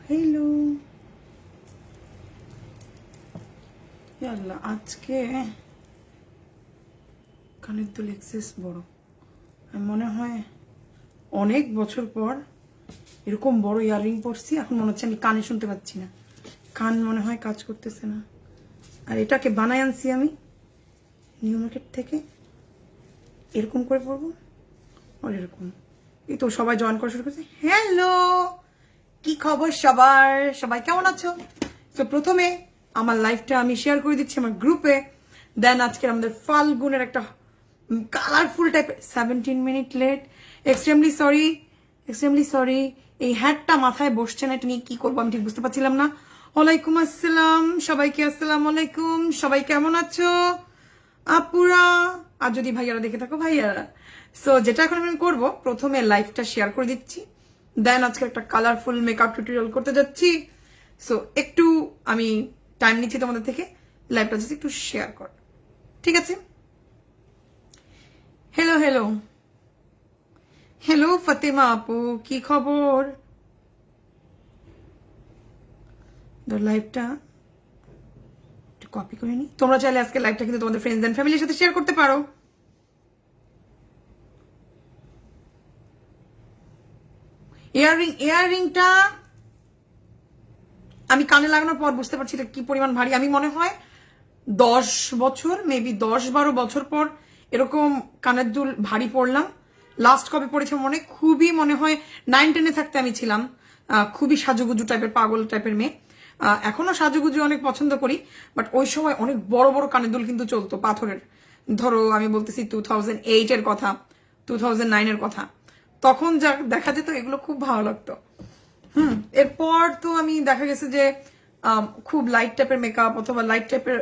Hello আল্লাহ, আজকে কানের দুল এক্সেস বড়। মনে হয় অনেক বছর পর এরকম বড় ইয়াররিং পরছি। এখন মনে হচ্ছে আমি কানে শুনতে পাচ্ছি না, কান মনে হয় কাজ করতেছে না। আর এটাকে বানাই আনছি আমি নিউ মার্কেট থেকে, এরকম করে পরবো আর এরকম। এই তো সবাই জয়েন করা শুরু করছে। হ্যালো, কি খবর সবার? সবাই কেমন আছো? তো প্রথমে আমার লাইফটা আমি শেয়ার করে দিচ্ছি আমার গ্রুপে। দেন আজকে আমাদের ফাল্গুনের একটা কালারফুল টাইপের 17 মিনিট লেট, এক্সট্রিমলি সরি। এই হ্যাটটা মাথায় বসছে না, এটা নিয়ে কি করবো আমি ঠিক বুঝতে পারছিলাম না। ওয়ালাইকুম আসসালাম সবাইকে, আসসালামু আলাইকুম। সবাই কেমন আছো আপুরা? আর যদি ভাইয়ারা দেখে থাকো ভাইয়ারা। সো যেটা এখন আমি করবো, প্রথমে লাইফটা শেয়ার করে দিচ্ছি, দেন আজকে একটা কালারফুল মেকআপ টিউটোরিয়াল করতে যাচ্ছি। সো একটু আমি টাইম নিচ্ছি তোমাদের থেকে, লাইভটা জাস্ট একটু শেয়ার কর, ঠিক আছে? হ্যালো হ্যালো হ্যালো ফাতেমা আপু, কি খবর? লাইভটা একটু কপি করে নি। তোমরা চাইলে আজকে লাইভটা কিন্তু তোমাদের ফ্রেন্ডস এন্ড ফ্যামিলির সাথে শেয়ার করতে পারো। ইয়াররিংটা আমি কানে লাগানোর পর বুঝতে পারছি এটা কি পরিমাণ ভারী। আমি মনে হয় 10 বছর, মেবি 10-12 বছর পর এরকম কানের দুল ভারী পড়লাম। লাস্ট কবে পড়েছে খুবই মনে হয় 9-10-এ থাকতে আমি ছিলাম খুবই সাজুগুজু টাইপের, পাগল টাইপের মেয়ে। এখনো সাজুগুজু অনেক পছন্দ করি, বাট ওই সময় অনেক বড় বড় কানের দুল কিন্তু চলতো পাথরের। ধরো আমি বলতেছি 2008-এর কথা, 2009-এর কথা। তখন যা দেখা যেত এগুলো খুব ভালো লাগতো। এরপর তো আমি দেখা গেছে যে খুব লাইট টাইপের মেকআপ অথবা লাইট টাইপের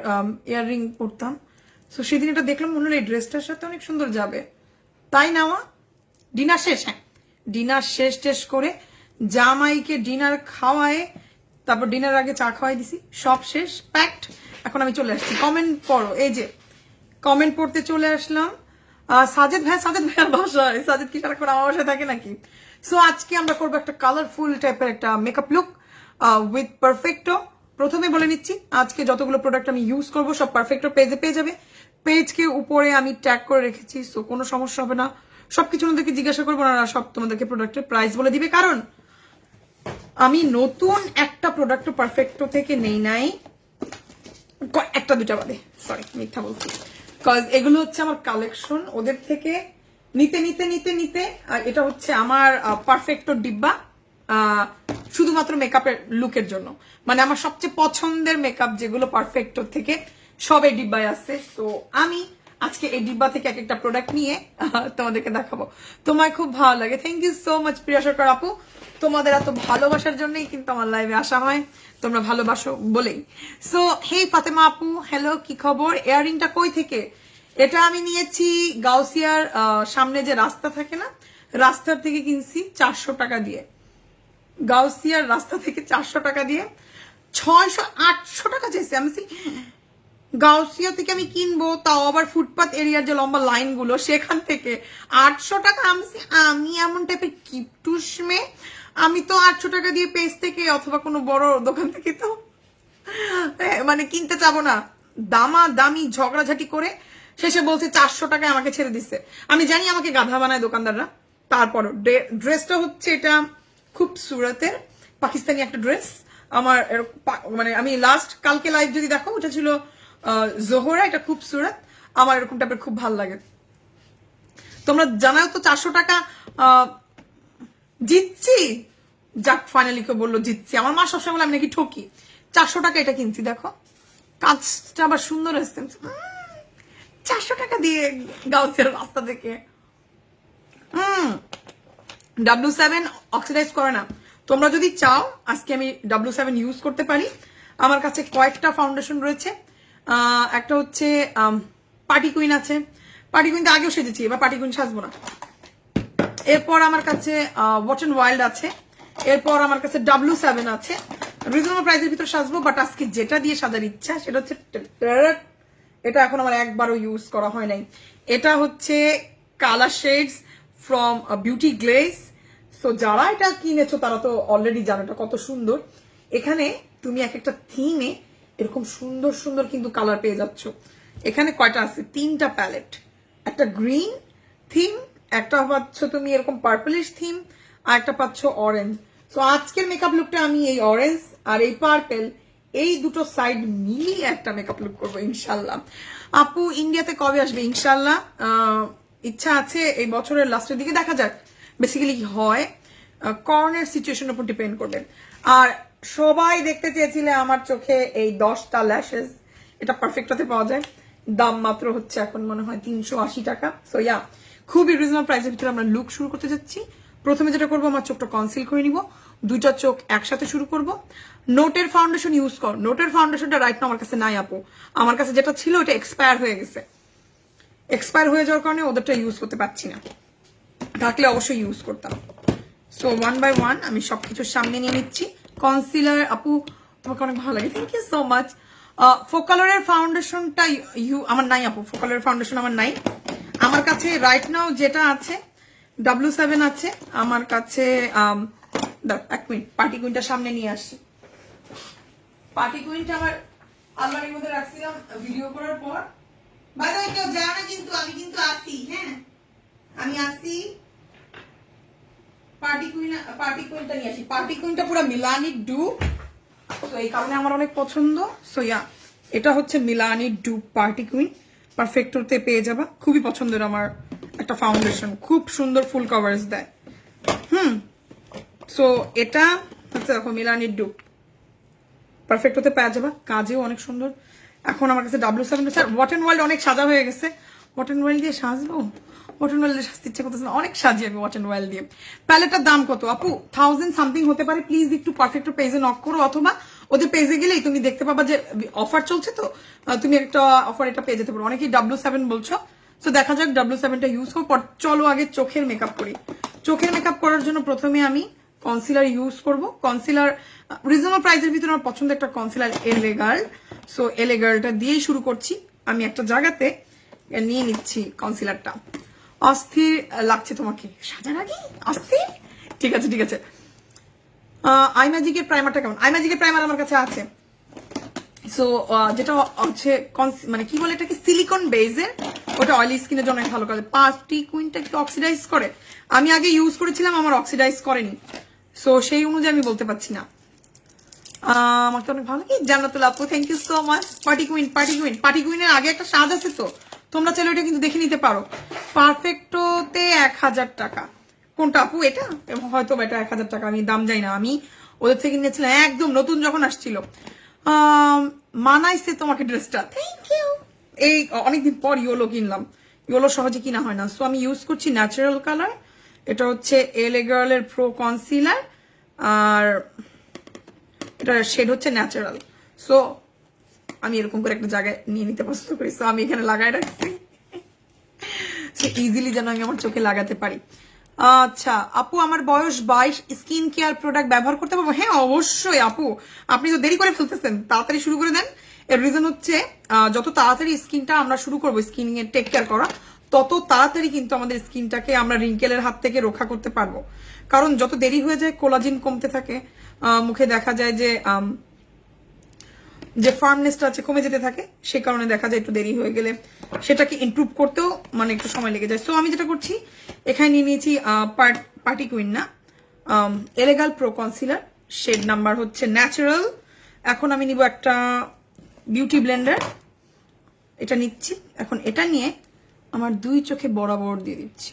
ইয়াররিং পরতাম। সো সেদিন এটা দেখলাম, মনে হলো এই ড্রেসটার সাথে অনেক সুন্দর যাবে, তাই নেওয়া। ডিনার শেষ, হ্যাঁ ডিনার শেষ করে জামাইকে ডিনার খাওয়ায়, তারপর ডিনার আগে চা খাওয়াই দিছি, সব শেষ প্যাকড। এখন আমি চলে আসছি, কমেন্ট পড়ো। এই যে কমেন্ট পড়তে চলে আসলাম। সাজেদ ভাইয়ার বাসায়। সাজেদ কি সারাক্ষণ আমার বাসায় থাকে নাকি? সো আজকে আমরা করবো একটা কালারফুল টাইপের একটা মেকআপ লুক উইথ পারফেক্টো। প্রথমে বলে নিচ্ছি, আজকে যতগুলো প্রোডাক্ট আমি ইউজ করবো সব পারফেক্টো পেজে পেয়ে যাবে। পেজকে উপরে আমি ট্যাগ করে রেখেছি, সো কোনো সমস্যা হবে না। সবকিছু ওনাদেরকে জিজ্ঞাসা করবো না, সব তোমাদেরকে প্রোডাক্টের প্রাইস বলে দিবে। কারণ আমি নতুন একটা প্রোডাক্ট পারফেক্টো থেকে নেই নাই, একটা দুটা বাদে, সরি মিথ্যা বলছি। কজ এগুলো হচ্ছে আমার কালেকশন, ওদের থেকে নিতে নিতে নিতে নিতে এটা হচ্ছে আমার পারফেক্টো ডিব্বা, শুধুমাত্র মেকআপের লুকের জন্য। মানে আমার সবচেয়ে পছন্দের মেকআপ যেগুলো পারফেক্টো থেকে, সব এই ডিব্বায় আছে। তো আমি আজকে এই ডিব্বা থেকে এক একটা প্রোডাক্ট নিয়ে তোমাদেরকে দেখাবো। তোমায় খুব ভালো লাগে, থ্যাংক ইউ সো মাচ প্রিয়া সরকার আপু। তোমাদের এত ভালোবাসার জন্যই কিন্তু আমার লাইভে আসা হয়, তোমরা ভালোবাসো বলেই। সো হে ফাতেমা আপু, হ্যালো, কি খবর? ইয়াররিংটা কই থেকে? এটা আমি নিয়েছি গাউসিয়ার সামনে যে রাস্তা থাকে না, রাস্তার থেকে কিনছি 400 টাকা দিয়ে। গাউসিয়ার রাস্তা থেকে 400 টাকা দিয়ে 600-800 টাকা চাইছে। আমি গাউসিয়া থেকে আমি কিনবো, তাও আবার ফুটপাথ এরিয়ার যে লম্বা লাইন গুলো সেখান থেকে 800 টাকা। আমি এমন টাইপের কিপটুস মেয়ে, আমি তো 800 টাকা দিয়ে পেজ থেকে অথবা কোনো বড় দোকান থেকে তো মানে কিনতে চাবো না। দামি ঝগড়াঝাটি করে শেষে বলছে 400 টাকায় আমাকে ছেড়ে দিচ্ছে। আমি জানি আমাকে গাধা বানায় দোকানদাররা, তারপর ড্রেসটা হচ্ছে এটা খুব সুরতের পাকিস্তানি একটা ড্রেস। আমার মানে আমি লাস্ট কালকে লাইভ যদি দেখো, ওটা ছিল জোহরা, এটা খুব সুরত। আমার এরকম টাইপের খুব ভালো লাগে। তোমরা জানাও তো 400 টাকা জিতছি। যাক ফাইনালি কেউ বললো জিতছি। আমার মা সবসময় বলে আমি নাকি ঠকি। 400 টাকা এটা কিনছি, দেখো কাজটা আবার সুন্দর এসছে। 400 টাকা দিয়ে গাউসিয়ার রাস্তা থেকে। W7 অক্সিডাইজ করে না। তোমরা যদি চাও আজকে আমি W7 ইউজ করতে পারি, আমার কাছে কয়েকটা ফাউন্ডেশন রয়েছে। একটা হচ্ছে পার্টি কুইন আছে, পার্টি কুইন তো আগেও সেজেছি, এবার পার্টি কুইন সাজবো না। এরপর আমার কাছে ওয়াট এন্ড ওয়াইল্ড আছে, এরপর আমার কাছে W7 আছে। রিজনেবল প্রাইসের ভিতর সাজবো, বাট আজকে যেটা দিয়ে সাজার ইচ্ছা সেটা হচ্ছে, এটা এখন আমার একবারও ইউজ করা হয় নাই। এটা হচ্ছে colour shades from beauty glaze. So যারা এটা কিনেছো তারা তো অলরেডি জানো এটা কত সুন্দর। এখানে তুমি এক একটা থিমে এরকম সুন্দর সুন্দর কিন্তু কালার পেয়ে যাচ্ছ। এখানে কয়টা আছে? 3টা প্যালেট, একটা গ্রিন থিম, একটা পাচ্ছ তুমি এরকম পার্পলিশ থিম, আর একটা পাচ্ছ অরেঞ্জ। সো আজকের মেকআপ লুকটা আমি এই অরেঞ্জ আর এই পার্পেল এই দুটো সাইড মিলিয়ে একটা মেকআপ লুক করবো ইনশাল্লাহ। আপু ইন্ডিয়াতে কবে আসবে? ইনশাল্লাহ ইচ্ছা আছে এই বছরের লাস্টের দিকে, দেখা যাক বেসিক্যালি কি হয়, করোনার সিচুয়েশনের উপর ডিপেন্ড করবে। আর সবাই দেখতে চেয়েছিলে আমার চোখে এই 10টা ল্যাশেস, এটা পারফেক্ট হতে পাওয়া যায়, দাম মাত্র হচ্ছে এখন মনে হয় 380 টাকা। সো ইয়া, খুবই রিজনেবল প্রাইসের ভিতরে আমরা লুক শুরু করতে যাচ্ছি। প্রথমে যেটা করবো, আমার চোখটা কনসিল করে নিব, দুইটা চোখ একসাথে শুরু করব। নোটের ফাউন্ডেশন ইউজ কর। নোটের ফাউন্ডেশনটা রাইট না আমার কাছে নাই আপু, আমার কাছে যেটা ছিল ওটা এক্সপায়ার হয়ে গেছে। এক্সপায়ার হয়ে যাওয়ার কারণে ওদেরটা ইউজ করতে পারছি না, থাকলে অবশ্যই ইউজ করতাম। সো 1 বাই 1 আমি সবকিছু সামনে নিয়ে নিচ্ছি। কনসিলার আপু তোমাকে অনেক ভালো লাগে, থ্যাংক ইউ সো মাচ। ফোকালোরের ফাউন্ডেশনটা আমার নাই আপু, ফোকালোরের ফাউন্ডেশন আমার নাই। আমার কাছে রাইট নাও যেটা আছে W7 আছে আমার কাছে। এক মিনিট, পার্টি কুইনটা সামনে নিয়ে আসছি। পার্টি কুইনটা আমার আলমারির মধ্যে রাখছিলাম ভিডিও করার পর। বাইরে কেউ যায় না কিন্তু, আমি কিন্তু আসি, হ্যাঁ আমি আসি। পার্টি কুইনটা নিয়ে আসি। পার্টি কুইনটা পুরো মিলানি ডুপ, তো এই কারণে আমার অনেক পছন্দ। সো ইয়া, এটা হচ্ছে মিলানি ডুপ পার্টি কুইন, পারফেক্টতে পেয়ে যাবা। খুবই পছন্দের আমার একটা ফাউন্ডেশন, খুব সুন্দর ফুল কভারেজ দেয়। সো এটা হচ্ছে দেখো মিলানি ডুপ, পারফেক্টতে পেয়ে যাবা, কাজেও অনেক সুন্দর। এখন আমার কাছে W7 sir watt and world অনেক সাজা হয়ে গেছে। ওয়াট এন্ড ওয়ার্ল্ড দিয়ে সাজবো, ওয়াট এন্ড ওয়ার্ল্ড দিয়ে সাজতে ইচ্ছে করতেছে না, অনেক সাজি আমি ওয়াট এন্ড ওয়ার্ল্ড দিয়ে। প্যালেটটার দাম কত আপু? 1000 সামথিং হতে পারে। প্লিজ একটু পারফেক্ট পেজে নক করো, অথবা ওদের পেজে গেলেই তুমি দেখতে পাবা যে অফার চলছে, তো তুমি একটা অফার এটা পেয়ে যেতে পারো। অনেকেই W7 বলছো, তো দেখা যাক W7টা ইউজ করো। চলো আগে চোখের মেকআপ করি। চোখের মেকআপ করার জন্য প্রথমে আমি কনসিলার ইউজ করব। কনসিলার রিজনেবল প্রাইসের ভিতরে আমার পছন্দের একটা কনসিলার এলে গার্ল। সো এলে গার্লটা দিয়েই শুরু করছি। আমি একটা জায়গাতে নিয়ে নিচ্ছি কনসিলারটা। অস্থির লাগছে তোমাকে সাজার আগে? অস্থির, ঠিক আছে ঠিক আছে। আই ম্যাজিকের প্রাইমারটা কেমন? আই ম্যাজিকের প্রাইমার আমার কাছে আছে। সো যেটা হচ্ছে মানে কি বলে এটাকে, সিলিকন বেজের, ওটা অয়েলি স্কিনের জন্য ভালো কাজ। পার্টি কুইনটা কি অক্সিডাইজ করে? আমি আগে ইউজ করেছিলাম, আমার অক্সিডাইজ করেনি, সো সেই অনুযায়ী আমি বলতে পারছি না। আমাকে অনেক ভালো লাগে। জান্নাতুল আপু thank you so much. Party queen, party queen, party কুইনের আগে একটা সাজ আছে, তো তোমরা চাইলে ওটা কিন্তু দেখে নিতে পারো। পারফেক্টোতে 1000 টাকা। কোনটা আপু? এটা হয়তো এটা 1000 টাকা, আমি দাম যাই না, আমি ওদের থেকে নিয়েছিলাম একদম নতুন যখন আসছিল। মানাইছে তোমাকে ড্রেসটা, থ্যাংক ইউ। এই অনেকদিন পর ইয়োলো কিনলাম, ইয়োলো সহজে কিনা হয় না। সো আমি ইউজ করছি ন্যাচারাল কালার, এটা হচ্ছে এলে গার্লের প্রো কনসিলার, আর এটা শেড হচ্ছে ন্যাচারাল। সো আমি এরকম করে একটা জায়গায় নিয়ে নিতে পছন্দ করি, সো আমি এখানে লাগাই রাখছি সো ইজিলি যেন আমি আমার চোখে লাগাতে পারি। আচ্ছা আপু, আমার বয়স 22, স্কিন কেয়ার প্রোডাক্ট ব্যবহার করতে পারবো? হ্যাঁ অবশ্যই আপু, আপনি তো দেরি করে ফেলতেছেন, তাড়াতাড়ি শুরু করে দেন। এর রিজন হচ্ছে যত তাড়াতাড়ি স্কিনটা আমরা শুরু করবো স্কিন এর টেক কেয়ার করা, তত তাড়াতাড়ি কিন্তু আমাদের স্কিনটাকে আমরা রিঙ্কেলের হাত থেকে রক্ষা করতে পারবো। কারণ যত দেরি হয়ে যায় কোলাজিন কমতে থাকে, মুখে দেখা যায় যে ফার্মনেসটা আছে কমে যেতে থাকে, সেই কারণে দেখা যায় একটু দেরি হয়ে গেলে সেটাকে ইমপ্রুভ করতেও মানে একটু সময় লেগে যায়। সো আমি যেটা করছি, এখানে নিয়ে নিয়েছি পার্টি কুইন না, এলেগাল প্রো কনসিলার, শেড নাম্বার হচ্ছে ন্যাচারাল। এখন আমি নিব একটা বিউটি ব্লেন্ডার, এটা নিচ্ছি। এখন এটা নিয়ে আমার দুই চোখে বরাবর দিয়ে দিচ্ছি।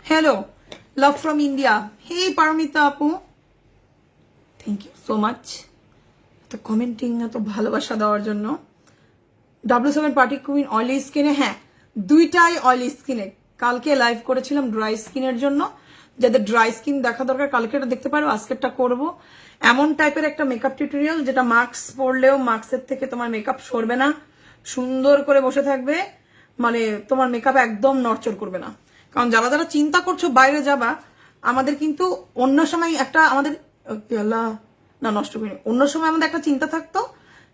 হ্যালো, লাভ ফ্রম ইন্ডিয়া, হে পারমিতা আপু, থ্যাংক ইউ সো মাচ এত কমেন্টিং, এত ভালোবাসা দেওয়ার জন্য। W7 পার্টি কুইন অয়েলি স্কিনে, হ্যাঁ দুইটাই অয়েলি স্কিনে। কালকে লাইভ করেছিলাম ড্রাই স্কিনের জন্য, যাদের ড্রাই স্কিন দেখা দরকার কালকে এটা দেখতে পারো, আজকেরটা করব। এমন টাইপের একটা মেকআপ টিউটোরিয়াল যেটা মাস্ক পরলেও মাস্কের থেকে তোমার মেকআপ সরবে না, সুন্দর করে বসে থাকবে, মানে তোমার মেকআপ একদম নড়চড় করবে না। কারণ যারা যারা চিন্তা করছো বাইরে যাবা, আমাদের কিন্তু অন্য সময় একটা আমাদের না নষ্ট করিনি, অন্য সময় আমাদের একটা চিন্তা থাকতো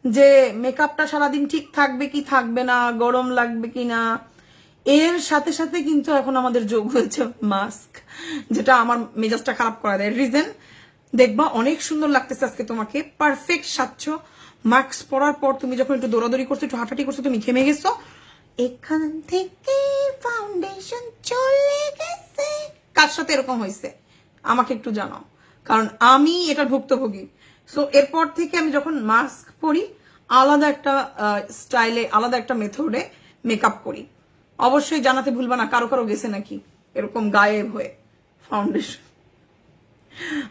যে মেকআপটা সারাদিন ঠিক থাকবে কি থাকবে না, গরম লাগবে কি না, এর সাথে সাথে কিন্তু এখন আমাদের যোগ হয়েছে মাস্ক, যেটা আমার মেজাজটা খারাপ করা দেয়। রিজন দেখবা অনেক সুন্দর লাগতেছে আজকে তোমাকে, পারফেক্ট সাজছো। মাস্ক পরার পর তুমি যখন একটু দৌড়াদৌড়ি করছো, একটু হাঁটাহাঁটি করছো, তুমি ঘেমে গেছো, এখান থেকে ফাউন্ডেশন চলে গেছে। কার সাথে এরকম হয়েছে আমাকে একটু জানাও, কারণ আমি এটা ভুক্তভোগী। সো এরপর থেকে আমি যখন মাস্ক পরি আলাদা একটা স্টাইলে, আলাদা একটা মেথডে মেকআপ করি। অবশ্যই জানাতে ভুলবা না কারো কারো গেছে নাকি এরকম গায়েব হয়ে ফাউন্ডেশন।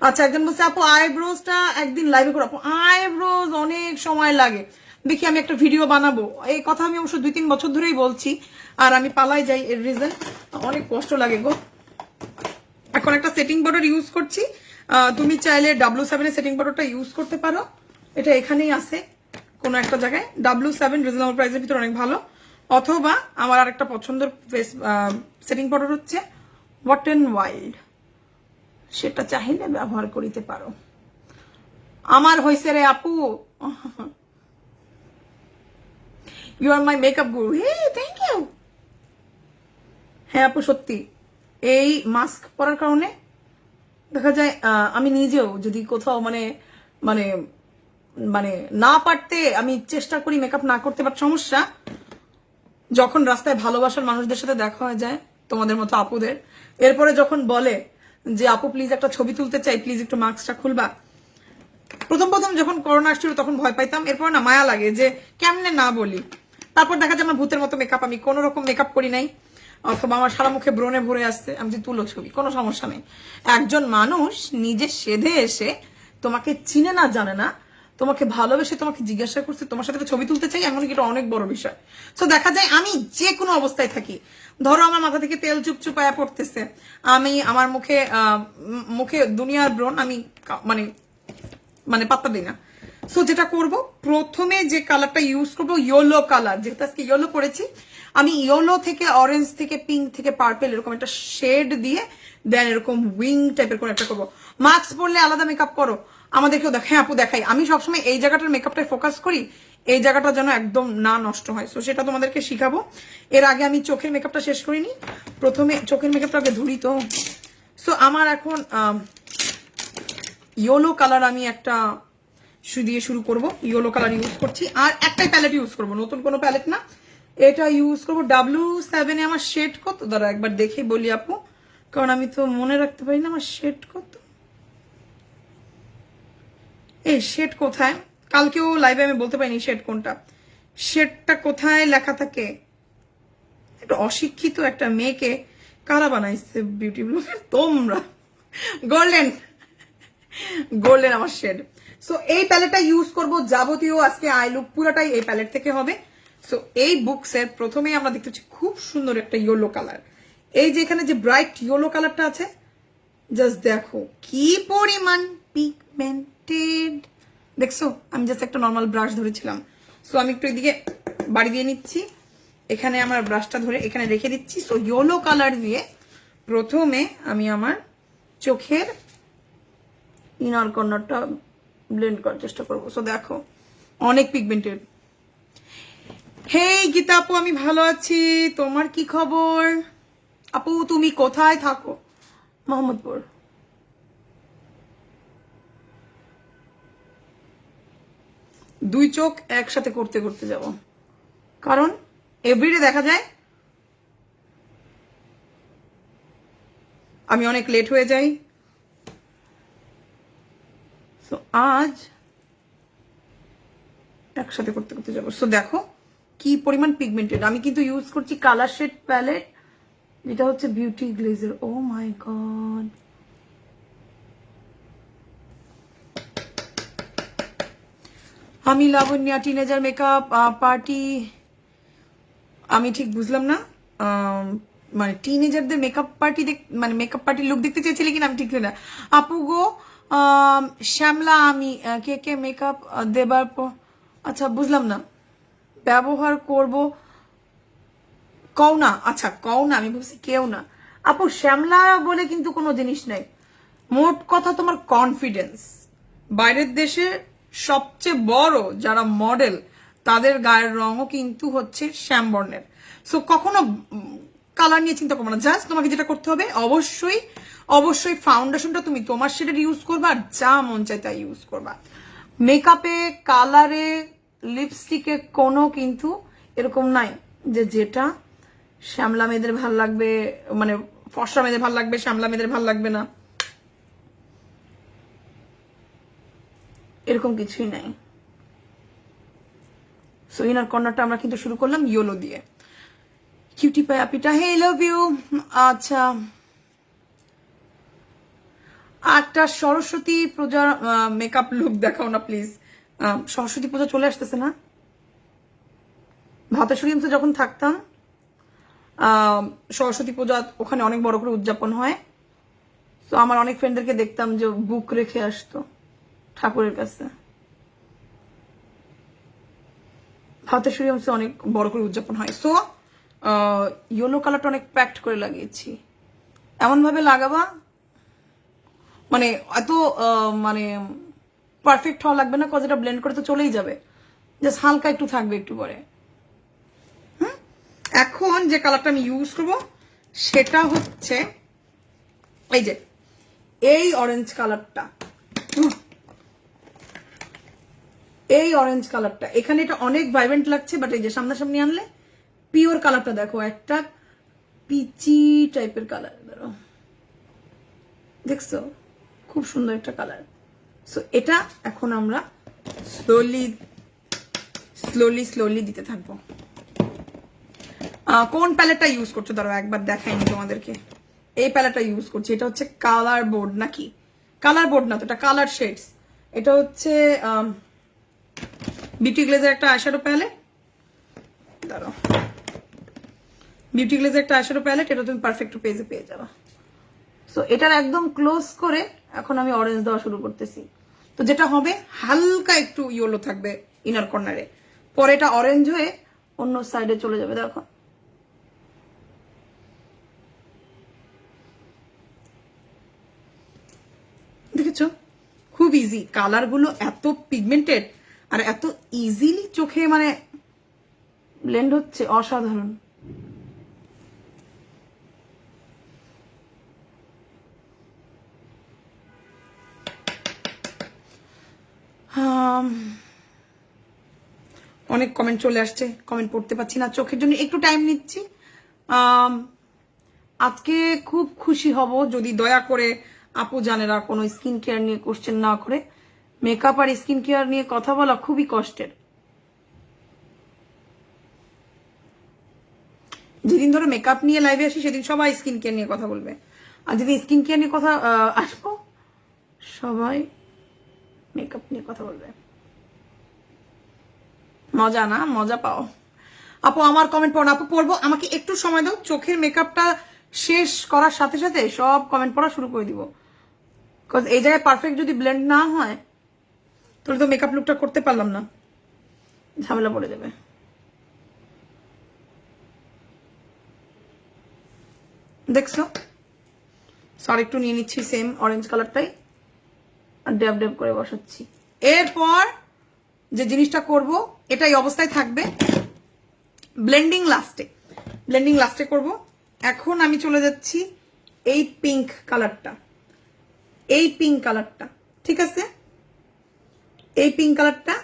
আচ্ছা, একজন বলছে আপু আইব্রোজটা একদিন লাইভে করো। আপু আইব্রোজ অনেক সময় লাগে, দেখি আমি একটা ভিডিও বানাবো। এই কথা আমি অবশ্য 2-3 বছর ধরেই বলছি, আর আমি পালাই যাই। এর রিজন অনেক কষ্ট লাগে গো। এখন একটা সেটিং পাউডার ইউজ করছি, তুমি চাইলে W7 এর সেটিং পাউডারটা ইউজ করতে পারো। এটা এখানেই আছে কোনো একটা জায়গায়, W7 রিজনেবল প্রাইসের ভিতরে অনেক ভালো। অথবা আমার আরেকটা পছন্দের ফেস সেটিং পাউডার হচ্ছে ওয়েট এন্ড ওয়াইল্ড, সেটা চাইলে ব্যবহার করিতে পারো। আমার হয়েছে রে আপু, you are my makeup Guru. Hey thank you. হ্যাঁ আপু সত্যি এই মাস্ক পরার কারণে দেখা যায় আমি নিজেও যদি কোথাও মানে মানে মানে না পারতে আমি চেষ্টা করি মেকআপ না করতে, বাট সমস্যা যখন রাস্তায় ভালোবাসার মানুষদের সাথে দেখা হয়ে যায় তোমাদের মতো আপুদের, এরপরে যখন বলে যে আপু প্লিজ একটা ছবি তুলতে চাই, প্লিজ একটু মাস্কটা খুলবা। প্রথম প্রথম যখন করোনা আসছিল তখন ভয় পাইতাম, এরপর না মায়া লাগে যে কেমনে না বলি। তারপর দেখা যায় আমার ভূতের মতো মেকআপ, আমি কোনো রকম মেকআপ করি নাই, অথবা আমার সারা মুখে ব্রণে ভরে আসছে, আমি যে তুলো ছবি, কোনো সমস্যা নেই। একজন মানুষ নিজে সেধে এসে তোমাকে চিনে না জানে না, তোমাকে ভালোবেসে তোমাকে জিজ্ঞাসা করছে তোমার সাথে ছবি তুলতে চাই, এমন কি এটা অনেক বড় বিষয়। তো দেখা যায় আমি যে কোনো অবস্থায় থাকি, ধরো আমার মাথা থেকে তেল চুপচুপায়া পড়তেছে, আমি আমার মুখে মুখে দুনিয়ার ব্রণ, আমি মানে মানে পাত্তা দিই না। সো যেটা করব, প্রথমে যে কালারটা ইউজ করবো ইয়েলো কালার, যেহেতু আজকে ইয়েলো করেছি, আমি ইয়েলো থেকে অরেঞ্জ থেকে পিঙ্ক থেকে পার্পেল এরকম একটা শেড দিয়ে দেন এরকম উইং টাইপের কোনো একটা করবো। মাস্ক পরলে আলাদা মেকআপ করো, আমাদেরকেও দেখ। হ্যাঁ আপু দেখাই, আমি সবসময় এই জায়গাটার মেকআপটাই ফোকাস করি, এই জায়গাটা যেন একদম না নষ্ট হয়। সো সেটা তোমাদেরকে শিখাবো। এর আগে আমি চোখের মেকআপটা শেষ করিনি, প্রথমে চোখের মেকআপটা আগে ধরি তো। সো আমার এখন ইয়েলো কালার আমি একটা দিয়ে শুরু করব, ইয়েলো কালার ইউজ করছি, আর একটাই প্যালেট ইউজ করব, নতুন কোনো প্যালেট না, এটা ইউজ করব। W7 এ আমার শেড কত, দাঁড়া একবার দেখে বলি আপু, কারণ আমি তো মনে রাখতে পারি না আমার শেড কত। এই শেড কোথায়, কালকেও লাইভে আমি বলতে পারিনি শেড কোনটা, শেডটা কোথায় লেখা থাকে। একটু অশিক্ষিত একটা মেয়েকে কারা বানাইছে বিউটি ব্লগার, তোমরা। গোল্ডেন গোল্ডেন আমার শেড। সো এই প্যালেটটা ইউজ করব যাবতীয়, আজকে আই লুক পুরোটাই এই প্যালেট থেকে হবে। সো এই বুকসের প্রথমেই আমরা দেখতে পাচ্ছি খুব সুন্দর একটা ইয়েলো কালার, এই যে এখানে যে ব্রাইট ইয়েলো কালারটা আছে, জাস্ট দেখো কি পরিমাণ পিগমেন্টেড, দেখছো। আমি জাস্ট একটা নর্মাল ব্রাশ ধরেছিলাম, সো আমি একটু এদিকে বাড়ি দিয়ে নিচ্ছি, এখানে আমার ব্রাশটা ধরে এখানে রেখে দিচ্ছি। সো ইয়েলো কালার দিয়ে প্রথমে আমি আমার চোখের ইনার কর্নারটা ব্লেন্ড করার চেষ্টা করবো। সো দেখো অনেক পিগমেন্টেড। হেই গীতা আপু, আমি ভালো আছি, তোমার কি খবর? আপু তুমি কোথায় থাকো? মোহাম্মদপুর। দুই চোখ একসাথে করতে করতে যাব, কারণ এভরিডে দেখা যায় আমি অনেক লেট হয়ে যাই। সো আজ একসাথে করতে করতে যাবো। সো দেখো কি পরিমাণ পিগমেন্টেড। আমি কিন্তু ইউজ করছি কালার শেড প্যালেট, যেটা হচ্ছে beauty Glazer. O my god, আমি লাবণ্যা টিনেজার মেকআপ পার্টি, আমি ঠিক বুঝলাম না, মানে টিনেজারদের মেকআপ পার্টি মানে মেকআপ পার্টির লুক দেখতে চেয়েছিলে কিনা আমি ঠিক না। আপু গো শ্যামলা, আমি কে কে মেকআপ দেবার পর, আচ্ছা বুঝলাম না, ব্যবহার করব কও না, আচ্ছা কও না, আমি বলছি কেউ না। আপু শ্যামলা বলে কিন্তু কোনো জিনিস নাই, মোট কথা তোমার কনফিডেন্স। বাইরের দেশে সবচেয়ে বড় যারা মডেল তাদের গায়ের রঙও কিন্তু হচ্ছে শ্যামবর্ণের। সো কখনো কালার নিয়ে চিন্তা করবো না। জাস্ট তোমাকে যেটা করতে হবে, অবশ্যই অবশ্যই ফাউন্ডেশনটা তুমি তোমার শেডের ইউজ করবা, আর যা মন চায় তাই ইউজ করবা। মেকআপে, কালারে, লিপস্টিকে কোনো কিন্তু এরকম নাই যে যেটা শ্যামলা মেয়েদের ভাল লাগবে, মানে ফর্সা মেয়েদের ভাল লাগবে, শ্যামলা মেয়েদের ভাল লাগবে না, এরকম কিছুই নাই। সো ইনার কর্নারটা আমরা কিন্তু শুরু করলাম ইয়েলো দিয়ে। কিউটি পাই আপিটা, হে লাভ ইউ। আচ্ছা, একটা সরস্বতী পূজার মেকআপ লুক দেখাও না প্লিজ। সরস্বতী পূজা চলে আসতেছে না? ভাতেশ্বরী যখন থাকতাম, সরস্বতী পূজা ওখানে অনেক বড় করে উদযাপন হয়। তো আমার অনেক ফ্রেন্ডদেরকে দেখতাম যে বুক রেখে আসতো ঠাকুরের কাছে। ভাতেশ্বরী অনেক বড় করে উদযাপন হয়। সো ইয়েলো কালারটা অনেক প্যাক্ট করে লাগিয়েছি। এমন ভাবে লাগাবা মানে এত মানে পারফেক্ট হওয়া লাগবে না, কজ এটা ব্লেন্ড করে তো চলেই যাবে, জাস্ট হালকা একটু থাকবে একটু পরে। এখন যে কালারটা আমি ইউজ করবো সেটা হচ্ছে এই যে এই অরেঞ্জ কালারটা। এই অরেঞ্জ কালারটা এখানে এটা অনেক ভাইব্রেন্ট লাগছে, বাট এই যে সামনাসামনি আনলে পিওর কালারটা দেখো, একটা পিচি টাইপের কালার, ধরো দেখছো, খুব সুন্দর একটা কালার। সো এটা এখন আমরা স্লোলি স্লোলি স্লোলি দিতে থাকবো। কোন প্যালেটটা ইউজ করছো ধরো একবার দেখাইনি তোমাদেরকে। এই প্যালেটটা ইউজ করছি, এটা হচ্ছে কালার বোর্ড, নাকি কালার বোর্ড না তো, এটা কালার শেডস। এটা হচ্ছে বিউটি গ্লেজের একটা আইশ্যাডো প্যালেট। ধরো বিউটি গ্লেজের একটা আইশ্যাডো প্যালেট, এটা তুমি পারফেক্ট পেজে পেয়ে যাবে। সো এটার একদম ক্লোজ করে এখন আমি অরেঞ্জ দেওয়া শুরু করতেছি। তো যেটা হবে হালকা একটু ইয়েলো থাকবে ইনার কর্নারে, পরে এটা অরেঞ্জ হয়ে অন্য সাইডে চলে যাবে। দেখো দেখেছো, খুব ইজি। কালার গুলো এত পিগমেন্টেড আর এত ইজিলি চোখে মানে ব্লেন্ড হচ্ছে, অসাধারণ। অনেক কমেন্ট চলে আসছে, কমেন্ট পড়তে পারছি না, চোখের জন্য একটু টাইম নিচ্ছি। আজকে খুব খুশি হব যদি দয়া করে আপু জানেরা কোনো স্কিন কেয়ার নিয়ে কোশ্চেন না করে। মেকআপ আর স্কিন কেয়ার নিয়ে কথা বলা খুবই কষ্টের। যেদিন ধরো মেকআপ নিয়ে লাইভে আসি সেদিন সবাই স্কিন কেয়ার নিয়ে কথা বলবে, আর যেদিন স্কিন কেয়ার নিয়ে কথা আসবো সবাই মেকআপ নিয়ে কথা বলবে। মজা না, মজা পাও আপু। আমার কমেন্ট পড়ো, আপু পড়বো, আমাকে একটু সময় দাও। চোখের মেকআপটা শেষ করার সাথে সাথে সব কমেন্ট পড়া শুরু করে দিব, বিকজ এই জায়গায় পারফেক্ট যদি ব্লেন্ড না হয় তাহলে তো মেকআপ লুকটা করতে পারলাম না, ঝামেলা পড়ে যাবে। দেখছো, সরি একটু নিয়ে নিচ্ছি সেম অরেঞ্জ কালারটাই আর ড্যাব ড্যাব করে বসাচ্ছি। এরপর যে জিনিসটা করব এটা এই অবস্থায় থাকবে, ব্লেন্ডিং লাস্টে, ব্লেন্ডিং লাস্টে করব। এখন আমি চলে যাচ্ছি এই পিঙ্ক কালারটা, এই পিঙ্ক কালারটা, ঠিক আছে, এই পিঙ্ক কালারটা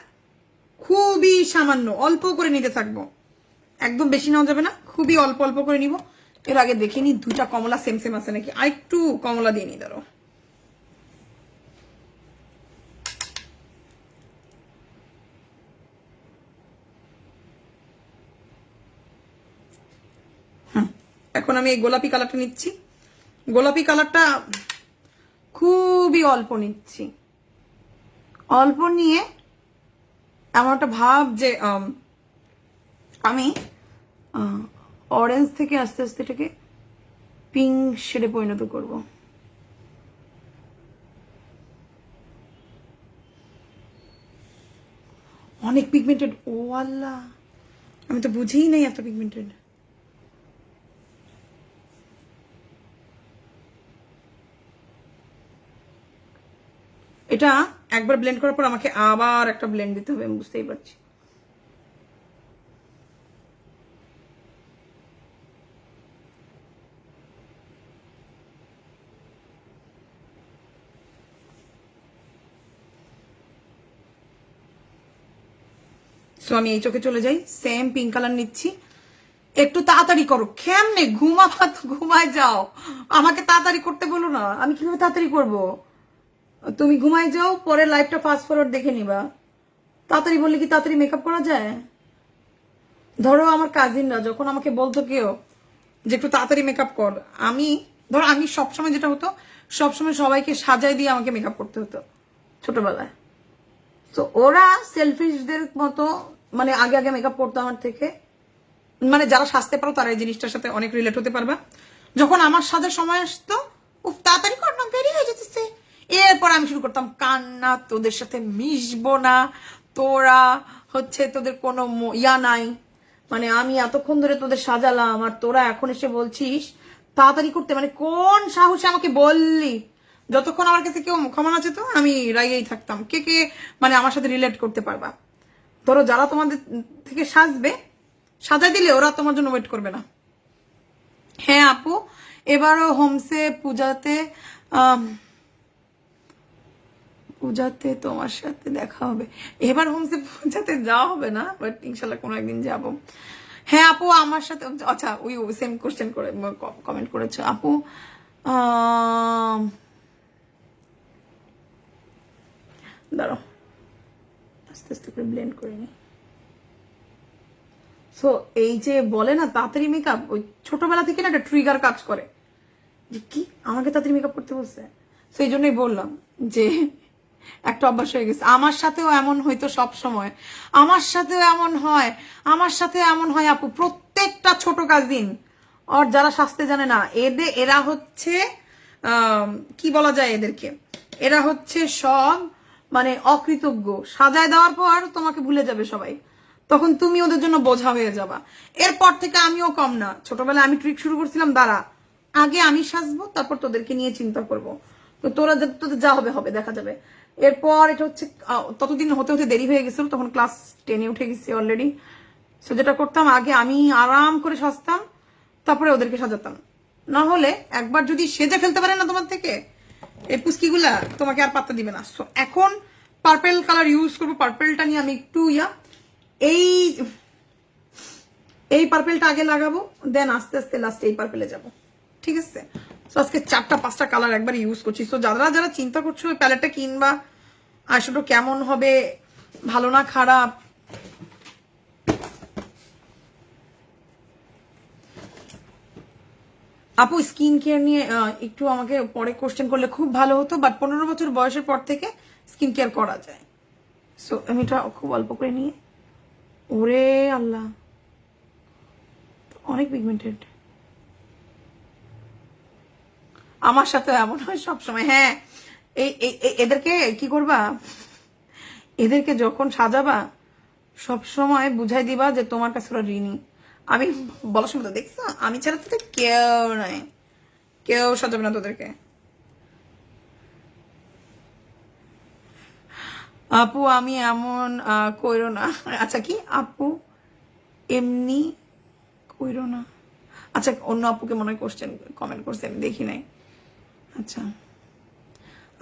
খুবই সামান্য অল্প করে নিতে থাকবো, একদম বেশি নেওয়া যাবে না, খুবই অল্প অল্প করে নিব। এর আগে দেখিনি দুটা কমলা সেম সেম আছে নাকি, আরেকটু কমলা দিয়ে নি। ধরো এখন আমি এই গোলাপি কালারটা নিচ্ছি। গোলাপি কালারটা খুবই অল্প নিচ্ছি, অল্প নিয়ে এমন একটা ভাব যে আমি অরেঞ্জ থেকে আস্তে আস্তে এটাকে পিঙ্ক শেডে পরিণত করব। অনেক পিগমেন্টেড, ও আল্লাহ, আমি তো বুঝেই নাই এত পিগমেন্টেড। এটা একবার ব্লেন্ড করার পর আমাকে আবার একটা ব্লেন্ড দিতে হবে, আমি বুঝতেই পারছি। সো আমি এই চোখে চলে যাই, সেম পিঙ্ক কালার নিচ্ছি। একটু তাড়াতাড়ি করো, কেমনে ঘুমায় যাও, আমাকে তাড়াতাড়ি করতে বলো না, আমি কিভাবে তাড়াতাড়ি করব? তুমি ঘুমায় যাও, পরে লাইভটা ফাস্ট ফরওয়ার্ড দেখে নিবা। তাড়াতাড়ি বললে কি তাড়াতাড়ি মেকআপ করা যায়? ধরো আমার কাজিনরা যখন আমাকে বলতো কেউ যে একটু তাড়াতাড়ি মেকআপ কর, ধরো আমি সবসময় যেটা হতো, সবসময় সবাইকে সাজায় দিয়ে আমাকে মেকআপ করতে হতো ছোটবেলায়। তো ওরা সেলফিশদের মতো মানে আগে আগে মেকআপ করতো আমার থেকে। মানে যারা সাজতে পারো তারা এই জিনিসটার সাথে অনেক রিলেট হতে পারবা। যখন আমার সাজার সময় আসতো, উফ তাড়াতাড়ি কর না, দেরি হয়ে যেতেছে, এরপর আমি শুরু করতাম কান্না, তোদের সাথে মিশবো না, তোরা হচ্ছে তোদের কোনো ইয়া নাই, মানে আমি এতক্ষণ ধরে তোদের সাজালাম আর তোরা এখন এসে বলছিস তাড়াতাড়ি করতে, মানে কোন সাহসে আমাকে বললি? যতক্ষণ আমার কাছে কেউ ক্ষমা আছে তো আমি রাগেই থাকতাম। কে কে মানে আমার সাথে রিলেট করতে পারবা? ধরো যারা তোমাদের থেকে সাজবে, সাজাই দিলে ওরা তোমার জন্য ওয়েট করবে না। হ্যাঁ আপু, এবারও হোমসে পূজাতে তোমার সাথে দেখা হবে। এবার হোমসে পূজাতে যাওয়া হবে না, বাট ইনশাল্লাহ কোনো একদিন যাব। হ্যাঁ আপু আমার সাথে, আচ্ছা ওই সেম কোশ্চেন করে কমেন্ট করেছো আপু। দাঁড়াও আস্তে আস্তে করে ব্লেন্ড করে নি। সো এই যে বলে না তাড়াতাড়ি মেকআপ, ওই ছোটবেলা থেকে না একটা ট্রিগার কাজ করে যে কি আমাকে তাড়াতাড়ি মেকআপ করতে বলছে। সো এই জন্যই বললাম যে একটা অভ্যাস হয়ে গেছে। আমার সাথেও এমন হয়তো সব সময়, আমার সাথেও এমন হয় আপু। প্রত্যেকটা ছোট কাজিন আর যারা সাজতে জানে না, এরা হচ্ছে কি বলা যায় এদেরকে, এরা হচ্ছে সব মানে অকৃতজ্ঞ। সাজায় দেওয়ার পর তোমাকে ভুলে যাবে সবাই, তখন তুমি ওদের জন্য বোঝা হয়ে যাবা। এরপর থেকে আমিও কম না, ছোটবেলায় আমি ট্রিক শুরু করছিলাম, দাঁড়া আগে আমি সাজবো তারপর তোদেরকে নিয়ে চিন্তা করব, তো তোদের যা হবে হবে দেখা যাবে। এরপর এটা হচ্ছে ততদিন হতে হতে দেরি হয়ে গেছিল, তখন ক্লাস 10-এ উঠে গেছি অলরেডি। সো যেটা করতাম, আগে আমি আরাম করে সাজতাম, তারপরে ওদেরকে সাজাতাম। না হলে একবার যদি সেজে ফেলতে পারে না তোমার থেকে, এই পুস্কিগুলা তোমাকে আর পাত্তা দিবে না। সো এখন পার্পেল কালার ইউজ করবো। পার্পেলটা নিয়ে আমি একটু এই পার্পেলটা আগে লাগাবো, দেন আস্তে আস্তে লাস্টে এই পার্পেলে যাব, ঠিক আছে? সো আজকে 4-5টা কালার একবার ইউজ করছি। সো যারা চিন্তা করছো ওই প্যালেটটা কিনবা, আইশ্যাডো কেমন হবে, ভালো না খারাপ, আপু স্কিন কেয়ার নিয়ে একটু আমাকে পরে কোশ্চেন করলে খুব ভালো হতো, বাট 15 বছর বয়সের পর থেকে স্কিন কেয়ার করা যায়। সো আমি এটা খুব অল্প করে নিয়ে, ওরে আল্লাহ অনেক পিগমেন্টেড। আমার সাথে এমন হয় সবসময়। হ্যাঁ এদেরকে কি করবা, এদেরকে যখন সাজাবা সব সময় বুঝাই দিবা যে তোমার কাছে ওরা ঋণী। আমি বলার সময় তো দেখছো, আমি ছাড়া তোদের কেউ নাই, কেউ সাজাবে না তোদেরকে। আপু আমি এমন কইরো না। আচ্ছা কি আপু এমনি কইরো না, আচ্ছা অন্য আপুকে মনে হয় কোশ্চেন কমেন্ট করছে, আমি দেখি নাই। আচ্ছা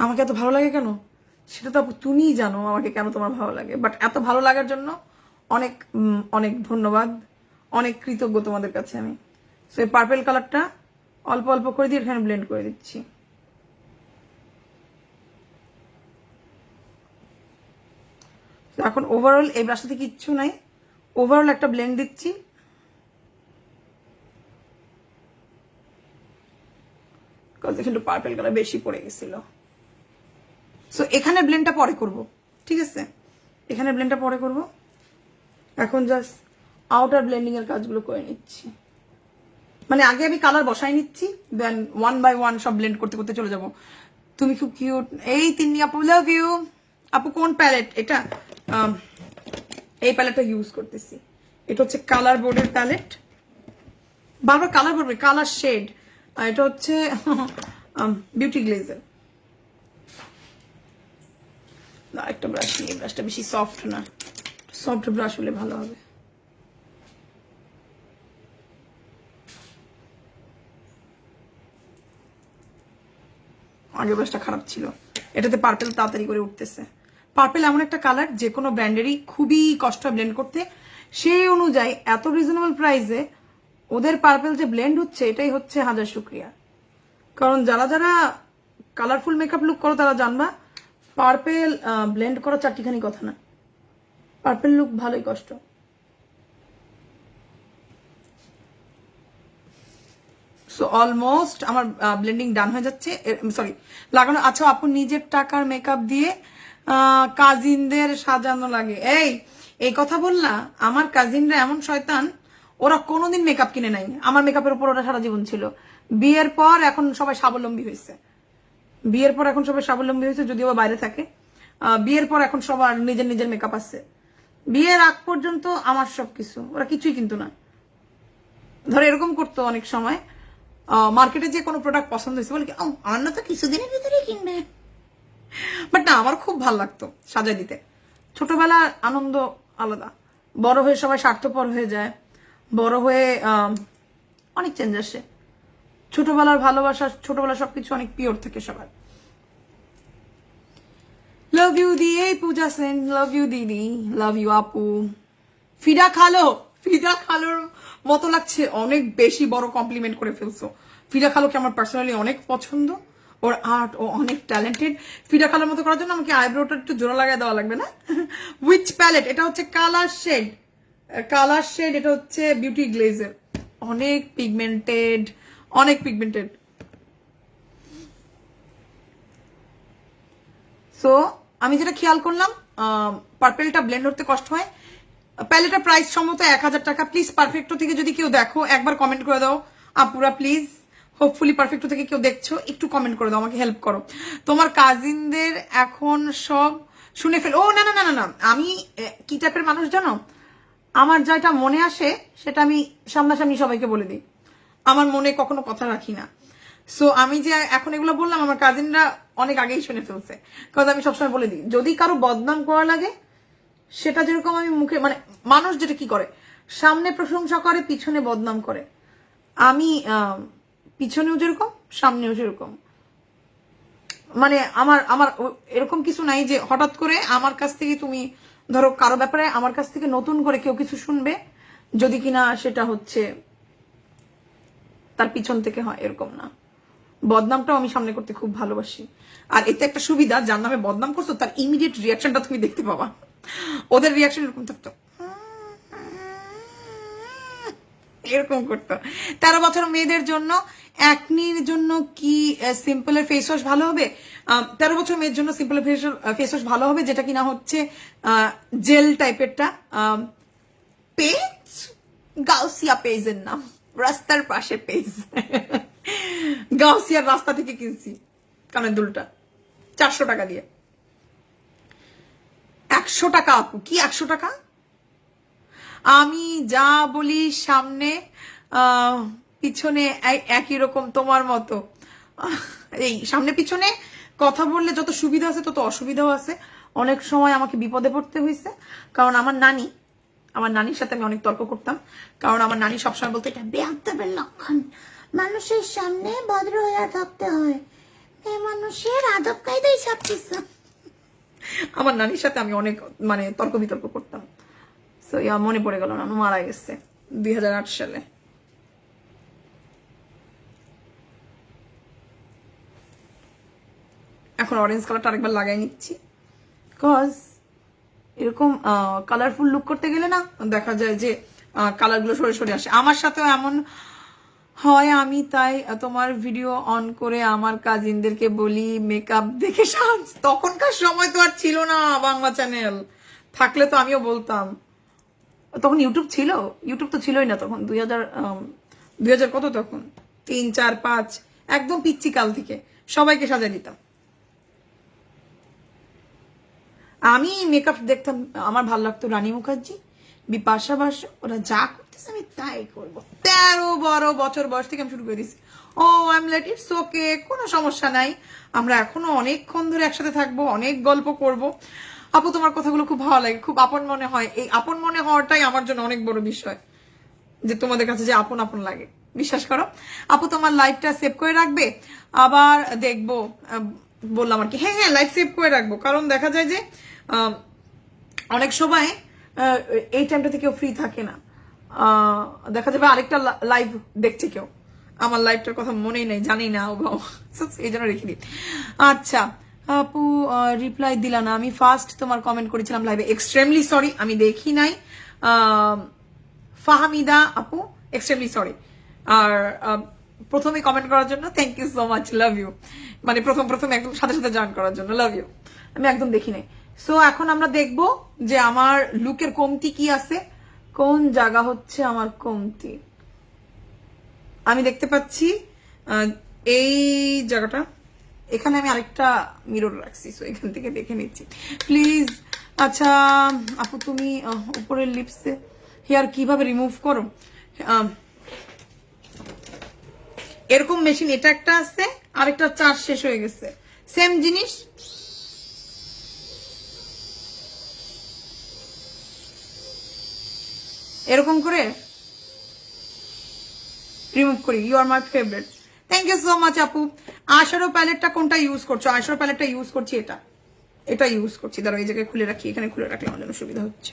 আমাকে এত ভালো লাগে কেন সেটা তো আপু তুমিই জানো আমাকে কেন তোমার ভালো লাগে, বাট এত ভালো লাগার জন্য অনেক অনেক ধন্যবাদ, অনেক কৃতজ্ঞ তোমাদের কাছে আমি। সো এই পার্পেল কালারটা অল্প অল্প করে দিয়ে এখানে ব্লেন্ড করে দিচ্ছি। এখন ওভারঅল এই ব্রাশটাতে কিচ্ছু নাই, ওভারঅল একটা ব্লেন্ড দিচ্ছি। কিন্তু পার্পেল কালার বেশি পড়ে গেছিল। সো এখানে ব্লেন্ডটা পরে করব, ঠিক আছে? এখানে ব্লেন্ডটা পরে করব, এখন জাস্ট আউটার ব্লেন্ডিং এর কাজগুলো করে নিচ্ছি। মানে আগে আমি কালার বসাই নিচ্ছি, দেন 1 বাই 1 সব ব্লেন্ড করতে করতে চলে যাব। তুমি খুব কিউট, এই তিন্নি আপু লাভ ইউ। আপু কোন প্যালেট এটা? এই প্যালেটটা ইউজ করতেছি, এটা হচ্ছে কালার বোর্ডের প্যালেট। বারবার কালার বলবে, কালার শেড। এটা হচ্ছে বিউটি গ্লেজের। একটা ব্রাশ নিয়ে, ব্রাশটা বেশি সফট না, সফট ব্রাশ হলে ভালো হবে। আগের ব্রাশটা খারাপ ছিল, এটাতে পার্পেল তাড়াতাড়ি করে উঠতেছে। পার্পেল এমন একটা কালার যে কোনো ব্র্যান্ডেরই খুবই কষ্ট ব্লেন্ড করতে, সেই অনুযায়ী এত রিজনেবল প্রাইসে ওদের পার্পেল যে ব্লেন্ড হচ্ছে এটাই হচ্ছে হাজার শুক্রিয়া। কারণ যারা যারা কালারফুল মেকআপ লুক করো তারা জানবা পার্পেল ব্লেন্ড করা চারটিখানি কথা না, পার্পেল লুক ভালোই কষ্ট। সো অলমোস্ট আমার ব্লেন্ডিং ডান হয়ে যাচ্ছে, সরি লাগানো। আচ্ছা আপু নিজের টাকার মেকআপ দিয়ে কাজিনদের সাজানো লাগে, এই কথা বললা? আমার কাজিনরা এমন শয়তান, ওরা কোনোদিন মেকআপ কিনে নাই, আমার মেকআপের উপর ওরা সারা জীবন ছিল। বিয়ের পর এখন সবাই স্বাবলম্বী হয়েছে, বিয়ের পর এখন সবাই স্বাবলম্বী হয়েছে, যদিও বাইরে থাকে। বিয়ের পর এখন সবার নিজের নিজের মেকআপ আছে। বিয়ের আগ পর্যন্ত আমার সবকিছু, ওরা কিছুই কিন্তু না। ধরো এরকম করতো অনেক সময়, মার্কেটে যে কোনো প্রোডাক্ট পছন্দ হয়েছে বলে কি আমার না তো কিছুদিনের ভিতরে কিনবে, বাট না আমার খুব ভালো লাগতো সাজাই দিতে। ছোটবেলার আনন্দ আলাদা, বড় হয়ে সবাই স্বার্থপর হয়ে যায়, বড় হয়ে অনেক চেঞ্জ আসে। ছোটবেলার ভালোবাসা, ছোটবেলার সবকিছু অনেক পিওর থাকে সবার। লাভ ইউ দি, এই পূজা সেন, লাভ ইউ দিদি, লাভ ইউ আপু। ফিদা খালো, ফিদা খালোর মতো লাগছে, অনেক বেশি বড় কমপ্লিমেন্ট করে ফেলছো। ফিদা খালোকে আমার পার্সোনালি অনেক পছন্দ, ওর আর্ট ও অনেক ট্যালেন্টেড। ফিদা খালোর মতো করার জন্য আমাকে আইব্রোটা একটু জোড়া লাগাই দেওয়া লাগবে না? Which palette? এটা হচ্ছে কালার শেড, কালার শেড, এটা হচ্ছে বিউটি গ্লেজের, অনেক পিগমেন্টেড, অনেক পিগমেন্টেড। সো আমি যেটা খেয়াল করলাম, পার্পেলটা ব্লেন্ড করতে কষ্ট হয়। প্যালেটের প্রাইস সম্ভবত 1000 টাকা। প্লিজ পারফেক্টো থেকে যদি কেউ দেখো একবার কমেন্ট করে দাও আপুরা প্লিজ। হোপফুলি পারফেক্টো থেকে কেউ দেখছো, একটু কমেন্ট করে দাও, আমাকে হেল্প করো। তোমার কাজিনদের এখন সব শুনে ফেল। ও না না না না না, আমি কি টাইপের মানুষ জানো, আমার যেটা মনে আসে সেটা আমি সামনাসামনি সবাইকে বলে দিই, আমার মনে কখনো কথা রাখি না। সো আমি যে এখন এগুলো বললাম আমার কাজিনরা অনেক আগেই শুনে ফেলছে, কারণ আমি সবসময় বলে দিই যদি কারো বদনাম করা লাগে সেটা যেরকম আমি মুখে, মানে মানুষ যেটা কি করে সামনে প্রশংসা করে পিছনে বদনাম করে, আমি পিছনেও যেরকম সামনেও সেরকম। মানে আমার আমার এরকম কিছু নাই যে হঠাৎ করে আমার কাছ থেকে তুমি ধরো কারো ব্যাপারে আমার কাছ থেকে নতুন করে কেউ কিছু শুনবে যদি কিনা সেটা হচ্ছে তার পিছন থেকে হয়, এরকম না। বদনামটাও আমি সামনে করতে খুব ভালোবাসি। আর এতে একটা সুবিধা, যার নামে বদনাম করছো তার ইমিডিয়েট রিয়াকশনটা তুমি দেখতে পাবা। ওদের রিয়াকশন এরকম থাকতো, এরকম করতো। 13 বছর মেয়েদের জন্য একনির জন্য কি সিম্পলের ফেস ওয়াশ ভালো হবে? 13 বছর মেয়ের জন্য সিম্পলের ফেস ওয়াশ ভালো হবে, যেটা কিনা হচ্ছে জেল টাইপেরটা। পেজ গাউসিয়া পেজের নাম, রাস্তার পাশে পেজ, গাউসিয়ার রাস্তা থেকে কিনছি কানের দুলটা 400 টাকা দিয়ে। 100 টাকা আপু, কি 100 টাকা? আমি যা বলি সামনে পিছনে একই রকম, তোমার মতো। এই সামনে পিছনে কথা বললে যত সুবিধা আছে তত অসুবিধাও আছে। অনেক সময় আমাকে বিপদে পড়তে হয়েছে, কারণ আমার নানির সাথে আমি অনেক তর্ক করতাম, কারণ আমার নানি সবসময় বলতো এটা বেয়াদবের লক্ষণ, মানুষের সামনে ভদ্র হয়ে থাকতে হয়, মানুষের আদব কায়দাই সবকিছু। আমার নানির সাথে আমি অনেক মানে তর্ক বিতর্ক করতাম। সো মনে পড়ে গেল, নানু মারা গেছে 2008 সালে। এখন অরেঞ্জ কালারটা আরেকবার লাগাই নিচ্ছি, বিকজ এরকম কালারফুল লুক করতে গেলে না দেখা যায় যে কালারগুলো সরে সরে আসে। আমার সাথেও এমন হয়, আমি তাই তোমার ভিডিও অন করে আমার কাজিনদেরকে বলি মেকআপ দেখে সাজ। তখনকার সময় তো আর ছিল না বাংলা চ্যানেল, থাকলে তো আমিও বলতাম। তখন ইউটিউব ছিল? ইউটিউব তো ছিলই না তখন, 2000 কত তখন, 3, 4, 5, একদম পিচ্ছি কাল থেকে সবাইকে সাজা দিতাম। আমি মেকআপ দেখতাম, আমার ভালো লাগতো রানী মুখার্জি, বিপাশা বাসু, ওরা যা করতেছে আমি তাই করবো। 13 বছর বয়স থেকে আমি শুরু করে দিচ্ছি। Oh I am late, it's okay, কোনো সমস্যা নাই, আমরা এখনো অনেকক্ষণ ধরে একসাথে থাকবো, অনেক গল্প করব। আপু তোমার কথাগুলো খুব ভালো লাগে, খুব আপন মনে হয়। এই আপন মনে হওয়াটাই আমার জন্য অনেক বড় বিষয়, যে তোমাদের কাছে যে আপন আপন লাগে। বিশ্বাস করো আপু, তোমার লাইভটা সেভ করে রাখবে, আবার দেখবো। বললাম আর কি, হ্যাঁ হ্যাঁ লাইভ সেভ করে রাখবো, কারণ দেখা যায় যে অনেক সময় এই টাইমটা থেকে ফ্রি থাকে না, দেখা যাবে আরেকটা লাইভ দেখছে কেউ, আমার লাইভটার কথা মনেই নেই, জানি না ও বাবা, এই জন্য রেখে দিই। আচ্ছা আপু রিপ্লাই দিলা না, আমি ফার্স্ট তোমার কমেন্ট করেছিলাম লাইভে, এক্সট্রিমলি সরি আমি দেখি নাই। ফাহামিদা আপু এক্সট্রিমলি সরি, আর প্রথমে কমেন্ট করার জন্য thank you so much, love you, মানে প্রথম একদম সাথে সাথে জয়েন করার জন্য লাভ ইউ, আমি একদম দেখি নাই। সো এখন আমরা দেখব যে আমার লুকের কমতি কি আছে, কোন জায়গা হচ্ছে আমার কমতি। আমি দেখতে পাচ্ছি এই জায়গাটা, এখানে আমি আরেকটা মিরর রাখছি, সো এখান থেকে দেখে নিচ্ছি প্লিজ। আচ্ছা আপু তুমি উপরের লিপসে হেয়ার কিভাবে রিমুভ করো? এরকম মেশিন এটা একটা আছে, আরেকটা চার্জ শেষ হয়ে গেছে, সেম জিনিস, এরকম করে রিমুভ করি। You are my favourite, thank you so much আপু। আইশ্যাডো প্যালেটটা কোনটা ইউজ করছো? আইশ্যাডো প্যালেটটা ইউজ করছি এটা ইউজ করছি, দাঁড়াও এই জায়গায় খুলে রাখি, এখানে খুলে রাখলে আমার জন্য সুবিধা হচ্ছে।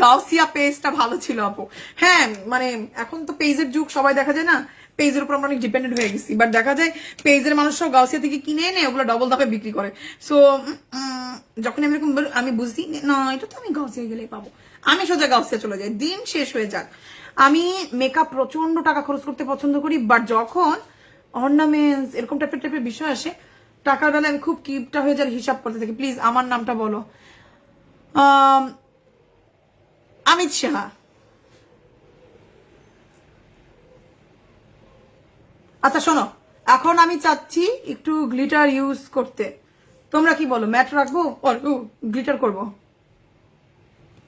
গাউসিয়া পেজটা ভালো ছিল আপু, হ্যাঁ মানে এখন তো পেজের যুগ, সবাই দেখা যায় না পেজের উপর আমরা অনেক ডিপেন্ডেন্ট হয়ে গেছি, বাট দেখা যায় পেজের মানুষরাও গাউসিয়া থেকে কিনে এনে ওগুলো ডবল দামে বিক্রি করে। সো যখন আমি এরকম আমি বুঝি না এটা তো আমি গাউসিয়া গেলেই পাবো, আমি সোজা গাউসিয়া চলে যাই, দিন শেষ হয়ে যাক। আমি মেকআপ প্রচন্ড টাকা খরচ করতে পছন্দ করি, বাট যখন অর্নামেন্টস এরকম টাইপের বিষয় আসে টাকার বেলা আমি খুব কিপটা হয়ে যাওয়ার হিসাব করতে থাকি। প্লিজ আমার নামটা বলো। অমিত সাহা। আচ্ছা শোনো, এখন আমি চাচ্ছি একটু গ্লিটার ইউজ করতে, তোমরা কি বলো ম্যাট রাখবো আর গ্লিটার করব?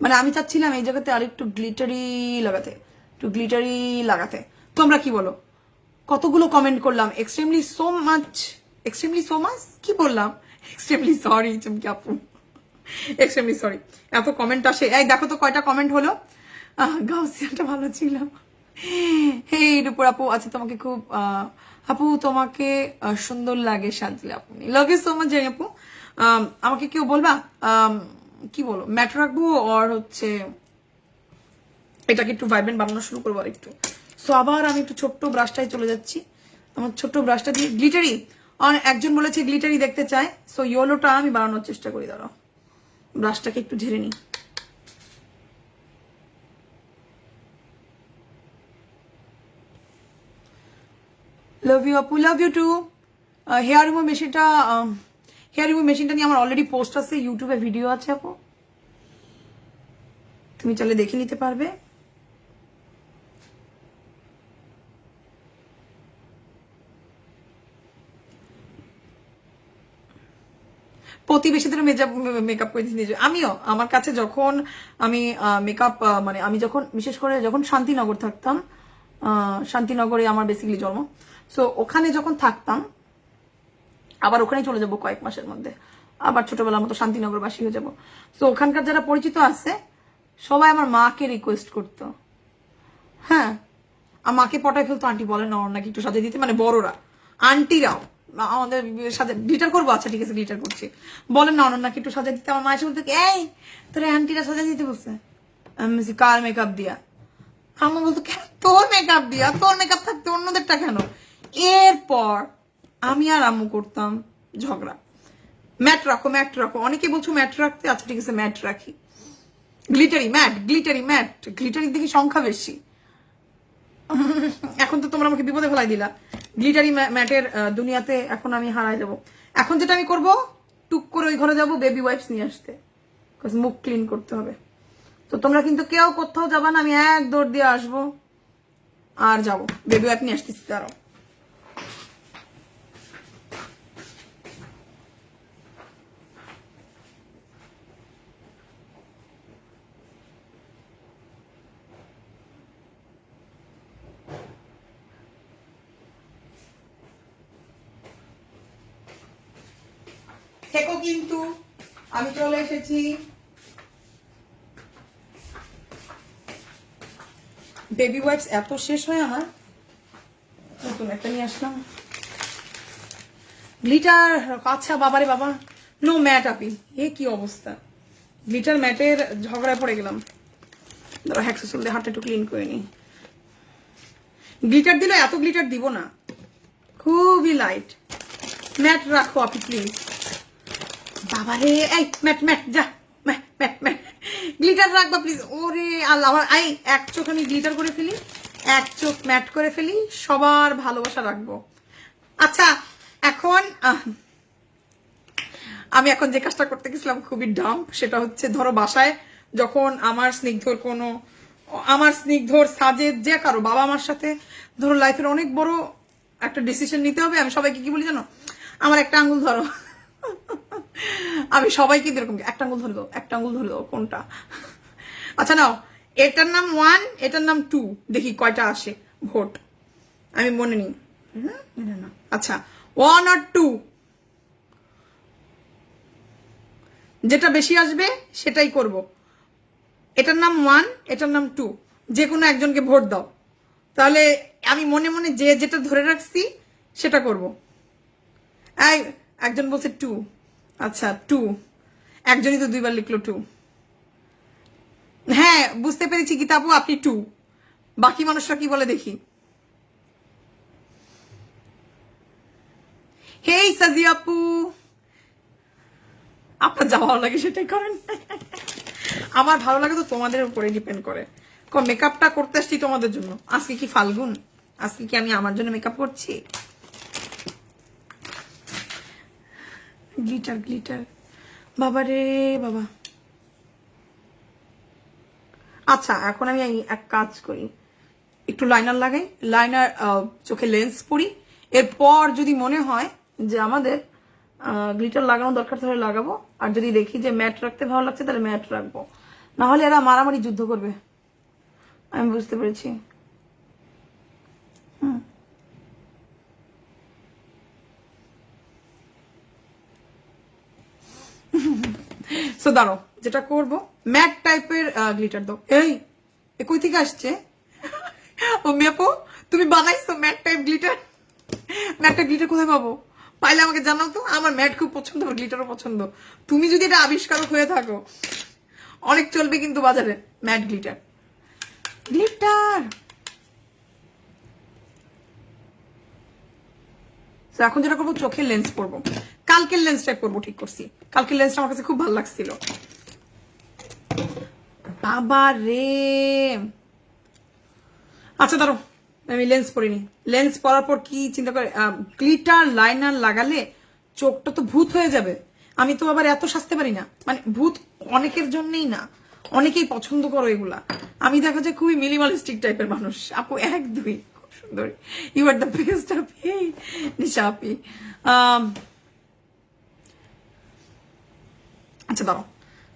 মানে আমি চাচ্ছিলাম এই জায়গাতে আর একটু গ্লিটারি লাগাতে, তোমরা কি বলো? কতগুলো কমেন্ট করলাম, এক্সট্রিমলি সো মাচ কি বললাম, এক্সট্রিমলি সরি চুমকি আপু, এক্সট্রিমলি সরি, এত কমেন্ট আসে। এই দেখো তো কয়টা কমেন্ট হলো, গাউসিয়াটা ভালো ছিল। হেই রূপুর আপু, আচ্ছা তোমাকে খুব আপু তোমাকে সুন্দর লাগে সাজলে, আপনি লাভ ইউ সো মাচ জানি আপু। আমাকে কেউ বলবা কি বলো ম্যাট রাখবো আর হচ্ছে এটাকে একটু ভাইব্রেন্ট বানানো শুরু করবো আর একটু। সো আবার আমি একটু ছোট্ট ব্রাশটাই চলে যাচ্ছি, আমার ছোট্ট ব্রাশটা দিয়ে গ্লিটারি, একজন বলেছে গ্লিটারি দেখতে চায়, সো ইয়েলোটা আমি বানানোর চেষ্টা করি, দাঁড়াও ব্রাশটাকে একটু ঝেড়ে নিই। লাভ ইউ আপু, love you too. Hair remove মেশিনটা নিয়ে আমার অলরেডি পোস্ট আছে, ইউটিউবে ভিডিও আছে আপু, তুমি চাইলে দেখে নিতে পারবে। প্রতিবেশীদের মেকআপ করে দিতে, আমিও আমার কাছে যখন আমি মেকআপ মানে আমি যখন বিশেষ করে যখন শান্তিনগর থাকতাম, শান্তিনগরে আমার বেসিক্যালি জন্ম, সো ওখানে যখন থাকতাম আবার ওখানেই চলে যাব কয়েক মাসের মধ্যে, আবার ছোটবেলার মতো শান্তিনগরবাসী হয়ে যাব। সো ওখানকার যারা পরিচিত আছে সবাই আমার মাকে রিকোয়েস্ট করতো, হ্যাঁ মাকে পটাই ফেলতো, আন্টি বলেন না নাকি একটু সাজিয়ে দিতে, মানে বড়রা আন্টিরাও আমাদের সাথে গ্লিটার করবো, আচ্ছা ঠিক আছে গ্লিটার করছি, বলেন না অনন্যাকে একটু সাজা দিতে। আমার মা এসে বলতে এই তোর আন্টিরা সাজা দিতে বলছে, আমি বলছি কার মেকআপ দিয়া? আমার বলতো কেন তোর মেকআপ দিয়া, তোর মেকআপ থাকতে অন্যদেরটা কেন? এরপর আমি আর আম্মু করতাম ঝগড়া, ম্যাট রাখো অনেকে বলছো ম্যাট রাখতে, আচ্ছা ঠিক আছে ম্যাট রাখি, গ্লিটারি ম্যাট গ্লিটারি দেখি সংখ্যা বেশি। এখন তো তোমরা আমাকে বিপদে ফেলাই দিলা, গ্লিটারি ম্যাটের দুনিয়াতে এখন আমি হারাই যাব। এখন যেটা আমি করব, টুক করে ওই ঘরে যাব বেবি ওয়াইপস নিয়ে আসতে, মুখ ক্লিন করতে হবে। তো তোমরা কিন্তু কেউ কোথাও যাবা না, আমি এক দৌড় দিয়ে আসবো আর যাবো বেবি ওয়াইপ নিয়ে আসতেছি, দাঁড়াও। থেকো কিন্তু আমি চলে এসেছি। বেবি ওয়াইপস এত শেষ হয় আমার, নতুন একটা নিয়ে আসলাম গ্লিটার। আচ্ছা বাবারে বাবা, নো ম্যাট আপি, এ কি অবস্থা, গ্লিটার ম্যাটের ঝগড়ায় পড়ে গেলাম। ধরো হ্যাক্সোসোল দিয়ে হাতটা একটু ক্লিন করে নি। গ্লিটার দিলে এত গ্লিটার দিব না, খুবই লাইট। ম্যাট রাখো আপনি প্লিজ। বাবারে এই ম্যাট ম্যাট যা, ম্যাট ম্যাট ম্যাট গ্লিটার রাখবা প্লিজ। ওরে আল্লাহ, আমার এই এক চোখ আমি গ্লিটার করে ফেলি, এক চোখ ম্যাট করে ফেলি, সবার ভালোবাসা রাখবো। আচ্ছা এখন আমি এখন যে কাজটা করতে গেছিলাম খুবই ডাম্প, সেটা হচ্ছে ধরো বাসায় যখন আমার স্নিগ্ধর সাজের যে কারো বাবা মার সাথে ধরো লাইফের অনেক বড় একটা ডিসিশন নিতে হবে, আমি সবাইকে কি বলি জানো, আমার একটা আঙ্গুল ধরো। আমি সবাইকে এরকম একটা আঙ্গুল ধরে দাও, একটা আঙ্গুল ধরে দাও, কোনটা? আচ্ছা নাও, এটার নাম 1, এটার নাম 2, দেখি কয়টা আসে ভোট, আমি মনে নিই। আচ্ছা 1 আর 2, যেটা বেশি আসবে সেটাই করব। এটার নাম 1, এটার নাম 2, যে কোনো একজনকে ভোট দাও, তাহলে আমি মনে মনে যে যেটা ধরে রাখছি সেটা করব। একজন বলছে 2, আচ্ছা 2, একজনই তো 2বার লিখলো 2। হ্যাঁ বুঝতে পেরেছি গীতাপু, আপনি 2, বাকি মানুষরা কি বলে দেখি। হেই সাজি আপু, আপনার যা ভালো লাগে সেটাই করেন। আমার ভালো লাগে তো তোমাদের উপরে ডিপেন্ড করে। মেকআপটা করতে আসছি তোমাদের জন্য। আজকে কি ফাল্গুন, আজকে কি আমি আমার জন্য মেকআপ করছি? গ্লিটার গ্লিটার, বাবা রে বাবা। আচ্ছা এখন আমি এক কাজ করি, একটু লাইনার লাগাই, লাইনার চোখে লেন্স পরি, এরপর যদি মনে হয় যে আমাদের গ্লিটার লাগানো দরকার তাহলে লাগাবো, আর যদি দেখি যে ম্যাট রাখতে ভালো লাগছে তাহলে ম্যাট রাখবো, নাহলে এরা মারামারি যুদ্ধ করবে। আমি বুঝতে পেরেছি। সো দাঁড়ো, যেটা করবো ম্যাট টাইপের গ্লিটার দাও। এই কই থেকে আসছে? ও মেপো, তুমি বানাইছো matte type glitter? Matte type glitter কোথায় পাবো? পাইলে আমাকে জানাও তো, আমার ম্যাট খুব পছন্দ, আমার গ্লিটারও পছন্দ। তুমি যদি এটা আবিষ্কারক হয়ে থাকো অনেক চলবে কিন্তু বাজারে ম্যাট গ্লিটার। গ্লিটার এখন যেটা করবো, চোখের লেন্স পরবো, কালকের লেন্সটাই পরবো, ঠিক করছি। কালকের লেন্সটা আমার কাছে খুব ভালো লাগছিল। বাবা রে, আচ্ছা ধরো আমি লেন্স পরিনি, লেন্স পরার পর কি চিন্তা করে, গ্লিটার লাইনার লাগালে চোখটা তো ভূত হয়ে যাবে। আমি তো আবার এত সাজতে পারি না, মানে ভূত অনেকের জন্যই না, অনেকেই পছন্দ করো এগুলা। আমি দেখা যায় খুবই মিনিমালিস্টিক টাইপের মানুষ। আপু 1, 2 খুব সুন্দর, ইউ আর দ্য বেস্ট আপি, নিশা আপি। আচ্ছা দাঁড়াও,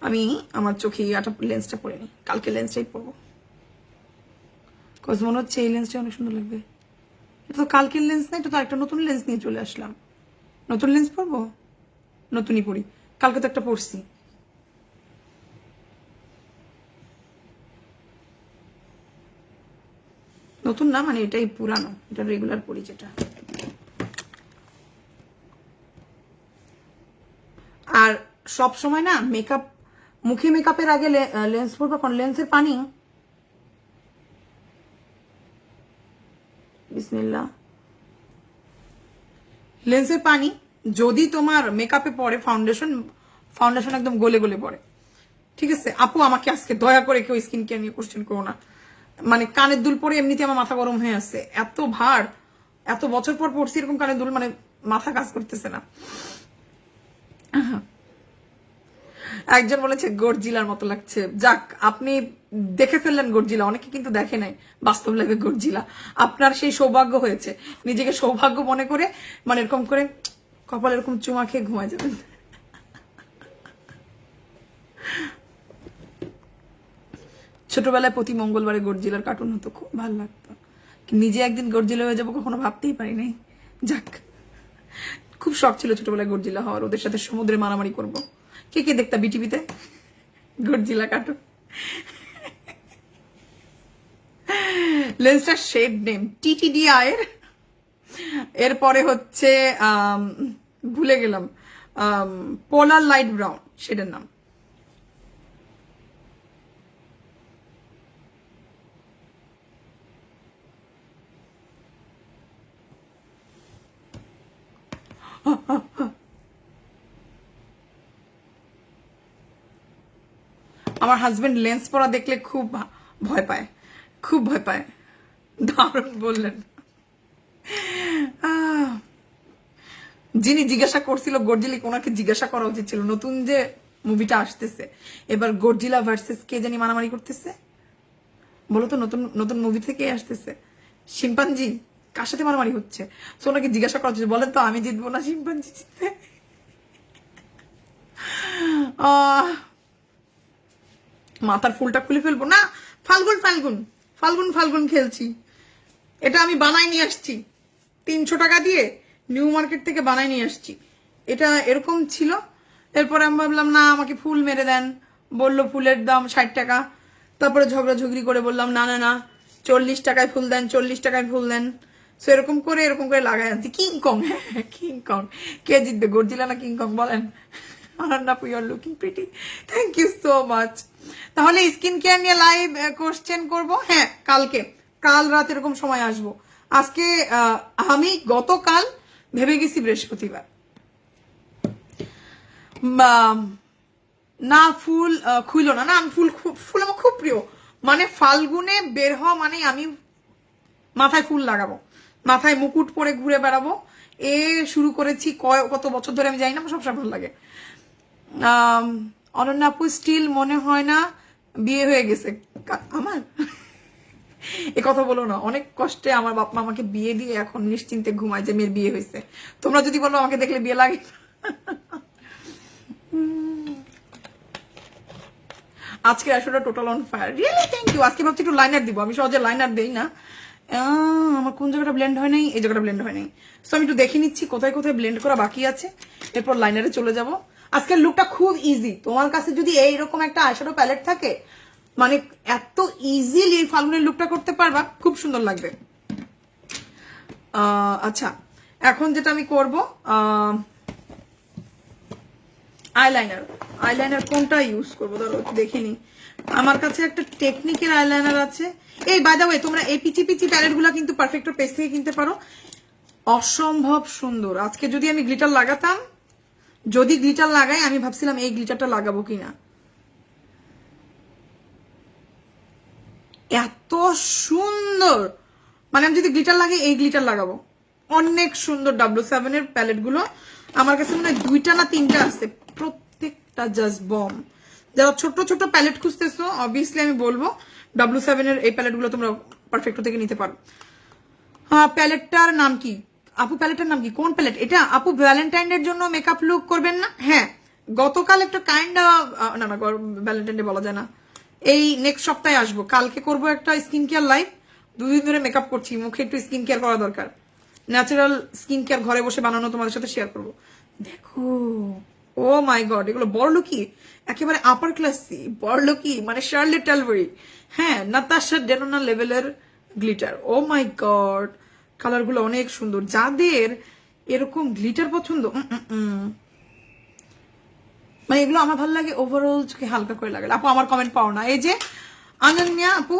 আমি আমার চোখে লেন্সটা পরে নি, কালকে লেন্সটাই পরবো, কজ মনে হচ্ছে এই লেন্সটা অনেক সুন্দর লাগবে। এটা তো কালকের লেন্স না, এটা তো একটা নতুন লেন্স নিয়ে চলে আসলাম। নতুন লেন্স পরবো, নতুনই পরি, কালকে তো একটা পরছি। নতুন না, মানে এটাই পুরানো, এটা রেগুলার পরি যেটা। আর সব সময় না মেকআপ, মুখে মেকআপের আগে লেন্স পরবো, কারণ লেন্সের পানি, বিসমিল্লাহ, লেন্সের পানি যদি তোমার মেকআপে পড়ে, ফাউন্ডেশন একদম গলে গলে পড়ে। ঠিক আছে আপু, আমাকে আজকে দয়া করে কেউ স্কিন কেয়ার নিয়ে কোশ্চেন করো না। মানে কানের দুল পরে এমনিতে আমার মাথা গরম হয়ে আছে, এত ভার, এত বছর পর পড়ছি এরকম কানের দুল, মানে মাথা কাজ করতেছে না। একজন বলেছে গর্জিলার মতো লাগছে, যাক আপনি দেখে ফেললেন গর্জিলা, অনেকে কিন্তু দেখে নাই বাস্তব লাইফে গর্জিলা। আপনার সেই সৌভাগ্য হয়েছে, নিজেকে সৌভাগ্য মনে করে মানে এরকম করে কপাল এরকম চুমা খেয়ে ঘুমায় যাবেন। ছোটবেলায় প্রতি মঙ্গলবারে গর্জিলার কার্টুন হতো, খুব ভালো লাগতো। নিজে একদিন গর্জিলা হয়ে যাবো কখনো ভাবতেই পারি নাই। যাক, খুব শখ ছিল ছোটবেলায় গর্জিলা হওয়ার, ওদের সাথে সমুদ্রে মারামারি করব। কে কে দেখতা বিটিভিতে গর্জিলা কার্টুন? লেন্সটার শেড নেম টিটিডিআই এর, এরপরে হচ্ছে ভুলে গেলাম, পোলার লাইট ব্রাউন শেডের নাম। আমার হাজবেন্ড লেন্স পরা দেখলে খুব ভয় পায়, খুব ভয় পায়। দারুণ বললেন। যিনি জিজ্ঞাসা করছিল গডজিলা, ওনাকে জিজ্ঞাসা করা উচিত ছিল নতুন যে মুভিটা আসতেছে এবার গডজিলা ভার্সেস কে জানি মারামারি করতেছে, বলো তো নতুন নতুন মুভি থেকে আসতেছে শিম্পাঞ্জি কার সাথে মারামারি হচ্ছে, তো ওনাকে জিজ্ঞাসা করা উচিত, বলেন তো আমি জিতবো না শিম্পাঞ্জি জিতবে? মাথার ফুলটা খুলে ফেলবো না, ফাল্গুন ফাল্গুন ফাল্গুন ফাল্গুন খেলছি। এটা আমি বানাই নিয়ে আসছি 300 টাকা দিয়ে নিউ মার্কেট থেকে বানাই নিয়ে আসছি। এটা এরকম ছিল, এরপরে আমি ভাবলাম না আমাকে ফুল মেরে দেন, বললো ফুলের দাম 60 টাকা। তারপরে ঝগড়াঝগড়ি করে বললাম না না না 40 টাকায় ফুল দেন, 40 টাকায় ফুল দেন। সো এরকম করে লাগাই আনছি। কিংকং, হ্যাঁ কিংকং। কে জিতবে গডজিলা না কিংকং বলেন? অনন্যাপু you are looking pretty, thank you so much. তাহলে স্কিন কেয়ার নিয়ে লাইভ কোশ্চেন করব, হ্যাঁ কালকে, কাল রাত এরকম সময় আসবো। আজকে আমি গতকাল ভেবে গেছি বৃহস্পতিবার না ফুল খুইলো না, না আমি ফুল আমার খুব প্রিয়, মানে ফাল্গুনে বের হওয়া মানে আমি মাথায় ফুল লাগাবো, মাথায় মুকুট পরে ঘুরে বেড়াবো। এ শুরু করেছি কত বছর ধরে আমি জানি না, আমার সবসময় ভালো লাগে। অনন্যা আপু স্টিল মনে হয় না বিয়ে হয়ে গেছে আমার? এ কথা বলো না, অনেক কষ্টে আমার বাপ মা আমাকে বিয়ে দিয়ে এখন নিশ্চিন্তে ঘুমায় যে মেয়ের বিয়ে হয়েছে। তোমরা যদি বলো আমাকে দেখলে বিয়ে লাগে, আজকে আসলে total on fire, really thank you. আজকে ভাবছি একটু লাইনার দিব, আমি সহজে লাইনার দেই না। আমার কোন জায়গাটা ব্লেন্ড হয় নাই, এই জায়গাটা ব্লেন্ড হয় নাই। সো আমি একটু দেখে নিচ্ছি কোথায় কোথায় ব্লেন্ড করা বাকি আছে, এরপর লাইনারে চলে যাব। আজকের লুকটা খুব ইজি, তোমার কাছে যদি এইরকম একটা আইশ্যাডো প্যালেট থাকে, মানে এত ইজিলি ফাল্গুনের লুকটা করতে পারবা, খুব সুন্দর লাগবে। আচ্ছা এখন যেটা আমি করব, আইলাইনার। আইলাইনার কোনটা ইউজ করবো ধরো দেখিনি, আমার কাছে একটা টেকনিকের আইলাইনার আছে। এই বাই দ্য ওয়ে তোমরা এই পিচি পিচি প্যালেট গুলা কিন্তু পারফেক্ট পেজ থেকে কিনতে পারো, অসম্ভব সুন্দর। আজকে যদি আমি গ্লিটার লাগাতাম, যদি গ্লিটার লাগাই, আমি ভাবছিলাম এই গ্লিটারটা লাগাবো কিনা, এত সুন্দর, মানে আমি যদি গ্লিটার লাগাই এই গ্লিটার লাগাবো, অনেক সুন্দর। W7 এর প্যালেট গুলো আমার কাছে মনে হয় 2টা না 3টা আছে, প্রত্যেকটা জাস্ট বম। যারা ছোট ছোট প্যালেট খুঁজতেছো অবভিয়াসলি আমি বলবো W7 এর এই প্যালেট গুলো তোমরা পারফেক্ট থেকে নিতে পারো। হ্যাঁ প্যালেটটার নাম কি আপু? প্যালেটটার নাম কি? কোন প্যালেট এটা আপু? ভ্যালেন্টাইন এর জন্য মেকআপ লুক করবেন না? হ্যাঁ গতকাল একটা কাইন্ড না না ভ্যালেন্টাইন ডে বলা যায় না, এই নেক্সট সপ্তাহে আসবো, কালকে করবো একটা স্কিন কেয়ার লাইভ। 2 দিন ধরে মেকআপ করছি, মুখে একটু স্কিন কেয়ার করা দরকার, ন্যাচারাল স্কিন কেয়ার ঘরে বসে বানানো তোমাদের সাথে শেয়ার করবো। দেখো ও মাই গড, এগুলো বড়লোকি, একেবারে আপার ক্লাসি বড়লোকি, মানে শার্লেট টালভারি, হ্যাঁ নাতাশা ডেনোনা লেভেলের glitter. O my god colour গুলো অনেক সুন্দর, যাদের এরকম গ্লিটার পছন্দ, মানে এগুলো আমার ভালো লাগে, ওভারঅল চোখে হালকা করে লাগে। আপু আমার কমেন্ট পাও না, এই যে অনন্যা আপু,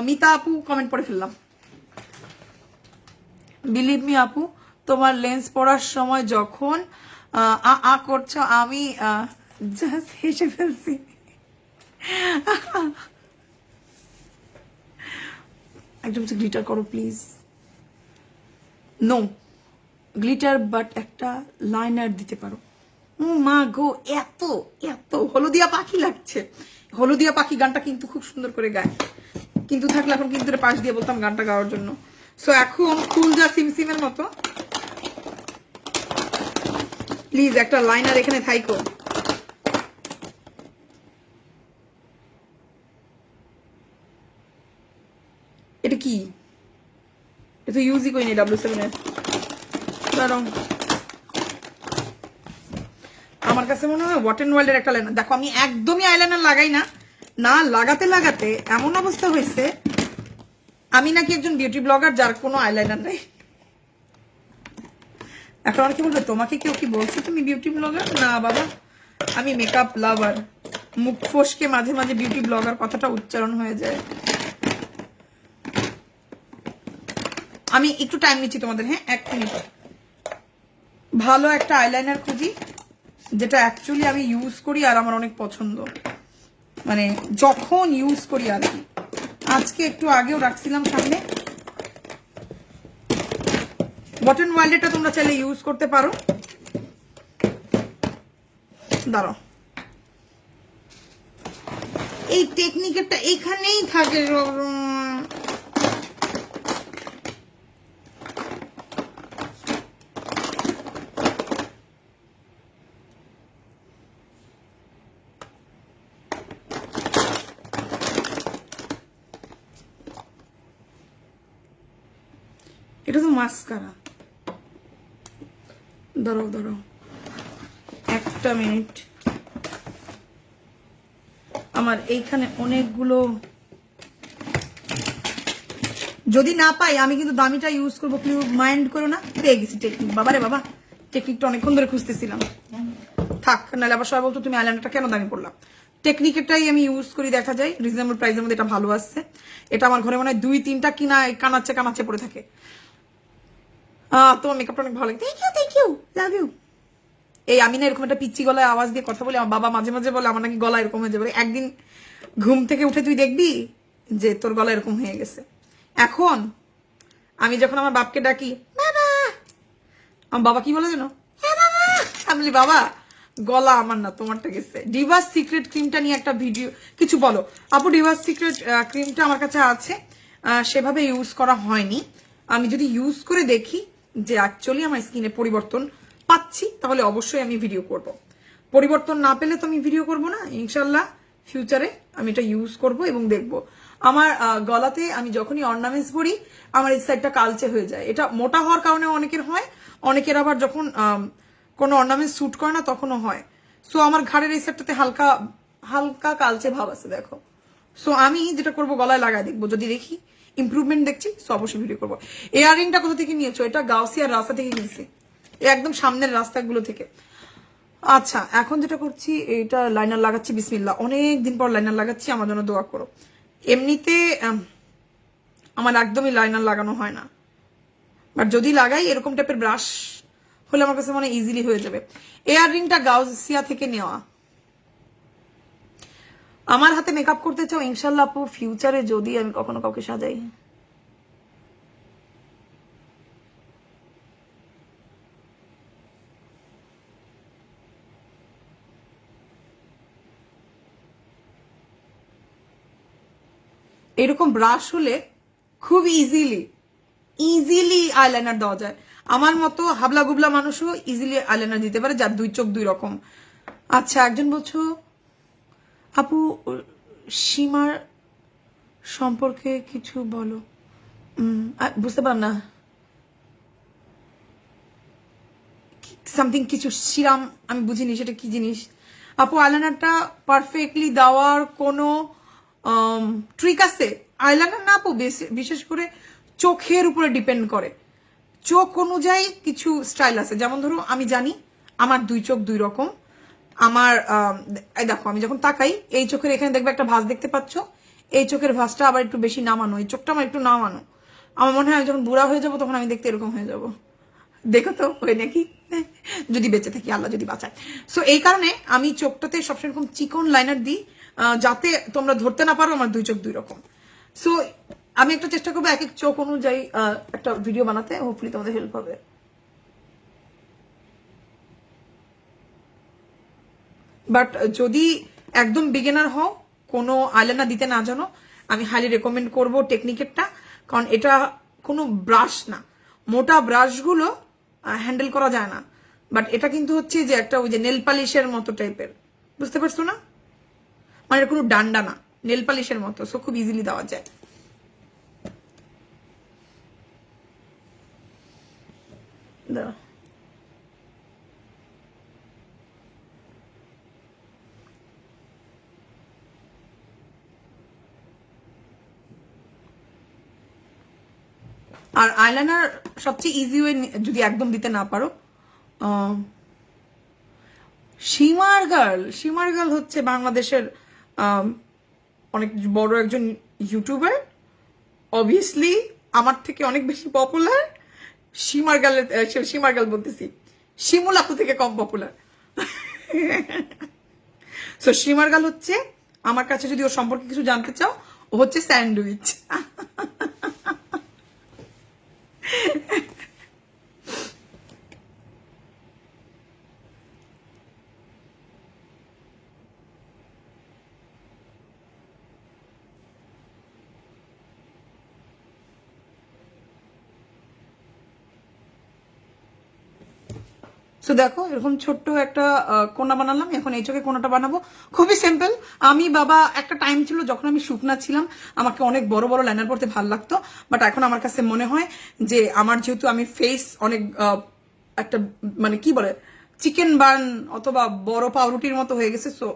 মিতা আপু কমেন্ট পড়ে ফেললাম। বিলিভ মি আপু, তোমার লেন্স পড়ার সময় যখন আ করছো আমি জাস্ট হেসে ফেলছি। একদম গ্লিটার করো প্লিজ। নো গ্লিটার, বাট একটা লাইনার দিতে পারো। মা গো এত এত হলুদিয়া পাখি লাগছে। হলুদিয়া পাখি গানটা কিন্তু খুব সুন্দর করে গায়, কিন্তু থাকলে এখন কিন্তু পাশ দিয়ে বলতাম গানটা গাওয়ার জন্য। সো এখন ফুল যা সিমসিমের মতো, প্লিজ একটা লাইনার এখানে থাইকো। এটা কি? এটা ইউজই করিনি W7 এর। দাঁড়াও, আমার কাছে মনে হয় ওয়াট এন্ড ওয়ার্ল্ড এর একটা লাইনার। দেখো আমি একদমই আইলাইনার লাগাই না, না লাগাতে লাগাতে এমন অবস্থা হয়েছে আমি নাকি একজন বিউটি ব্লগার যার কোনো আইলাইনার নাই। এখন অনেকে বলবে তোমাকে কেউ কি বলছে তুমি বিউটি ব্লগার? না বাবা, আমি মেকআপ লাভার। মুখ ফসকে মাঝে মাঝে বিউটি ব্লগার কথাটা উচ্চারণ হয়ে যায়। আমি একটু টাইম নিচ্ছি তোমাদের, হ্যাঁ 1 মিনিট। ভালো একটা আইলাইনার খুঁজি যেটা অ্যাকচুয়ালি আমি ইউজ করি আর আমার অনেক পছন্দ, মানে যখন ইউজ করি আর কি। আজকে একটু আগেও রাখছিলাম সামনে। ওয়াট এন্ড ওয়াইল্ডটা তোমরা চাইলে ইউজ করতে পারো। দাঁড়াও, এই টেকনিকেরটা এখানেই থাকে। এটা তো মাস্কারা। দাঁড়াও দাঁড়াও 1 মিনিট, আমার এইখানে অনেকগুলো, যদি না পাই আমি কিন্তু দামিটা ইউজ করবো, কেউ মাইন্ড করো না। পেয়ে গেছি টেকনিক, বাবারে বাবা, টেকনিকটা অনেকক্ষণ ধরে খুঁজতেছিলাম। থাক, নাহলে আবার সবাই বলতো তুমি আইল্যান্ডারটা কেন দামি পড়লাম। টেকনিকেরটাই আমি ইউজ করি, দেখা যায় রিজনেবল প্রাইসের মধ্যে এটা ভালো আসছে। এটা আমার ঘরে মনে হয় 2-3টা কিনা কানাচ্ছে কানাচ্ছে পড়ে থাকে। তোমার মেকআপটা অনেক ভালো লাগে। Thank you, love you. এই আমি না এরকম একটা পিচ্ছি গলায় আওয়াজ দিয়ে কথা বলি, আমার বাবা মাঝে মাঝে বলে আমার নাকি গলা এরকম হয়ে যাবে। একদিন ঘুম থেকে উঠে তুই দেখবি যে তোর গলা এরকম হয়ে গেছে। এখন আমি যখন আমার বাপকে ডাকি বাবা, আমার বাবা কি বলে জানো, হ্যাঁ বাবা, আমি বলি বাবা গলা আমার না তোমারটা গেছে। ডিভাস সিক্রেট ক্রিমটা নিয়ে একটা ভিডিও, কিছু বলো আপু। ডিভাস সিক্রেট ক্রিমটা আমার কাছে আছে, সেভাবে ইউজ করা হয়নি। আমি যদি ইউজ করে দেখি যে অ্যাকচুয়ালি আমার স্কিনে পরিবর্তন পাচ্ছি, তাহলে অবশ্যই আমি ভিডিও করব। পরিবর্তন না পেলে তো আমি ভিডিও করব না। ইনশাল্লাহ ফিউচারে আমি এটা ইউজ করব এবং দেখব। আমার গলাতে আমি যখনই অর্নামেন্টস পরি আমার এই সাইডটা কালচে হয়ে যায়। এটা মোটা হওয়ার কারণে অনেকের হয়, অনেকের আবার যখন কোনো অর্নামেন্টস স্যুট করে না তখনও হয়। সো আমার ঘাড়ের এই সাইডটাতে হালকা হালকা কালচে ভাব আছে, দেখো। সো আমি যেটা করবো গলায় লাগাই দেখবো, যদি দেখি ইমপ্রুভমেন্ট দেখছি সো অবশ্যই ভিডিও করবো। ইয়াররিংটা কোথা থেকে নিয়েছো? এটা গাউসিয়ার রাস্তা থেকে নিয়েছি, একদম সামনের রাস্তাগুলো থেকে। আচ্ছা, এখন যেটা করছি এটা লাইনার লাগাচ্ছি। বিসমিল্লাহ, অনেক দিন পর লাইনার লাগাচ্ছি, আমার জন্য দোয়া করো। এমনিতে আমার একদমই লাইনার লাগানো হয় না, বাট যদি লাগাই এরকম টাইপের ব্রাশ হলে আমার কাছে মনে ইজিলি হয়ে যাবে। ইয়াররিংটা গাউসিয়া থেকে নেওয়া। আমার হাতে মেকআপ করতে চাও ইনশাল্লাহ আপু, ফিউচারে যদি আমি কখনো কাউকে সাজাই। এরকম ব্রাশ হলে খুব ইজিলি আইলাইনার দেওয়া যায়। আমার মতো হাবলা গুবলা মানুষও ইজিলি আইলাইনার দিতে পারে, যার 2 চোখ 2 রকম। আচ্ছা, একজন বলছো আপু সীমার সম্পর্কে কিছু বলো। বুঝতে পার না, সামথিং কিছু সিরাম, আমি বুঝিনি সেটা কি জিনিস। আপু আইলাইনারটা পারফেক্টলি দেওয়ার কোনো ট্রিক আছে? আইলাইনার না আপু, বিশেষ করে চোখের উপরে ডিপেন্ড করে। চোখ অনুযায়ী কিছু স্টাইল আছে। যেমন ধরো আমি জানি আমার 2 চোখ 2 রকম। আমার দেখো আমি যখন তাকাই এই চোখের এখানে দেখবে একটা ভাঁজ দেখতে পাচ্ছ, এই চোখের ভাঁজটা আবার একটু বেশি নামানো, এই চোখটা আমার একটু নামানো। আমার মনে হয় আমি যখন বুড়া হয়ে যাবো তখন আমি দেখতে এরকম হয়ে যাব। দেখো তো হয় নাকি, যদি বেঁচে থাকি, আল্লাহ যদি বাঁচায়। সো এই কারণে আমি চোখটাতে সবসময় এরকম চিকন লাইনার দিই, যাতে তোমরা ধরতে না পারো আমার 2 চোখ 2 রকম। সো আমি একটা চেষ্টা করবো এক এক চোখ অনুযায়ী একটা ভিডিও বানাতে, হোপফুলি তোমাদের হেল্প হবে। বাট যদি একদম বিগিনার হও, কোনো আইলাইনার দিতে না জানো, আমি হাইলি রেকমেন্ড করব টেকনিকেরটা। কারণ এটা কোনো ব্রাশ না, মোটা ব্রাশগুলো হ্যান্ডেল করা যায় না। বাট এটা কিন্তু হচ্ছে যে একটা ওই যে নেল পালিশের মতো টাইপের, বুঝতে পারছো না? মানে এটা কোনো ডান্ডা না, নেল পালিশের মতো। সো খুব ইজিলি দেওয়া যায়। দাও, আর আইলাইনার সবচেয়ে ইজি ওয়ে, যদি একদম দিতে না পারো সীমার গার্ল হচ্ছে বাংলাদেশের অনেক বড় একজন ইউটিউবার, অবভিয়াসলি আমার থেকে অনেক বেশি পপুলার। সীমার গার্ল বলতেছি, শিমুল আপু থেকে কম পপুলার। সো সীমার গার্ল হচ্ছে, আমার কাছে যদি ওর সম্পর্কে কিছু জানতে চাও, ও হচ্ছে স্যান্ডউইচ। সো দেখো এরকম ছোট্ট একটা কোনা বানালাম, এখন এই চোখে কোনাটা বানাবো, খুবই সিম্পল। আমি বাবা একটা টাইম ছিল যখন আমি শুকনা ছিলাম, আমাকে অনেক বড় বড় লাইনার পরতে ভালো লাগতো, বাট এখন আমার কাছে মনে হয় যে আমার যেহেতু আমি ফেস অনেক একটা মানে কি বলে চিকেন বার্ন অথবা বড় পাউরুটির মতো হয়ে গেছে, সো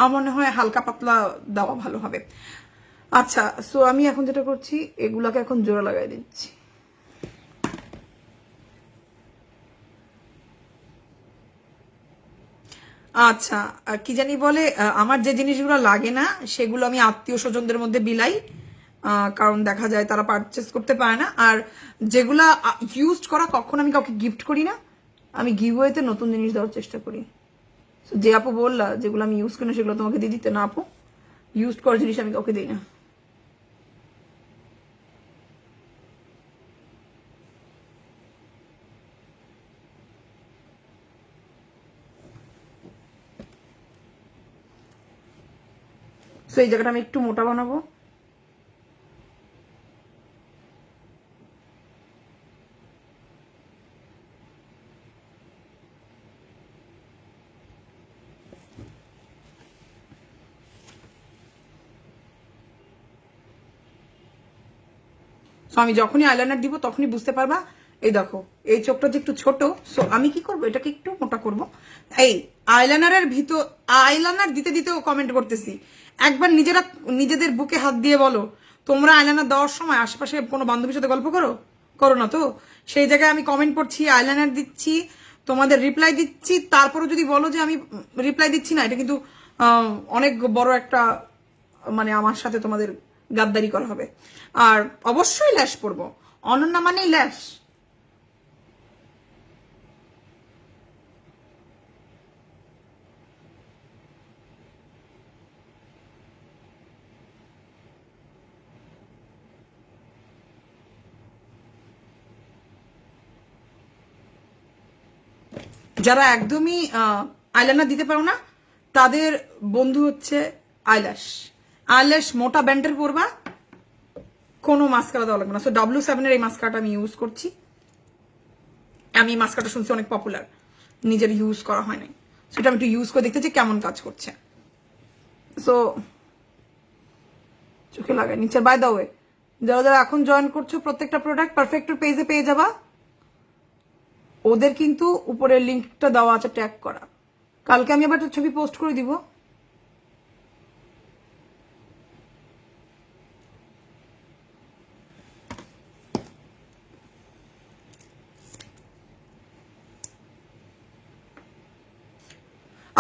আমার মনে হয় হালকা পাতলা দেওয়া ভালো হবে। আচ্ছা, সো আমি এখন যেটা করছি, এগুলাকে এখন জোড়া লাগাই দিচ্ছি। আচ্ছা, কি জানি বলে, আমার যে জিনিসগুলো লাগে না সেগুলো আমি আত্মীয় স্বজনদের মধ্যে বিলাই, কারণ দেখা যায় তারা পারচেস করতে পারে না। আর যেগুলা ইউজ করা, কখন আমি কাউকে গিফট করি না, আমি গিভওয়েতে নতুন জিনিস দেওয়ার চেষ্টা করি। যে আপু বললা যেগুলো আমি ইউজ করি না সেগুলো তোমাকে দিয়ে দিতে, না আপু ইউজ করার জিনিস আমি কাউকে দিই না। সো এই জায়গাটা আমি একটু মোটা বানাবো। সো আমি যখনই আইলাইনার দিব তখনই বুঝতে পারবা, এই দেখো এই চোখটা যে একটু ছোট, সো আমি কি করব, এটাকে একটু মোটা করব। এই আইলাইনারের ভিতর আইলাইনার দিতে দিতেও কমেন্ট করতেছি, একবার নিজেদের বুকে হাত দিয়ে বলো, তোমরা আইলাইনার দেওয়ার সময় আশেপাশে কোনো বান্ধবীর সাথে গল্প করো? করো না তো? সেই জায়গায় আমি কমেন্ট করছি, আইলাইনার দিচ্ছি, তোমাদের রিপ্লাই দিচ্ছি, তারপরে যদি বলো যে আমি রিপ্লাই দিচ্ছি না, এটা কিন্তু অনেক বড় একটা মানে আমার সাথে তোমাদের গাদ্দারি করা হবে। আর অবশ্যই ল্যাশ পরবো, অনন্যা মানেই ল্যাশ। যারা একদমই আইলাইনার দিতে পারো না, তাদের বন্ধু হচ্ছে আইল্যাশ। আইল্যাশ মোটা ব্যান্ডের পরবা, কোনো মাস্কারা দেওয়া লাগবে না। সো W7 এর এই মাস্কারাটা আমি ইউজ করছি। আমি মাস্কারাটা শুনছি অনেক পপুলার, নিজের ইউজ করা হয় নাই, সেটা আমি একটু ইউজ করে দেখতে চাই কেমন কাজ করছে। সো চোখে লাগাই নিচে। বাই দ্য ওয়ে, যারা যারা এখন জয়েন করছো, প্রত্যেকটা প্রোডাক্ট পারফেক্টের পেজে পেয়ে যাবা। ওদের কিন্তু উপরের লিঙ্কটা দেওয়া আছে, ট্যাগ করা। কালকে আমি আবার একটা ছবি পোস্ট করে দিব।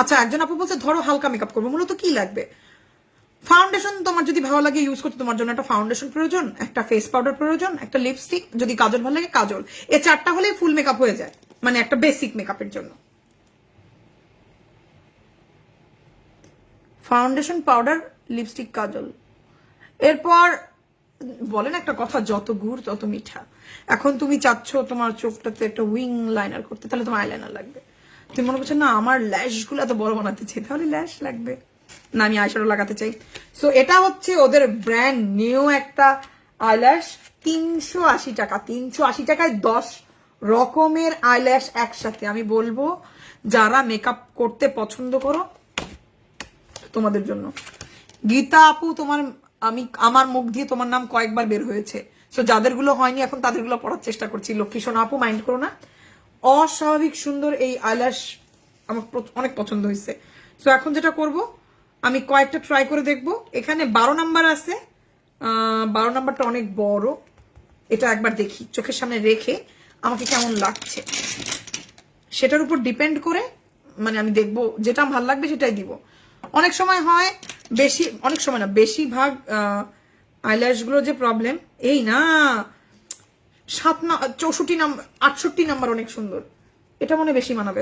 আচ্ছা, একজন আপু বলছে ধরো হালকা মেকআপ করবো, মূলত কি লাগবে? ফাউন্ডেশন তোমার যদি ভালো লাগে ইউজ করতে, তোমার জন্য একটা ফাউন্ডেশন প্রয়োজন, একটা ফেস পাউডার প্রয়োজন, একটা লিপস্টিক, যদি কাজল ভালো লাগে কাজল। এই চারটা হলেই ফুল মেকআপ হয়ে যায়, মানে একটা বেসিক মেকআপের জন্য। ফাউন্ডেশন, পাউডার, লিপস্টিক, কাজল। এরপর বলেন একটা কথা, যত গুড় তত মিঠা। এখন তুমি চাচ্ছ তোমার চোখটাতে একটা উইং লাইনার করতে, তাহলে তোমার আইলাইনার লাগবে। তুমি মনে করছো না আমার ল্যাশ গুলো এত বড় বানাতে চাই, তাহলে ল্যাশ লাগবে না, আমি আইশ্যাডো লাগাতে চাই। সো এটা হচ্ছে ওদের ব্র্যান্ড নিউ একটা আইল্যাশ, 380 টাকা। 380 টাকায় 10 রকমের আইল্যাশ একসাথে। আমি বলবো যারা মেকআপ করতে পছন্দ করো, তোমাদের জন্য। গীতা আপু, আমার মুখ দিয়ে তোমার নাম কয়েকবার বের হয়েছে, সো যাদের গুলো হয়নি এখন তাদের গুলো পড়ার চেষ্টা করছি। লক্ষ্মী সোনা আপু, মাইন্ড করো না। অস্বাভাবিক সুন্দর এই আইল্যাশ আমার অনেক পছন্দ হয়েছে। সো এখন যেটা করব, আমি কয়েকটা ট্রাই করে দেখব। এখানে 12 নাম্বার আছে, 12 নাম্বারটা অনেক বড়, এটা একবার দেখি চোখের সামনে রেখে আমাকে কেমন লাগছে। সেটার উপর ডিপেন্ড করে মানে আমি দেখবো যেটা ভালো লাগবে সেটাই দিব। অনেক সময় হয় বেশি, অনেক সময় না বেশিরভাগ আইল্যাশ গুলো যে প্রবলেম এই না 64 নাম্বার 68 নাম্বার অনেক সুন্দর, এটা মনে বেশি মানাবে।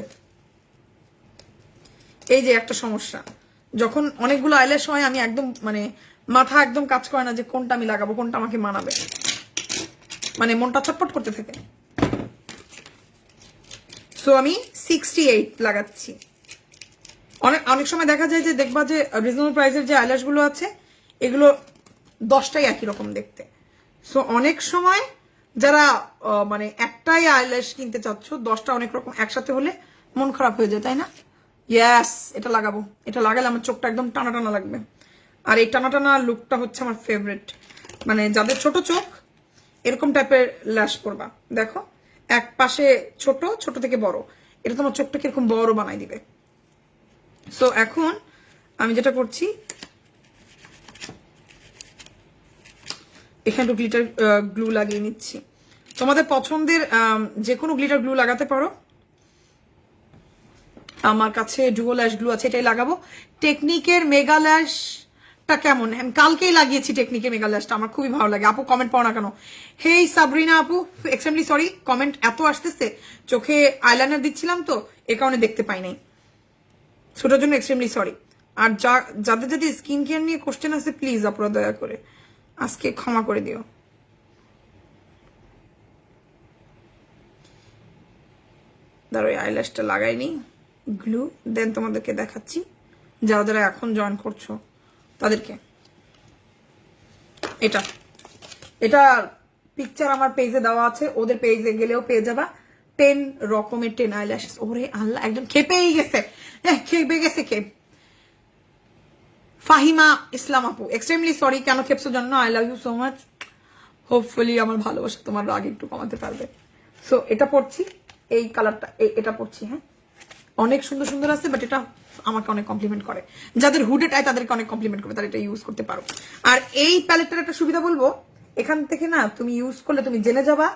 এই যে একটা সমস্যা, যখন অনেকগুলো আইল্যাশ হয় আমি একদম মানে মাথা একদম কাজ করে না যে কোনটা আমি লাগাবো, কোনটা আমাকে মানাবে, মানে মনটা ছটফট করতে থাকে। সো আমি 68 লাগাচ্ছি। অনেক অনেক সময় দেখা যায় যে দেখবা যে রিজনেবল প্রাইসের যে আইল্যাশ গুলো আছে এগুলো 10টাই একই রকম দেখতে। সো অনেক সময় যারা মানে একটাই আইল্যাশ কিনতে চাচ্ছ 10টা অনেক রকম একসাথে হলে মন খারাপ হয়ে যায়, তাই না? ইয়াস, এটা লাগাবো, এটা লাগালে আমার চোখটা একদম টানা টানা লাগবে। আর এই টানা টানা লুকটা হচ্ছে আমার ফেভারিট। মানে যাদের ছোট চোখ এরকম টাইপের ল্যাশ পরবা, দেখো এক পাশে ছোট, ছোট থেকে বড়, এটা তোমার চোখটাকে এরকম বড় বানাই দিবে। সো এখন আমি যেটা করছি এখানে একটু গ্লিটার গ্লু লাগিয়ে নিচ্ছি। তোমাদের পছন্দের যে কোনো গ্লিটার গ্লু লাগাতে পারো। আমার কাছে ডুও ল্যাশ গ্লু আছে, এটাই লাগাবো। টেকনিকের মেগা ল্যাশটা কেমন? আমি কালকেই লাগিয়েছি টেকনিকের মেগা ল্যাশটা, আমার খুবই ভালো লাগে। আপু কমেন্ট পাও না কেন? হেই সাবরিনা আপু, এক্সট্রিমলি সরি, কমেন্ট এত আসতেছে, চোখে আইলাইনার দিচ্ছিলাম তো এ কারণে দেখতে পাই নাই, ছোটার জন্য এক্সট্রিমলি সরি। আর যাদের যদি স্কিন কেয়ার নিয়ে কোশ্চেন আছে প্লিজ আপনারা দয়া করে আজকে ক্ষমা করে দিও। ধরো এই আইল্যাশটা লাগাইনি গ্লু, দেন তোমাদেরকে দেখাচ্ছি যারা যারা এখন জয়েন করছো তাদেরকে। এটা এটা পিকচার আমার পেজে দেওয়া আছে, ওদের পেজে গেলেও পেয়ে যাবা। 10 রকমের 10 আইল্যাশেস। ওরে আল্লাহ, একদম খেপেই গেছে, খেপে গেছে খেপ। ফাহিমা ইসলাম আপু, এক্সট্রিমলি সরি, কেন খেপছো জানো? I love you so much. Hopefully আমার ভালোবাসা তোমার রাগ একটু কমাতে পারবে। সো এটা পড়ছি, এই কালারটা এটা পড়ছি। হ্যাঁ, অনেক সুন্দর সুন্দর আছে, বাট এটা আমাকে অনেক কমপ্লিমেন্ট করে। যাদের হুডেড আই তাদেরকে অনেক কমপ্লিমেন্ট করে, তারা এটা ইউজ করতে পারো। আর এই প্যালেটটার একটা সুবিধা বলবো, এখান থেকে না তুমি ইউজ করলে তুমি জেনে যাবা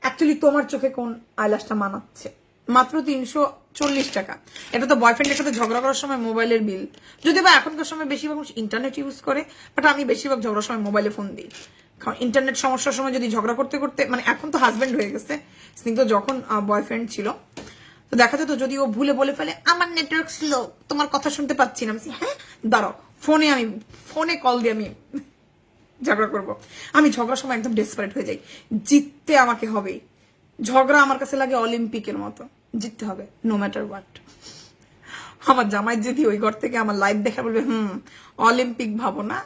অ্যাকচুয়ালি তোমার চোখে কোন আইল্যাশটা মানাচ্ছে। মাত্র 340 টাকা। এটা তো বয়ফ্রেন্ডের সাথে ঝগড়া করার সময় মোবাইলের বিল, যদি বা এখনকার সময় বেশিরভাগ ইন্টারনেট ইউজ করে, বাট আমি বেশিরভাগ ঝগড়ার সময় মোবাইলে ফোন দিই। কারণ ইন্টারনেট সমস্যার সময় যদি ঝগড়া করতে করতে, মানে এখন তো হাজবেন্ড হয়ে গেছে, স্নিগ্ধ যখন বয়ফ্রেন্ড ছিল তো দেখা যেত যদি ও ভুলে বলে ফেলে আমার নেটওয়ার্ক স্লো, তোমার কথা শুনতে পাচ্ছি না, হ্যাঁ দাঁড়াও, ফোনে কল দিয়ে আমি ঝগড়া করবো। আমি ঝগড়ার সময় একদম ডেসপারেট হয়ে যাই, জিততে আমাকে হবেই। ঝগড়া আমার কাছে লাগে অলিম্পিকের মতো, জিততে হবে নো ম্যাটার হোয়াট। আমার জামাই যদি ওই ঘর থেকে আমার লাইভ দেখা বলবে অলিম্পিক ভাবো না,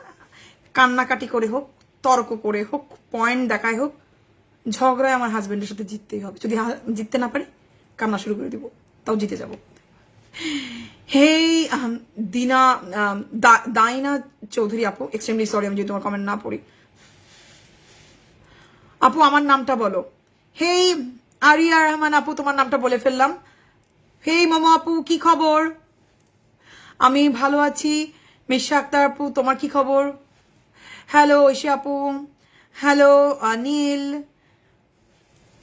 কান্নাকাটি করে হোক, তর্ক করে হোক, পয়েন্ট দেখায় হোক, ঝগড়ায় আমার হাজবেন্ডের সাথে জিততেই হবে। যদি জিততে না পারি কান্না শুরু করে দিব, তাও জিতে যাব। হেই দিনা দাইনা চৌধুরী আপু, এক্সট্রিমলি সরি আমি যদি তোমার কমেন্ট না পড়ি। আপু আমার নামটা বলো। হেই আরিয়া রহমান আপু, তোমার নামটা বলে ফেললাম। হেই মামা আপু, কি খবর? আমি ভালো আছি। মিশা আক্তার আপু, তোমার কি খবর? হ্যালো ঐশী আপু, হ্যালো নীল,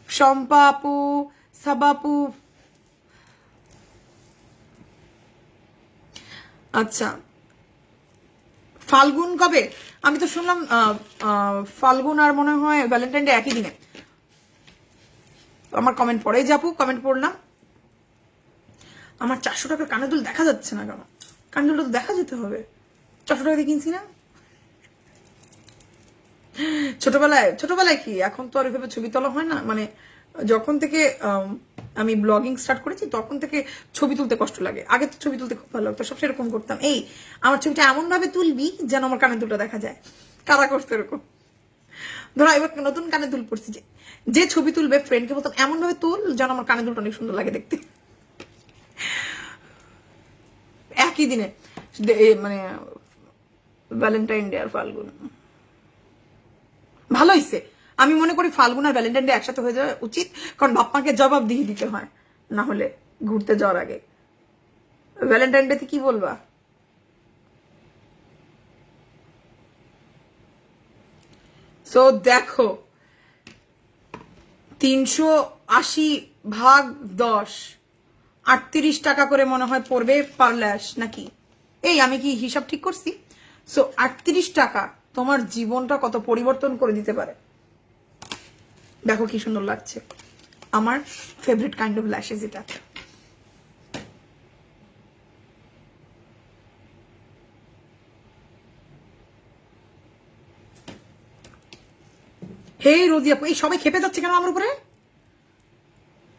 শম্পা আপু, সাবা আপু। আচ্ছা, ফাল্গুন কবে? আমি তো শুনলাম ফাল্গুন আর মনে হয় ভ্যালেন্টাইন ডে একই দিনে। আমার কমেন্ট পড়ে যাবো, কমেন্ট পড়লাম। আমার 400 টাকার কানের দুল দেখা যাচ্ছে না কেন? কানের দুলটা তো দেখা যেতে হবে, 400 টাকা দিয়ে কিনছি না। ছোটবেলায় কি, এখন তো আর ওইভাবে ছবি তোলা হয় না। মানে যখন থেকে আমি ব্লগিং স্টার্ট করেছি তখন থেকে ছবি তুলতে কষ্ট লাগে। আগে তো ছবি তুলতে খুব ভালো লাগতো, সব সেরকম করতাম। এই আমার ছবিটা এমন ভাবে তুলবি যেন আমার কানের দুলটা দেখা যায়। কারা করতো এরকম? ধরো এবার নতুন কানের দুল পড়ছি, যে ছবি তুলবে ফ্রেন্ডকে বলতাম এমন ভাবে তুল যেন আমার কানের দুলটা অনেক সুন্দর লাগে দেখতে। একই দিনে মানে ভ্যালেন্টাইন ডে আর ফাল্গুন। ভালো হয়েছে, আমি মনে করি ফাল্গুন আর ভ্যালেন্টাইন ডে একসাথে হয়ে যাওয়া উচিত, কারণ বাপ্পাকে জবাব দিয়ে দিতে হয় না হলে ঘুরতে যাওয়ার আগে। ভ্যালেন্টাইন ডে তে কি বলবা? সো দেখো 380 ভাগ 10 38 টাকা করে মনে হয় পড়বে পার ল্যাশ নাকি, এই আমি কি হিসাব ঠিক করছি? সো 38 টাকা তোমার জীবনটা কত পরিবর্তন করে দিতে পারে। দেখো কি সুন্দর লাগছে, আমার ফেভারিট কাইন্ড অফ ল্যাশেস এটা। হে রোজি আপু, এই সবাই খেপে যাচ্ছে কেন আমার উপরে?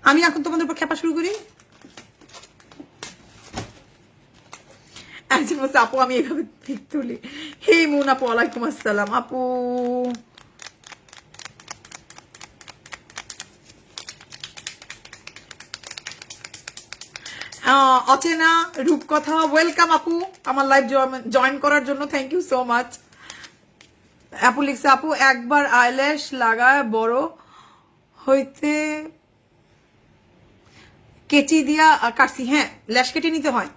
আমি এখন তোমাদের উপর খেপা শুরু করি? একজন বলছে আপু আমি এইভাবে ঠিক তুলি। হে মুন আপু, ওয়ালাইকুম আসসালাম আপু। অচেনা রূপকথা, ওয়েলকাম আপু আমার লাইভ জয়েন করার জন্য, থ্যাংক ইউ সো মাচ। আপু লিখছে আপু একবার আইল্যাশ লাগায় বড় হইতে কেচি দিয়া কাটছি। হ্যাঁ, ল্যাশ কেটে নিতে হয়,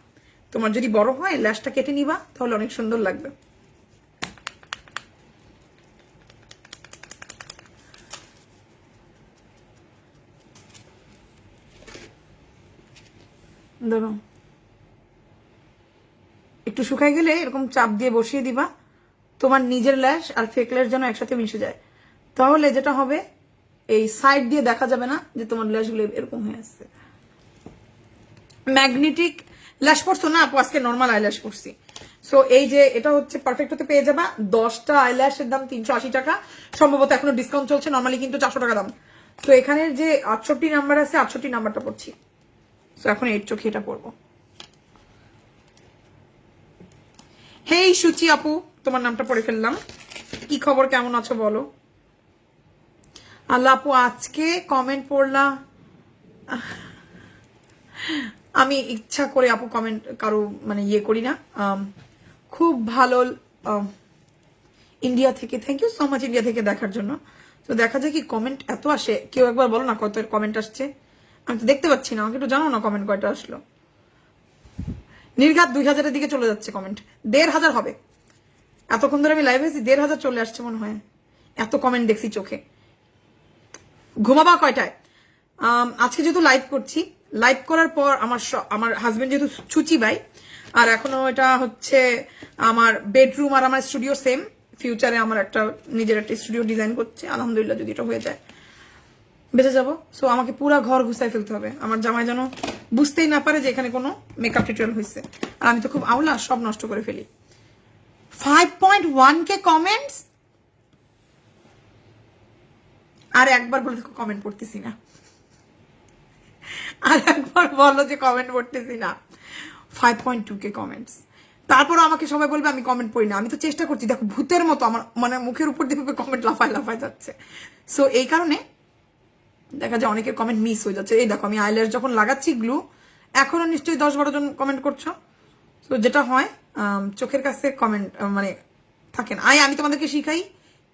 তোমার যদি বড় হয় ল্যাশটা কেটে নিবা, তাহলে অনেক সুন্দর লাগবে। ধরো একটু শুকাই গেলে এরকম চাপ দিয়ে বসিয়ে দিবা, তোমার নিজের ল্যাশ আর ফেক ল্যাশ যেন একসাথে মিশে যায়, তাহলে যেটা হবে এই সাইড দিয়ে দেখা যাবে না যে তোমার ল্যাশগুলো এরকম হয়ে আসছে। ম্যাগনেটিক ল্যাশ পড়ছো না আপু? আজকে নর্মাল আইল্যাশ পড়ছি। সো এই যে এটা হচ্ছে পারফেক্ট হতে পেয়ে যাবা। 10টা আইল্যাশের দাম 380 টাকা, সম্ভবত এখনো ডিসকাউন্ট চলছে, নর্মালি কিন্তু 400 টাকা দাম। তো এখানের যে 68 নাম্বার আছে, 68 নাম্বারটা পড়ছি। সো এখন এর চোখে এটা পড়বো। হেই সুচি আপু, তোমার নামটা পড়ে ফেললাম। কি খবর, কেমন আছো বলো? আল্লাহ আপু আজকে কমেন্ট পড়লা, আমি ইচ্ছা করে আপু কমেন্ট কারো মানে ইয়ে করি না। খুব ভালো, ইন্ডিয়া থেকে, thank you so much India থেকে দেখার জন্য। তো দেখা যায় কি কমেন্ট এত আসে, কেউ একবার বলো না কত কমেন্ট আসছে, আমি তো দেখতে পাচ্ছি না, আমাকে একটু জানো না কমেন্ট কয়টা আসলো। নির্ঘাত 2000-এর দিকে চলে যাচ্ছে কমেন্ট, 1500 হবে। এতক্ষণ ধরে আমি লাইভে আছি, 1500 চলে আসছে মনে হয়, এত কমেন্ট দেখছি চোখে। ঘুমাবা কয়টায়? আজকে যেহেতু লাইভ করছি, লাইভ করার পর আমার হাজবেন্ড যেহেতু ছুচি ভাই, আর এখনো এটা হচ্ছে আমার বেডরুম আর আমার স্টুডিও সেম। ফিউচারে আমার একটা নিজের একটা স্টুডিও ডিজাইন করছে, আলহামদুলিল্লাহ যদি এটা হয়ে যায় বেঁচে যাবো। সো আমাকে পুরা ঘর ঘুষাই ফেলতে হবে, আমার জামাই যেন বুঝতেই না পারে যে এখানে কোনো মেকআপ টিউটোরিয়াল হয়েছে। আর আমি তো খুব আউলা, সব নষ্ট করে ফেলি। 5.1K কমেন্টস, আর একবার বলে দেখো কমেন্ট পড়তেছি না, আর একবার বলো যে কমেন্ট পড়তেছি না। 5.2K কমেন্টস, তারপর আমাকে সবাই বলবে আমি কমেন্ট পড়ি না। আমি তো চেষ্টা করছি, দেখো ভূতের মতো আমার মানে মুখের উপর দিয়ে কমেন্ট লাফায় লাফায় যাচ্ছে। সো এই কারণে দেখা যায় অনেকের কমেন্ট মিস হয়ে যাচ্ছে। এই দেখো আমি আইল্যাশ যখন লাগাচ্ছি গ্লু, এখনো নিশ্চয়ই 10-12 জন কমেন্ট করছো। তো যেটা হয় চোখের কাছে কমেন্ট মানে থাকে না। আমি তোমাদেরকে শিখাই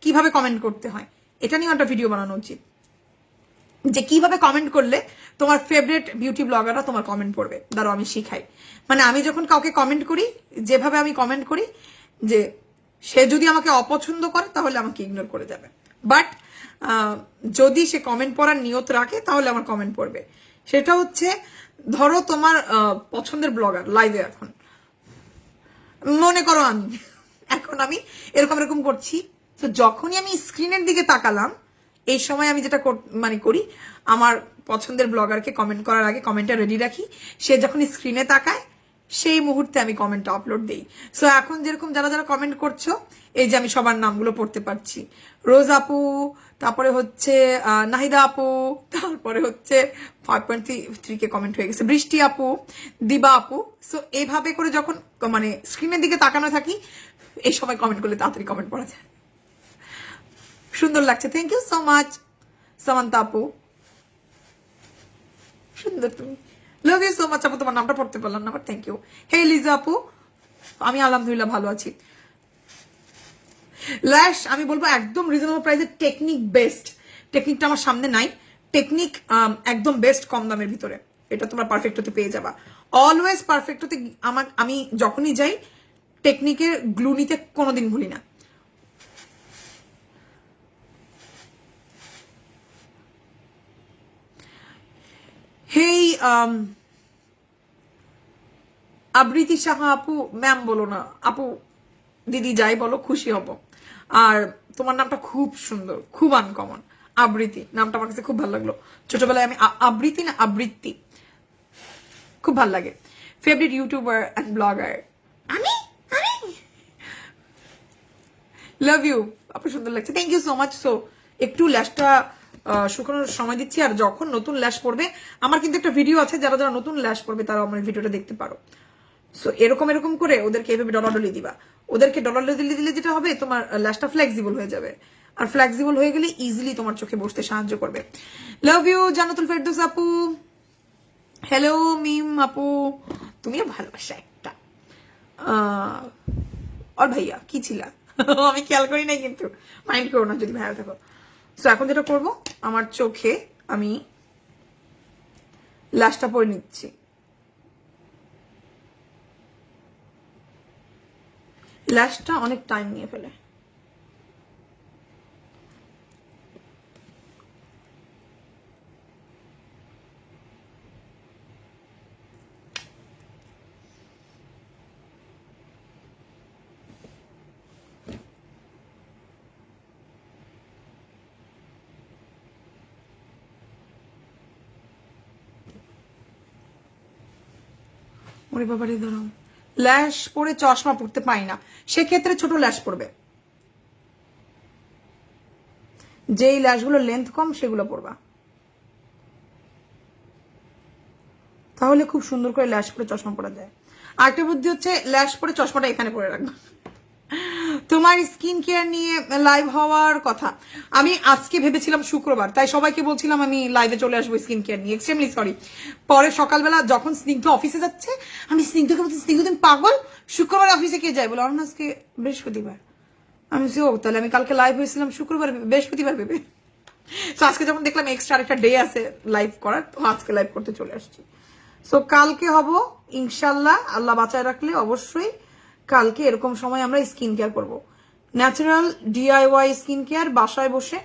কিভাবে কমেন্ট করতে হয়, এটা নিয়ে একটা ভিডিও বানানো উচিত, যে কিভাবে কমেন্ট করলে তোমার ফেভারিট বিউটি ব্লগাররা তোমার কমেন্ট পড়বে। দাঁড়াও আমি শিখাই। মানে আমি যখন কাউকে কমেন্ট করি, যেভাবে আমি কমেন্ট করি, যে সে যদি আমাকে অপছন্দ করে তাহলে আমাকে ইগনোর করে যাবে, বাট যদি সে কমেন্ট পড়ার নিয়ত রাখে তাহলে আমার কমেন্ট পড়বে। সেটা হচ্ছে ধরো তোমার পছন্দের ব্লগার লাইভে, এখন মনে করো এখন আমি এরকম এরকম করছি, তো যখনই আমি স্ক্রিনের দিকে তাকালাম, এই সময় আমি যেটা মানে করি, আমার পছন্দের ব্লগারকে কমেন্ট করার আগে কমেন্টটা রেডি রাখি, সে যখন স্ক্রিনে তাকায় সেই মুহূর্তে আমি কমেন্টটা আপলোড দিই। সো এখন যেরকম যারা যারা কমেন্ট করছো, এই যে আমি সবার নামগুলো পড়তে পারছি, রোজ আপু, তারপরে হচ্ছে নাহিদা আপু, তারপরে হচ্ছে 5.3K কমেন্ট হয়ে গেছে, বৃষ্টি আপু, দিবা আপু। সো এইভাবে করে যখন মানে স্ক্রিনের দিকে তাকানো থাকি, এই সময় কমেন্ট করলে তাড়াতাড়ি কমেন্ট পড়া যায়। সুন্দর লাগছে, thank you so much Samanta আপু, সুন্দর তুমি, লাভ ইউ সো মাচ আপু। তোমার নামটা পড়তে পারলাম না, বাট থ্যাংক ইউ। হে লিজা আপু, আমি আলহামদুলিল্লাহ ভালো আছি। ল্যাশ আমি বলবো একদম রিজনেবল প্রাইসে, টেকনিক বেস্ট। টেকনিকটা আমার সামনে নাই, টেকনিক একদম বেস্ট, কম দামের ভিতরে, এটা তোমরা পারফেক্ট হতে পেয়ে যাবা। অলওয়েজ পারফেক্ট হতে আমি যখনই যাই টেকনিকের গ্লু নিতে কোনোদিন ভুলি না। হেই আবৃতি সাহা আপু, ম্যাম বলো না আপু, দিদি যাই বলো খুশি হব। আর তোমার নামটা খুব সুন্দর, খুব আনকমন। আবৃতি নামটা আমার কাছে খুব ভালো লাগলো। ছোটবেলায় আমি আবৃতি না আবৃত্তি খুব ভালো লাগে। ফেভারিট ইউটিউবার অ্যান্ড ব্লগার আমি আমি লাভ ইউ আপু, সুন্দর লাগছে, thank you so much. So একটু ল্যাশটা শুকানোর সময় দিচ্ছি, আর যখন নতুন ল্যাশ পড়বে, আমার কিন্তু একটা ভিডিও আছে, যারা যারা নতুন ল্যাশ পড়বে তারা আমার ভিডিওটা দেখতে পারো। সো এরকম এরকম করে ওদেরকে এভাবে ডলাডলি দিবা। ওদেরকে ডলাডলি দিলে যেটা হবে, তোমার ল্যাশটা ফ্লেক্সিবল হয়ে যাবে, আর ফ্লেক্সিবল হয়ে গেলে ইজিলি তোমার চোখে বসতে সাহায্য করবে। লাভ ইউ জান্নাতুল ফেরদৌস আপু, হ্যালো মিম আপু, তুমিও ভালোবাসা একটা। আর ভাইয়া কি ছিলা আমি খেয়াল করি নাই, কিন্তু মাইন্ড করো না যদি ভালো থাকো। তো এখন যেটা করব, আমার চোখে আমি ল্যাশটা পরে নিচ্ছি। ল্যাশটা অনেক টাইম নিয়ে ফেলে। ওরে বাবারে, ধরো ল্যাশ পরে চশমা পড়তে পাই না, সেক্ষেত্রে ছোট ল্যাশ পড়বে। যেই ল্যাশগুলো লেন্থ কম সেগুলো পরবা, তাহলে খুব সুন্দর করে ল্যাশ পরে চশমা পরা যায়। আরেকটা বুদ্ধি হচ্ছে, ল্যাশ পরে চশমাটা এখানে পরে রাখবা। তোমার স্কিন কেয়ার নিয়ে লাইভ হওয়ার কথা আমি আজকে ভেবেছিলাম শুক্রবার, তাই সবাইকে বলছিলাম আমি লাইভে চলে আসবো স্কিন কেয়ার নিয়ে, এক্সট্রিমলি সরি। পরে সকালবেলা যখন স্নিগ্ধ অফিসে যাচ্ছে, আমি স্নিগ্ধকে বলছি, স্নিগ্ধ তুমি পাগল, শুক্রবার অফিসে কে যায়? বলো না আজকে বৃহস্পতিবার। আমি ও তাহলে আমি কালকে লাইভ হয়েছিলাম শুক্রবার, বৃহস্পতিবার ভেবে। তো আজকে যখন দেখলাম এক্সট্রা আরেকটা ডে আছে লাইভ করার, তো আজকে লাইভ করতে চলে আসছি। সো কালকে হব ইনশাল্লাহ, আল্লাহ বাঁচায় রাখলে অবশ্যই কালকে এরকম সময় আমরা স্কিন কেয়ার করবো, ন্যাচারাল ডিআইওয়াই স্কিন কেয়ার বাসায় বসে।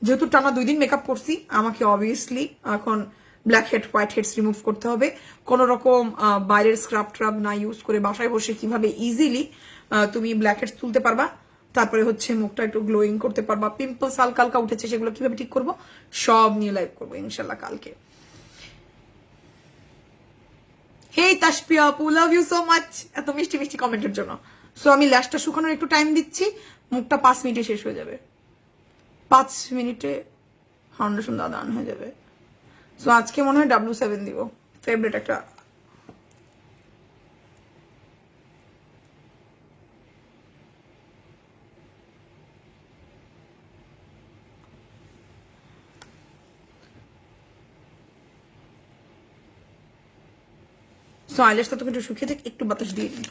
যেহেতু টানা 2 দিন মেকআপ করছি, আমাকে অবভিয়াসলি এখন blackhead whiteheads remove করতে হবে। কোন রকম বাইরের স্ক্রাব ট্রাব না ইউজ করে বাসায় বসে কিভাবে ইজিলি তুমি ব্ল্যাক হেডস তুলতে পারবা, তারপরে হচ্ছে মুখটা একটু গ্লোয়িং করতে পারবা, পিম্পলস হালকা হালকা উঠেছে সেগুলো কিভাবে ঠিক করবো, সব নিয়ে লাইভ করবো ইনশাল্লাহ কালকে। হেই তাসপিয়া আপু, লাভ ইউ সো মাচ এত মিষ্টি মিষ্টি কমেন্টের জন্য। সো আমি ল্যাশটা শুকানোর একটু টাইম দিচ্ছি, মুখটা 5 মিনিটে শেষ হয়ে যাবে, 5 মিনিটে ফাউন্ডেশন দাদান হয়ে যাবে। সো আজকে মনে হয় W7 দিব, ফেভারিট একটা। সো আইল্যাশটা তোকে একটু শুকিয়ে যাক, একটু বাতাস দিয়ে দিই।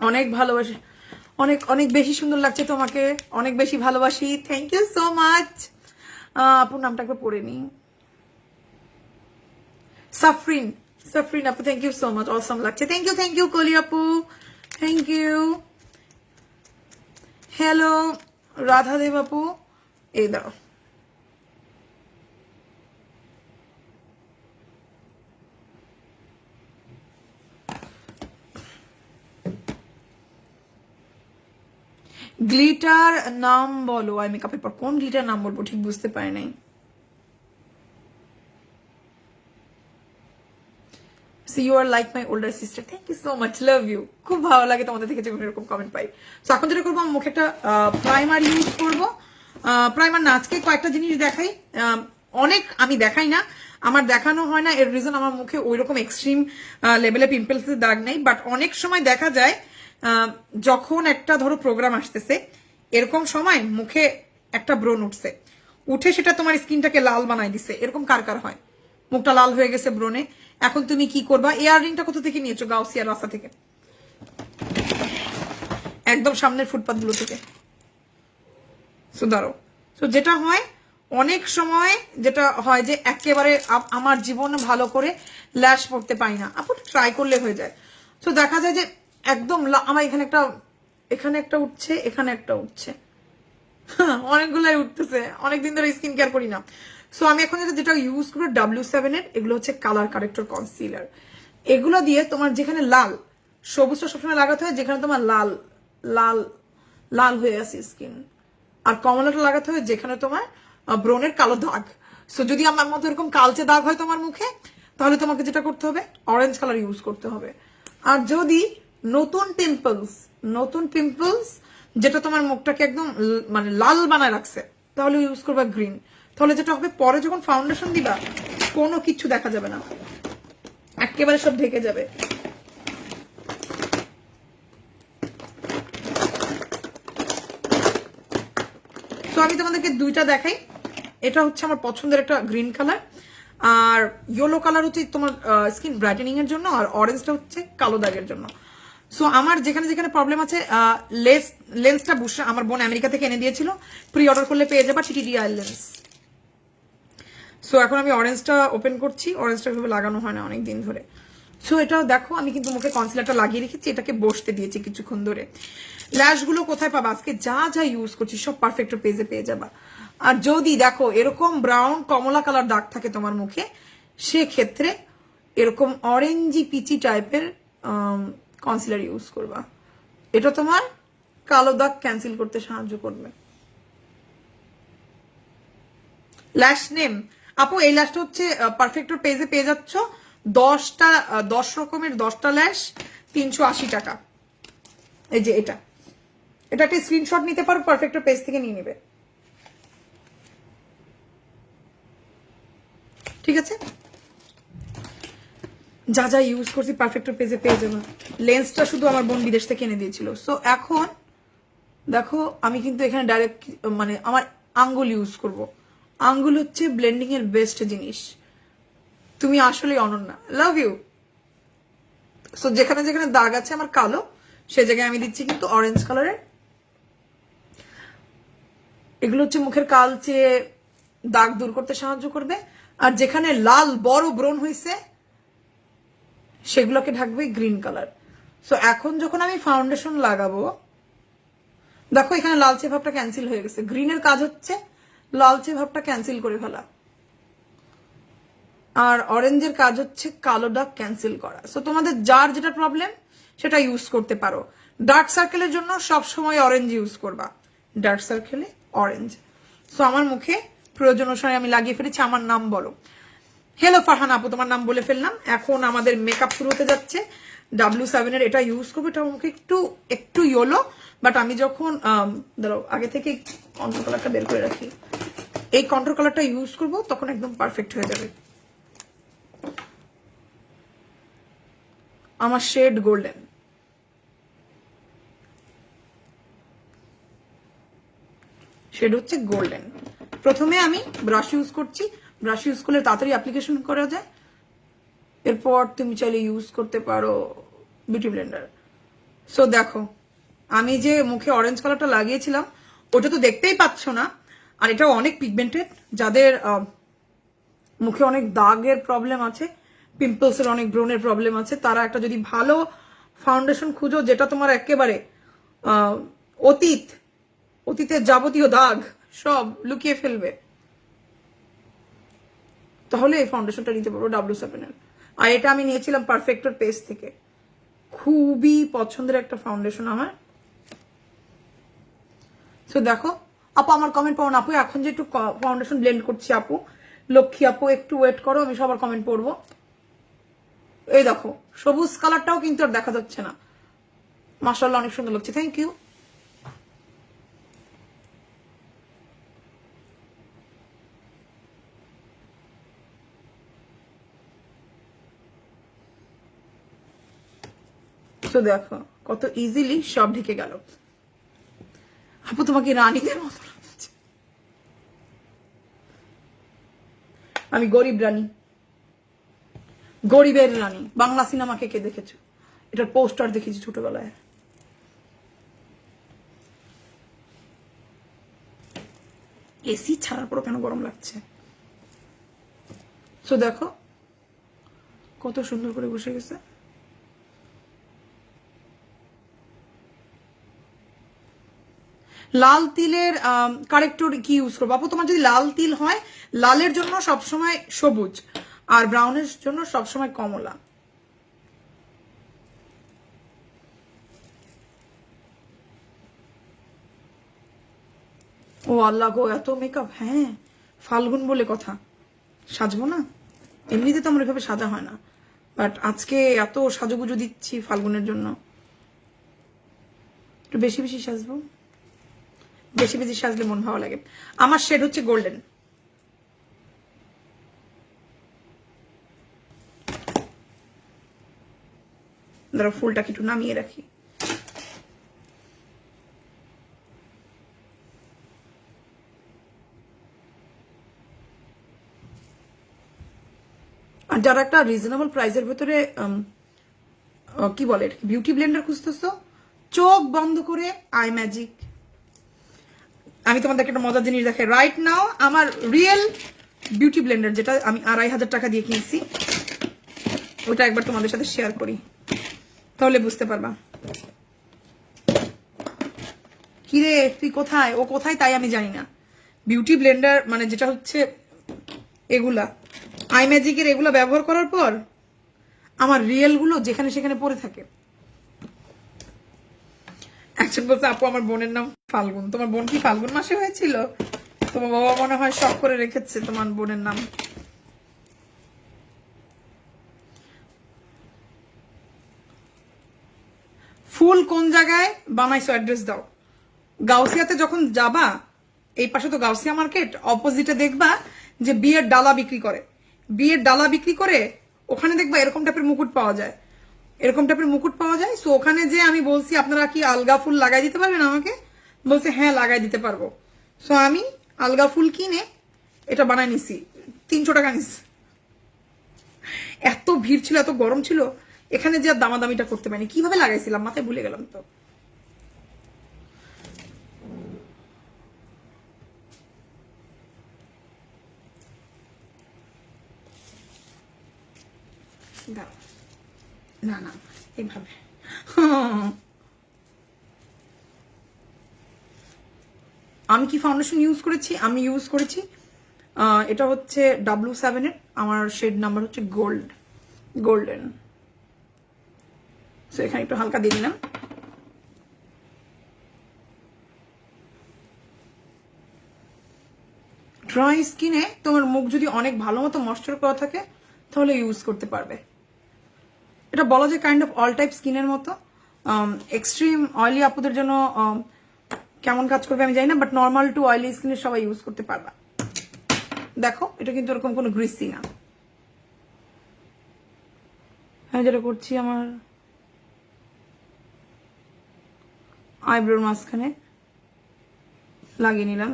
অনেক ভালোবাসি, অনেক অনেক বেশি সুন্দর লাগছে তোমাকে, অনেক বেশি ভালোবাসি, থ্যাংক ইউ সো মাচ। আপুর নামটা একবার পড়ে নি, সাফরিন, সাফরিন আপু, থ্যাংক ইউ সো মাচ, অসম লাগছে, থ্যাংক ইউ কলি আপু, থ্যাংক ইউ। হ্যালো রাধাদেব আপু, এই দাও। গ্লিটার নাম বলো, আই মেকআপের পর কোন গ্লিটার নাম বলবো ঠিক বুঝতে পারি নাই। So you are like my older sister. Thank you so much. Love you. খুব ভালো লাগে তোমাদের থেকে যখন এরকম কমেন্ট পাই। তো এখন যেটা করবো, মুখে একটা প্রাইমার ইউজ করবো। প্রাইমার না, আজকে কয়েকটা জিনিস দেখাই। অনেক আমি দেখাই না, আমার দেখানো হয় না, এর রিজন আমার মুখে ওইরকম এক্সট্রিম লেভেলে পিম্পলসের দাগ নেই। বাট অনেক সময় দেখা যায় যখন একটা ধরো প্রোগ্রাম আসতেছে, এরকম সময় মুখে একটা ব্রণ উঠছে, উঠে সেটা তোমার স্কিনটাকে লাল বানাই দিছে, এরকম কার কার হয়? মুখটা লাল হয়ে গেছে ব্রণে, এখন তুমি কি করবা? ইয়াররিংটা কোথা থেকে নিয়েছো? গাউসিয়ার রাস্তা থেকে, একদম সামনের ফুটপাথ গুলো থেকে। সুদারো। তো যেটা হয় অনেক সময়, যেটা হয় যে একেবারে আমার জীবন ভালো করে ল্যাশ পড়তে পারি না, আপু ট্রাই করলে হয়ে যায়। তো দেখা যায় যে একদম আমার এখানে একটা উঠছে, এখানে একটা উঠছে, অনেকগুলাই উঠতেছে, অনেকদিন ধরে স্কিন কেয়ার করি না। সো আমি এখন যেটা ইউজ করি W7 এর, এগুলো হচ্ছে কালার কারেক্টর কনসিলার। এগুলো দিয়ে তোমার যেখানে লাল, সবুজটা সবসময় লাগাতে হয় যেখানে তোমার লাল লাল লাল হয়ে আছে স্কিন, আর কমলাটা লাগাতে হয় যেখানে তোমার ব্রণের কালো দাগ। সো যদি আমার মতো এরকম কালচে দাগ হয় তোমার মুখে, তাহলে তোমাকে যেটা করতে হবে অরেঞ্জ কালার ইউজ করতে হবে। আর যদি নতুন পিম্পলস যেটা তোমার মুখটাকে একদম মানে লাল বানায় রাখছে, তাহলে ইউজ করবা গ্রিন। তাহলে যেটা হবে পরে যখন ফাউন্ডেশন দিবা কোনো কিছু দেখা যাবে না, একেবারে সব ঢেকে যাবে। তো আমি তোমাদেরকে দুইটা দেখাই। এটা হচ্ছে আমার পছন্দের একটা গ্রিন কালার, আর ইয়েলো কালার হচ্ছে তোমার স্কিন ব্রাইটেনিং এর জন্য, আর অরেঞ্জটা হচ্ছে কালো দাগের জন্য। সো আমার যেখানে যেখানে প্রবলেম আছে, লেন্সটা বুসরা আমার বোন আমেরিকা থেকে এনে দিয়েছিল, প্রি অর্ডার করলে পেয়ে যাবা TTDI লেন্স। সো এখন আমি অরেঞ্জটা ওপেন করছি, অরেঞ্জটা ভাবে লাগানো হয় না অনেক দিন ধরে। সো এটাও দেখো আমি কিন্তু মুখে কনসিলারটা লাগিয়ে রেখেছি, এটাকে বসতে দিয়েছি কিছুক্ষণ ধরে। ল্যাশগুলো কোথায় পাবা, আজকে যা যা ইউজ করছি সব পারফেক্ট পেজে পেয়ে যাবা। আর যদি দেখো এরকম ব্রাউন কমলা কালার দাগ থাকে তোমার মুখে, সেক্ষেত্রে এরকম অরেঞ্জি পিচি টাইপের কনসিলার ইউজ করবা, এটা তোমার কালো দাগ ক্যান্সেল করতে সাহায্য করবে। ল্যাশ নেম আপু, এই ল্যাশটা হচ্ছে পারফেক্টর পেজে পেয়ে যাচ্ছ 10 রকমের 10টা ল্যাশ 380 টাকা। এই যে এটা একটা স্ক্রিনশট নিতে পারো, পারফেক্টর পেজ থেকে নিয়ে নেবে, ঠিক আছে? যা যা ইউজ করছি পারফেক্টর পেজে পেয়ে যাবো। লেন্সটা শুধু আমার বোন বিদেশ থেকে এনে দিয়েছিল। সো এখন দেখো আমি কিন্তু এখানে ডাইরেক্ট মানে আমার আঙ্গুল ইউজ করব। আঙ্গুল হচ্ছে ব্লেন্ডিং এর বেস্ট জিনিস, তুমি আসলে অনন্যা, লাভ ইউ। সো যেখানে যেখানে দাগ আছে আমার কালো, সে জায়গায় আমি দিচ্ছি কিন্তু অরেঞ্জ কালারের। এগুলো হচ্ছে মুখের কালচে দাগ দূর করতে সাহায্য করবে, আর যেখানে লাল বড় ব্রণ হয়েছে সেগুলোকে ঢাকবে গ্রিন কালার। সো এখন যখন আমি ফাউন্ডেশন লাগাবো, দেখো এখানে লালচে ভাবটা ক্যান্সেল হয়ে গেছে। গ্রিনের কাজ হচ্ছে লালচে ভাবটা ক্যান্সেল করে ফেলা, আর অরেঞ্জের কাজ হচ্ছে কালো দাগ ক্যান্সেল করা। সো তোমাদের যার যেটা প্রবলেম সেটা ইউজ করতে পারো। ডার্ক সার্কেলের জন্য সবসময় অরেঞ্জ ইউজ করবা, ডার্ক সার্কেলে অরেঞ্জ। সো আমার মুখে প্রয়োজন অনুসারে আমি লাগিয়ে ফেলেছি। আমার নাম বলো। হ্যালো ফারহান আপু, তোমার নাম বলে ফেললাম। এখন আমাদের মেকআপ শুরু হতে যাচ্ছে। W7 এর এটা ইউজ করবো, এটা মুখে একটু ইয়েলো, বাট আমি যখন ধরো আগে থেকে কন্ট্রোল কালারটা বের করে রাখি, এই কন্ট্রোল কালারটা ইউজ করবো তখন একদম পারফেক্ট হয়ে যাবে। আমার শেড গোল্ডেন, শেড হচ্ছে গোল্ডেন। প্রথমে আমি ব্রাশ ইউজ করছি, ব্রাশ ইউজ করলে তাড়াতাড়ি অ্যাপ্লিকেশন করা যায়। এরপর তুমি চাইলে ইউজ করতে পারো বিউটি ব্লেন্ডার। সো দেখো আমি যে মুখে অরেঞ্জ কালারটা লাগিয়েছিলাম ওটা তো দেখতেই পাচ্ছ না, আর এটা অনেক পিগমেন্টেড। যাদের মুখে অনেক দাগের প্রবলেম আছে, পিম্পলসের অনেক ব্রণের প্রবলেম আছে, তারা একটা যদি ভালো ফাউন্ডেশন খুঁজো যেটা তোমার একেবারে অতীতের যাবতীয় দাগ সব লুকিয়ে ফেলবে, তাহলে এই ফাউন্ডেশনটা নিতে পারবো W7 এর। আর এটা আমি নিয়েছিলাম পারফেক্টর পেজ থেকে, খুবই পছন্দের একটা ফাউন্ডেশন আমার। সো দেখো আপু আমার কমেন্ট পাবো না আপু, এখন যে একটু ফাউন্ডেশন ব্লেন্ড করছি আপু, লক্ষ্মী আপু একটু ওয়েট করো, আমি সবার কমেন্ট পড়বো। এই দেখো সবুজ কালারটাও কিন্তু আর দেখা যাচ্ছে না, মাশাআল্লাহ অনেক সুন্দর লাগছে, থ্যাংক ইউ। তো দেখো কত ইজিলি সব ঢেকে গেল। আপু তোমাকে রানীদের মতো লাগছে। আমি গরিব রানী, গরিবের রানী। বাংলা সিনেমাকে কে দেখেছো? এটার পোস্টার দেখেছি ছোটবেলায়। এসি ছাড়ার পর কেন গরম লাগছে? তো দেখো কত সুন্দর করে বসে গেছে। লাল তিলের কারেক্টর কি ইউজ করবো আপু? তোমার যদি লাল তিল হয়, লালের জন্য সবসময় সবুজ, আর ব্রাউনের জন্য সবসময় কমলা। ও আল্লাহ গো, এত মেকআপ! হ্যাঁ, ফাল্গুন বলে কথা, সাজবো না? এমনিতে তো আমার এভাবে সাজা হয় না, বাট আজকে এত সাজুগুজু দিচ্ছি ফাল্গুনের জন্য, একটু বেশি বেশি সাজবো। বেশি বেশি সাজলে মন ভালো লাগে। আমার শেড হচ্ছে গোল্ডেন। ধরো ফুলটাকে একটু নামিয়ে রাখি। আর যারা একটা রিজনেবল প্রাইসের ভেতরে কি বলে বিউটি ব্লেন্ডার খুঁজতেছো, চোখ বন্ধ করে আই ম্যাজিক। আমি তোমাদেরকে একটা মজার জিনিস দেখাই রাইট নাও। আমার রিয়েল বিউটি ব্লেন্ডার, যেটা আমি 2500 টাকা দিয়ে কিনছি, ওটা একবার তোমাদের সাথে শেয়ার করি, তাহলে বুঝতে পারবা। কিরে তুই কোথায়, ও কোথায় তাই আমি জানি না। বিউটি ব্লেন্ডার মানে যেটা হচ্ছে এগুলা আই ম্যাজিকের, এগুলা ব্যবহার করার পর আমার রিয়েল গুলো যেখানে সেখানে পড়ে থাকে। একজন বলছে আপু আমার বোনের নাম ফাল্গুন। তোমার বোন কি ফাল্গুন মাসে হয়েছিল? তোমার বাবা মনে হয় শখ করে রেখেছে তোমার বোনের নাম। ফুল কোন জায়গায় বানাইছো অ্যাড্রেস দাও। গাউসিয়াতে যখন যাবা, এই পাশে তো গাউসিয়া মার্কেট, অপোজিটে দেখবা যে বিয়ের ডালা বিক্রি করে। বিয়ের ডালা বিক্রি করে ওখানে দেখবা এরকম টাইপের মুকুট পাওয়া যায়, এরকম টাইপের মুকুট পাওয়া যায়। সো ওখানে যে আমি বলছি আপনারা কি আলগা ফুল লাগাই দিতে পারবেন আমাকে, বলছে হ্যাঁ লাগাই দিতে পারবো। সো আমি আলগা ফুল কিনে এটা বানাই নিছি, 300 টাকা নিছি। এত ভিড় ছিল, এত গরম ছিল, এখানে যে আর দামাদামিটা করতে পারিনি। কিভাবে লাগাইছিলাম মাথায় ভুলে গেলাম তো। না না এইভাবে আমি কি ফাউন্ডেশন ইউজ করেছি? আমি ইউজ করেছি এটা হচ্ছে W7 এর, আমার শেড নাম্বার হচ্ছে গোল্ডেন। সো এখানে একটু হালকা দিয়ে দিলাম। ড্রাই স্কিনে তোমার মুখ যদি অনেক ভালো মতো ময়েশ্চার করা থাকে তাহলে ইউজ করতে পারবে। এটা বলা যায় কাইন্ড অফ অল টাইপ স্কিনের মতো। এক্সট্রিম অয়েলি আপুদের জন্য কেমন কাজ করবে আমি জানি না, বাট নর্মাল টু অয়েলি স্কিনের সবাই ইউজ করতে পারবা। দেখো এটা কিন্তু এরকম কোনো গ্রিসি না। আমি যেটা করছি আমার আইব্রোর মাঝখানে লাগিয়ে নিলাম।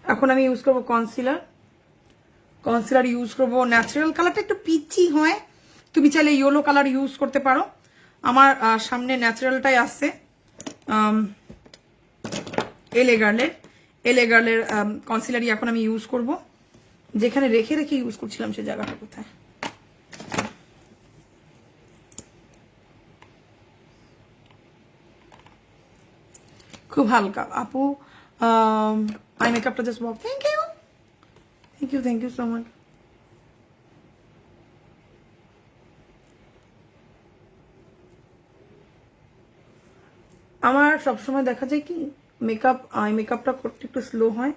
এখন আমি ইউজ করবো কনসিলার ইউজ করবো। ন্যাচারাল কালারটা একটু পিচি হয়, তুমি চাইলে ইয়েলো কালার ইউজ করতে পারো। আমার সামনে ন্যাচারালটাই আছে, এলে গার্লের কনসিলারই এখন আমি ইউজ করব। যেখানে রেখে রেখে ইউজ করছিলাম সে জায়গাটা কোথায়? খুব হালকা আপু। আই মেকআপটা just wow. Thank you so much. আমার সবসময় দেখা যায় কি আই মেকআপটা করতে একটু স্লো হয়।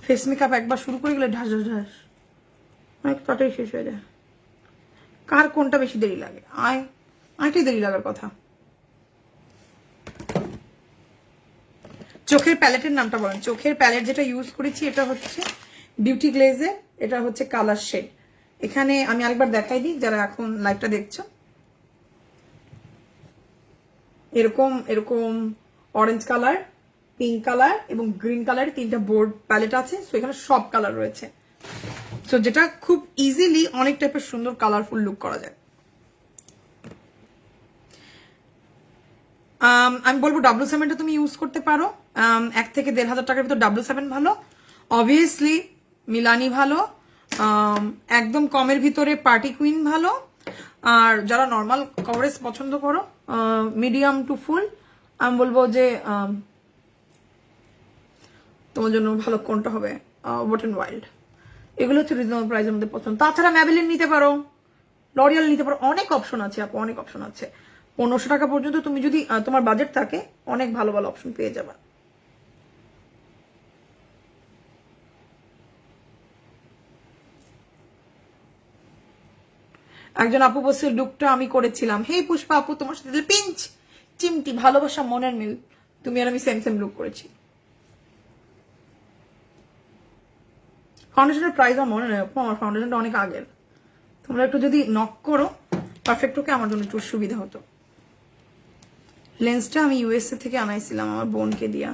ফেস মেকআপ একবার শুরু করে গেলে ঢাস ঢাস ঢাস অনেক তাড়াতাড়ি শেষ হয়ে যায়। কার কোনটা বেশি দেরি লাগে? আইটাই দেরি লাগার কথা। চোখের প্যালেটের নামটা বলেন। চোখের প্যালেট যেটা ইউজ করেছি এটা হচ্ছে বিউটি গ্লেজের, এটা হচ্ছে কালার শেড। এখানে আমি আরেকবার দেখাই দিই যারা এখন লাইভটা দেখছো। এরকম এরকম অরেঞ্জ কালার, পিঙ্ক কালার এবং গ্রিন কালার, 3টা বোর্ড প্যালেট আছে। সো এখানে সব কালার রয়েছে, সো যেটা খুব ইজিলি অনেক টাইপের সুন্দর কালারফুল লুক করা যায়। আমি বলবো W7টা তুমি ইউজ করতে পারো। 1 থেকে 1,500 টাকার ভিতর W7 ভালো, অবভিয়াসলি মিলানি ভালো, একদম কমের ভিতরে পার্টি কুইন ভালো। আর যারা নর্মাল কভারেজ পছন্দ করো মিডিয়াম টু ফুল, আমি বলবো যে তোমার জন্য ভালো কোনটা হবে ওয়েট এন্ড ওয়াইল্ড। এগুলো হচ্ছে রিজনেবল প্রাইসের মধ্যে পছন্দ। তাছাড়া ম্যাবেলিন নিতে পারো, লরিয়াল নিতে পারো, অনেক অপশন আছে আপু, অনেক অপশন আছে। 1500 টাকা পর্যন্ত তুমি যদি তোমার বাজেট থাকে অনেক ভালো ভালো অপশন পেয়ে যাবা। একজন আপু বলছে লুকটা আমি করেছিলাম। হে পুষ্পা আপু, তোমার সাথে পিঞ্চ চিমটি ভালোবাসা মনের মিল, তুমি আর আমি সেম সেম লুক করেছি। ফাউন্ডেশনের প্রাইস আমার মনে নেই, আমার ফাউন্ডেশনটা অনেক আগের। তোমরা একটু যদি নক করো পারফেক্ট ওকে, আমার জন্য একটু সুবিধা হতো। লেন্সটা আমি ইউএসএ থেকে আনাইছিলাম আমার বোনকে দিয়া,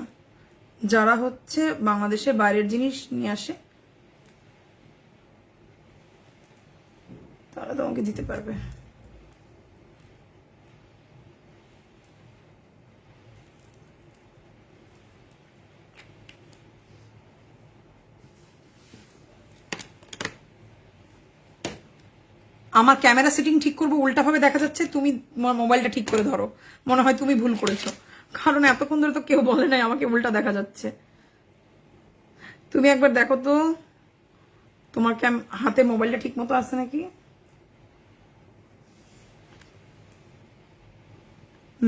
যারা হচ্ছে বাংলাদেশে বাইরের জিনিস নিয়ে আসে তারা তোমাকে দিতে পারবে। আমার ক্যামেরা সেটিং ঠিক করবো, উল্টাভাবে দেখা যাচ্ছে, তুমি মোবাইলটা ঠিক করে ধরো, মনে হয় তুমি ভুল করেছো, কারণ এতক্ষণ ধরে তো কেউ বলে নাই আমাকে উল্টা দেখা যাচ্ছে। তুমি একবার দেখো তো তোমার হাতে মোবাইলটা ঠিক মতো আছে নাকি।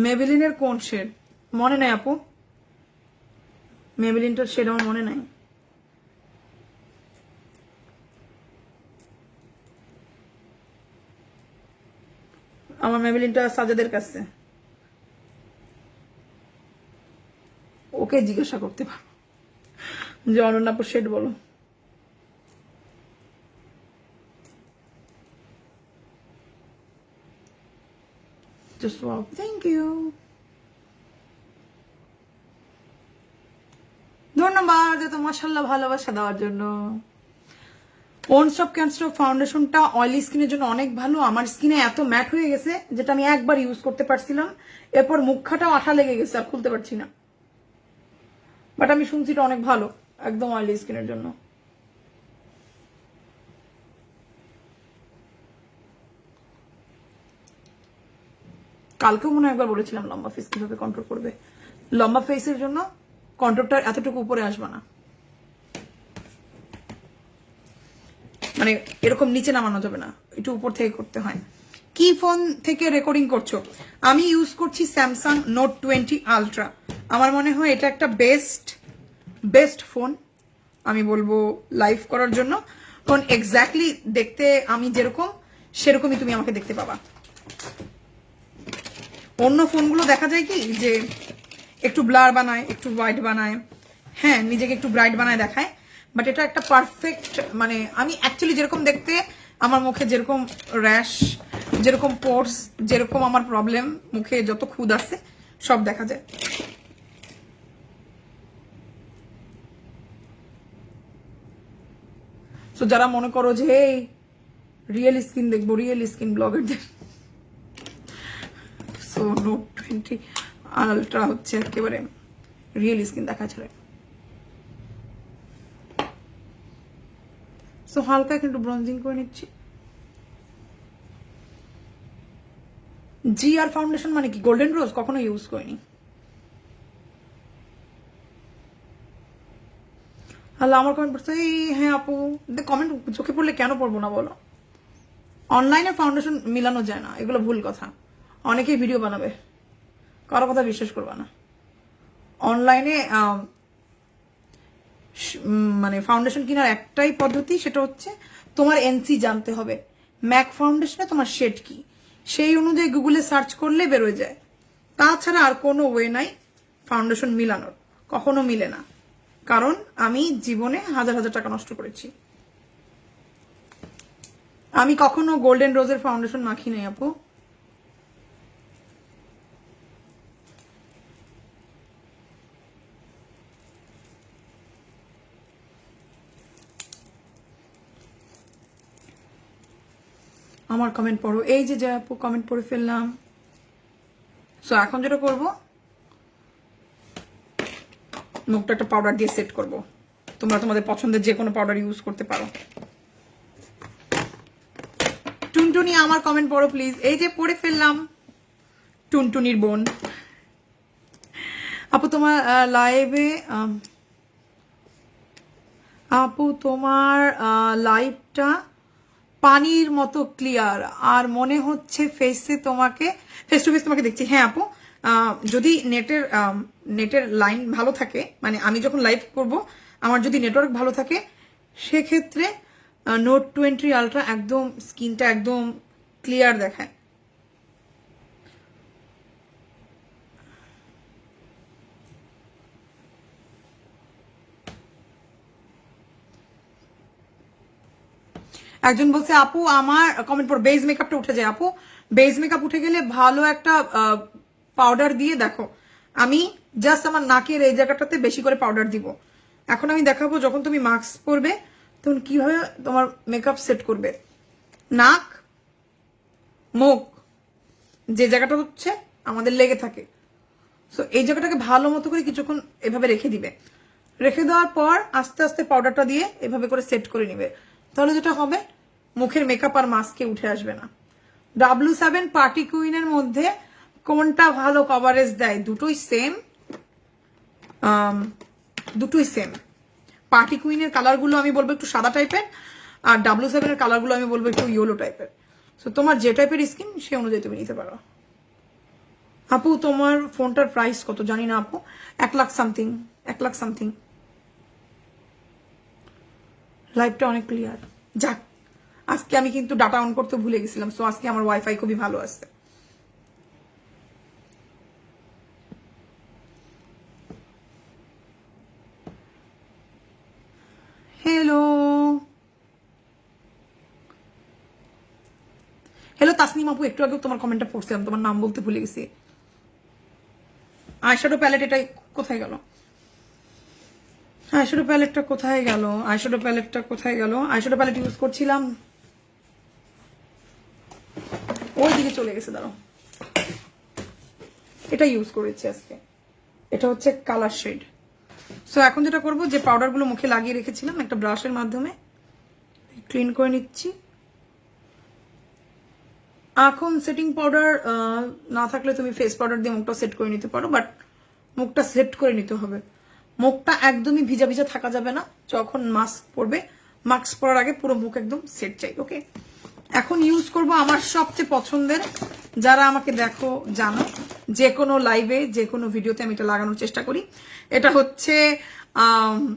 মেবেলিনের কোন শেড মনে নাই আপু? মেবেলিনটার শেড আমার মনে নাই। আমার মেবেলিনটা সাজাদের কাছে, ওকে জিজ্ঞাসা করতে পারো যে অনন্যাপুর শেড বলো। Just wow, thank you. ধন্যবাদ এত মাশাআল্লাহ ভালোবাসা দেওয়ার জন্য। পন্ডস অফ ক্যান্সার ফাউন্ডেশনটা অয়েলি স্কিনের জন্য অনেক ভালো। আমার স্কিনে এত ম্যাট হয়ে গেছে যেটা আমি একবার ইউজ করতে পারছিলাম, এরপর মুখখাটাও আঠা লেগে গেছে, আর খুলতে পারছি না। বাট আমি শুনছি এটা অনেক ভালো একদম অয়েলি স্কিনের জন্য। কালকেও মনে হয় একবার বলেছিলাম লম্বা ফেস কিভাবে কন্ট্রোল করবে। লম্বা ফেসের জন্য কন্ট্রোলটা এতটুকু উপরে আসবে না, মানে এরকম নিচে নামানো যাবে না, একটু উপর থেকে করতে হয়। কি ফোন থেকে রেকর্ডিং করছো? আমি ইউজ করছি স্যামসাং নোট 20 আলট্রা। আমার মনে হয় এটা একটা বেস্ট ফোন আমি বলবো লাইভ করার জন্য, কারণ এক্স্যাক্টলি দেখতে আমি যেরকম সেরকমই তুমি আমাকে দেখতে পাবা। অন্য ফোনগুলো দেখা যায় কি যে একটু ব্লার বানায়, একটু হোয়াইট বানায়, হ্যাঁ নিজেকে একটু ব্রাইট বানায় দেখায়, বাট এটা একটা পারফেক্ট, মানে আমি অ্যাকচুয়ালি যেরকম দেখতে, আমার মুখে যেরকম র্যাশ, যেরকম পোর্স, যেরকম আমার প্রবলেম, মুখে যত খুদ আছে সব দেখা যায়। তো যারা মনে করো যে এই রিয়েল স্কিন দেখবো, রিয়েল স্কিন ব্লগারদের, সো নোট 20 আলট্রা হচ্ছে একেবারে রিয়েল স্কিন দেখা ছাড়ে। সো হালকা একটু ব্রঞ্জিং করে নিচ্ছি। জিআর ফাউন্ডেশন মানে কি? গোল্ডেন রোজ কখনো ইউজ করিনি। হ্যালো, আমার কমেন্ট পড়ছে, হ্যাঁ আপু কমেন্ট চোখে পড়লে কেন পড়বো না বলো? অনলাইনে ফাউন্ডেশন মিলানো যায় না, এগুলো ভুল কথা। অনেকেই ভিডিও বানাবে, কারো কথা বিশ্বাস করবা না। অনলাইনে মানে ফাউন্ডেশন কেনার একটাই পদ্ধতি, সেটা হচ্ছে তোমার এনসি জানতে হবে, ম্যাক ফাউন্ডেশনে তোমার শেড কি, সেই অনুযায়ী গুগলে সার্চ করলে বেরোয় যায়। তাছাড়া আর কোনো ওয়ে নাই ফাউন্ডেশন মিলানোর, কখনো মিলে না, কারণ আমি জীবনে হাজার হাজার টাকা নষ্ট করেছি। আমি কখনো গোল্ডেন রোজের ফাউন্ডেশন মাখি নাই আপু। আমার কমেন্ট পড়ো, এই যে আপু কমেন্ট পড়ে ফেললাম। সো এখন যেটা করবো, মুখটা একটা পাউডার দিয়ে সেট করব। তোমরা তোমাদের পছন্দের যে কোনো পাউডার ইউজ করতে পারো। টুনটুনি আমার কমেন্ট পড়ো প্লিজ। এই যে পড়ে ফেললাম, টুনটুনির বোন। আপু তোমার লাইভে, আপু তোমার লাইভটা পানির মতো ক্লিয়ার, আর মনে হচ্ছে ফেসে তোমাকে, ফেস টু ফেস তোমাকে দেখছি। হ্যাঁ আপু, যদি নেটের লাইন ভালো থাকে, মানে আমি যখন লাইভ করব আমার যদি নেটওয়ার্ক ভালো থাকে, সেক্ষেত্রে নোট 20 আলট্রা একদম স্কিনটা একদম ক্লিয়ার দেখায়। একজন বলছে আপু আমার কমেন্ট পর বেজ মেকআপটা উঠে যায়। আপু বেজ মেকআপ উঠে গেলে ভালো একটা পাউডার দিয়ে দেখো। আমি জাস্ট আমার নাকের এই জায়গাটাতে বেশি করে পাউডার দিব। এখন আমি দেখাবো যখন তুমি মাস্ক পরবে তখন কিভাবে তোমার মেকআপ সেট করবে। নাক, মুখ, যে জায়গাটা হচ্ছে আমাদের লেগে থাকে, সো এই জায়গাটাকে ভালো মতো করে কিছুক্ষণ এভাবে রেখে দিবে। রেখে দেওয়ার পর আস্তে আস্তে পাউডারটা দিয়ে এভাবে করে সেট করে নিবে। তাহলে যেটা হবে মুখের মেকআপ আর মাস্কে উঠে আসবে না। W7 পার্টি কুইনের মধ্যে কোনটা ভালো কভারেজ দেয়? দুটোই সেম, দুটোই সেম। পার্টি কুইনের কালারগুলো আমি বলবো একটু সাদা টাইপের, আর W7 এর কালারগুলো আমি বলবো একটু ইয়েলো টাইপের। সো তোমার যে টাইপের স্কিন সে অনুযায়ী তুমি নিতে পারো। আপু তোমার ফোনটার প্রাইস কত? জানি না আপু, 1 লাখ সামথিং, 1 লাখ সামথিং। লাইভটা অনেক ক্লিয়ার। যাক, আজকে আমি কিন্তু ডাটা অন করতে ভুলে গেছিলাম, সো আজকে আমার ওয়াইফাই খুবই ভালো আছে। হ্যালো হ্যালো তাসনিম আপু, একটু আগে তোমার কমেন্টটা পড়ছিলাম, তোমার নাম বলতে ভুলে গেছি। আইশ্যাডো প্যালেট এটা কোথায় গেল? আইশ্যাডো প্যালেটটা কোথায় গেল? আইশ্যাডো প্যালেটটা কোথায় গেল? আইশ্যাডো প্যালেট ইউজ করছিলাম, ওই দিকে চলে গেছে। দাঁড়াও, এটা ইউজ করেছি আজকে। এটা হচ্ছে কালার শেড। সো এখন যেটা করবো, যে পাউডারগুলো মুখে লাগিয়ে রেখেছিলাম একটা ব্রাশের মাধ্যমে ক্লিন করে নিচ্ছি। এখন সেটিং পাউডার না থাকলে তুমি ফেস পাউডার দিয়ে মুখটা সেট করে নিতে পারো, বাট মুখটা সেট করে নিতে হবে। মুখটা একদমই ভিজা ভিজা থাকা যাবে না যখন মাস্ক পরবে। মাস্ক পরার আগে পুরো মুখ একদম সেট চাই। ওকে, এখন ইউজ করব আমার সবচেয়ে পছন্দের, যারা আমাকে দেখো জানো, যে কোনো লাইভে যে কোনো ভিডিওতে আমি এটা লাগানোর চেষ্টা করি। এটা হচ্ছে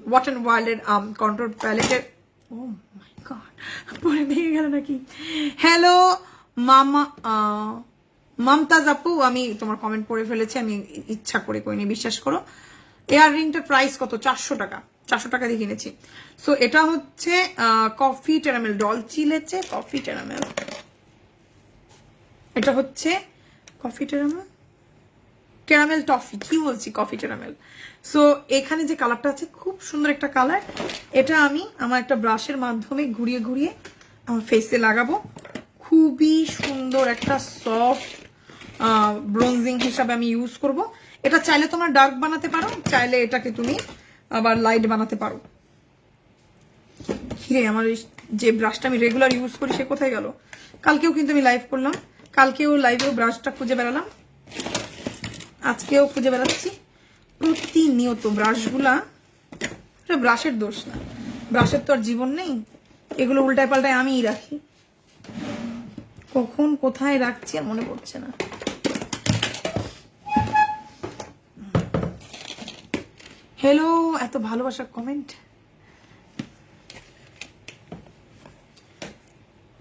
ওয়াট অ্যান্ড ওয়াইল্ডের কন্ট্রোল প্যালেটের। ও মাই গড, পরে ভেঙে গেল নাকি? হ্যালো মামা, মমতাজ আপু, আমি তোমার কমেন্ট পড়ে ফেলেছি, আমি ইচ্ছা করে করিনি, বিশ্বাস করো। এয়ার রিংটার প্রাইস কত? 400 টাকা, 400 টাকা দিয়ে কিনেছি। সো এটা হচ্ছে কফি ক্যারামেল, ডলচি লেচে কফি ক্যারামেল। এটা হচ্ছে কফি ক্যারামেল টফি, কি বলছি, কফি ক্যারামেল। সো এখানে যে কালারটা আছে খুব সুন্দর একটা কালার। এটা আমি আমার একটা ব্রাশের মাধ্যমে ঘুরিয়ে ঘুরিয়ে আমার ফেসে লাগাবো। খুবই সুন্দর একটা সফট ব্রোনজিং হিসাবে আমি ইউজ করব। এটা চাইলে তোমরা ডার্ক বানাতে পারো, চাইলে এটাকে তুমি আবার লাইট বানাতে পারো। হিরে, আমার যে ব্রাশটা আমি রেগুলার ইউজ করি সে কোথায় গেল? কালকেও কিন্তু আমি লাইভ করলাম, কালকেও লাইভেও ব্রাশটা খুঁজে বেড়ালাম, আজকেও খুঁজে বেড়াচ্ছি। প্রতিনিয়ত ব্রাশগুলা, ব্রাশের দোষ না, ব্রাশের তো আর জীবন নেই, এগুলো উল্টায় পাল্টায় আমিই রাখি। কখন কোথায় রাখছি আর মনে পড়ছে না। হ্যালো, এত ভালোবাসার কমেন্ট।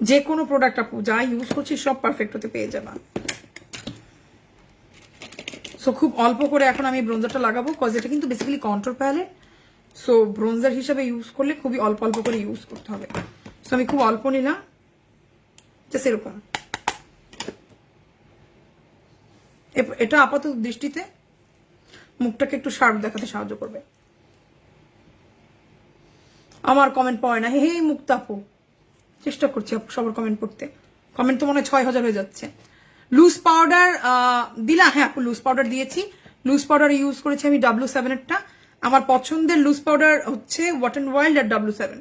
যে কোনো প্রোডাক্ট আপু যা ইউজ করছি সব পারফেক্ট হতে পেয়ে যাবা। সো খুব অল্প করে এখন আমি ব্রোঞ্জারটা লাগাবো, কজ এটা কিন্তু basically control palette. So bronzer হিসাবে ইউজ করলে খুবই অল্প অল্প করে ইউজ করতে হবে। সো আমি খুব অল্প নিলাম, জাস্ট এরকম। এটা আপাতত দৃষ্টিতে মুখটাকে একটু শার্প দেখাতে সাহায্য করবে। আমার কমেন্ট পড়ে না, হে মুক্তা আপু, চেষ্টা করছি সবার কমেন্ট পড়তে। কমেন্ট তো মনে হয় 6000 হয়ে যাচ্ছে। লুজ পাউডার দিলা? হ্যাঁ আপু, লুজ পাউডার দিয়েছি। লুজ পাউডার ইউজ করেছি আমি W7 এরটা। আমার পছন্দের লুজ পাউডার হচ্ছে ওয়াট অ্যান্ড ওয়াইল্ড আর W7,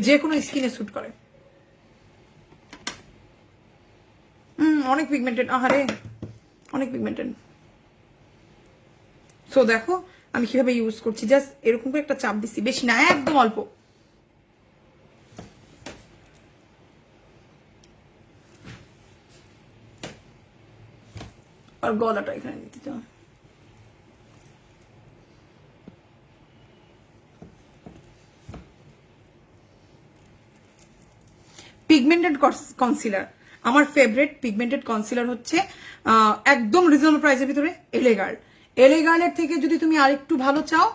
যে কোনো স্কিনে স্যুট করে। অনেক পিগমেন্টেড, আহারে অনেক পিগমেন্টেড। সো দেখো আমি কিভাবে ইউজ করছি, জাস্ট এরকম করে একটা চাপ দিচ্ছি, বেশি না, একদম অল্প। আর গলাটা এখানে দিতে চাও। পিগমেন্টেড কনসিলার, আমার ফেভারিট পিগমেন্টেড কনসিলার হচ্ছে একদম রিজনেবল প্রাইসের ভিতরে এলেগার্ল। এলেগার্লের থেকে যদি তুমি আরেকটু ভালো চাও,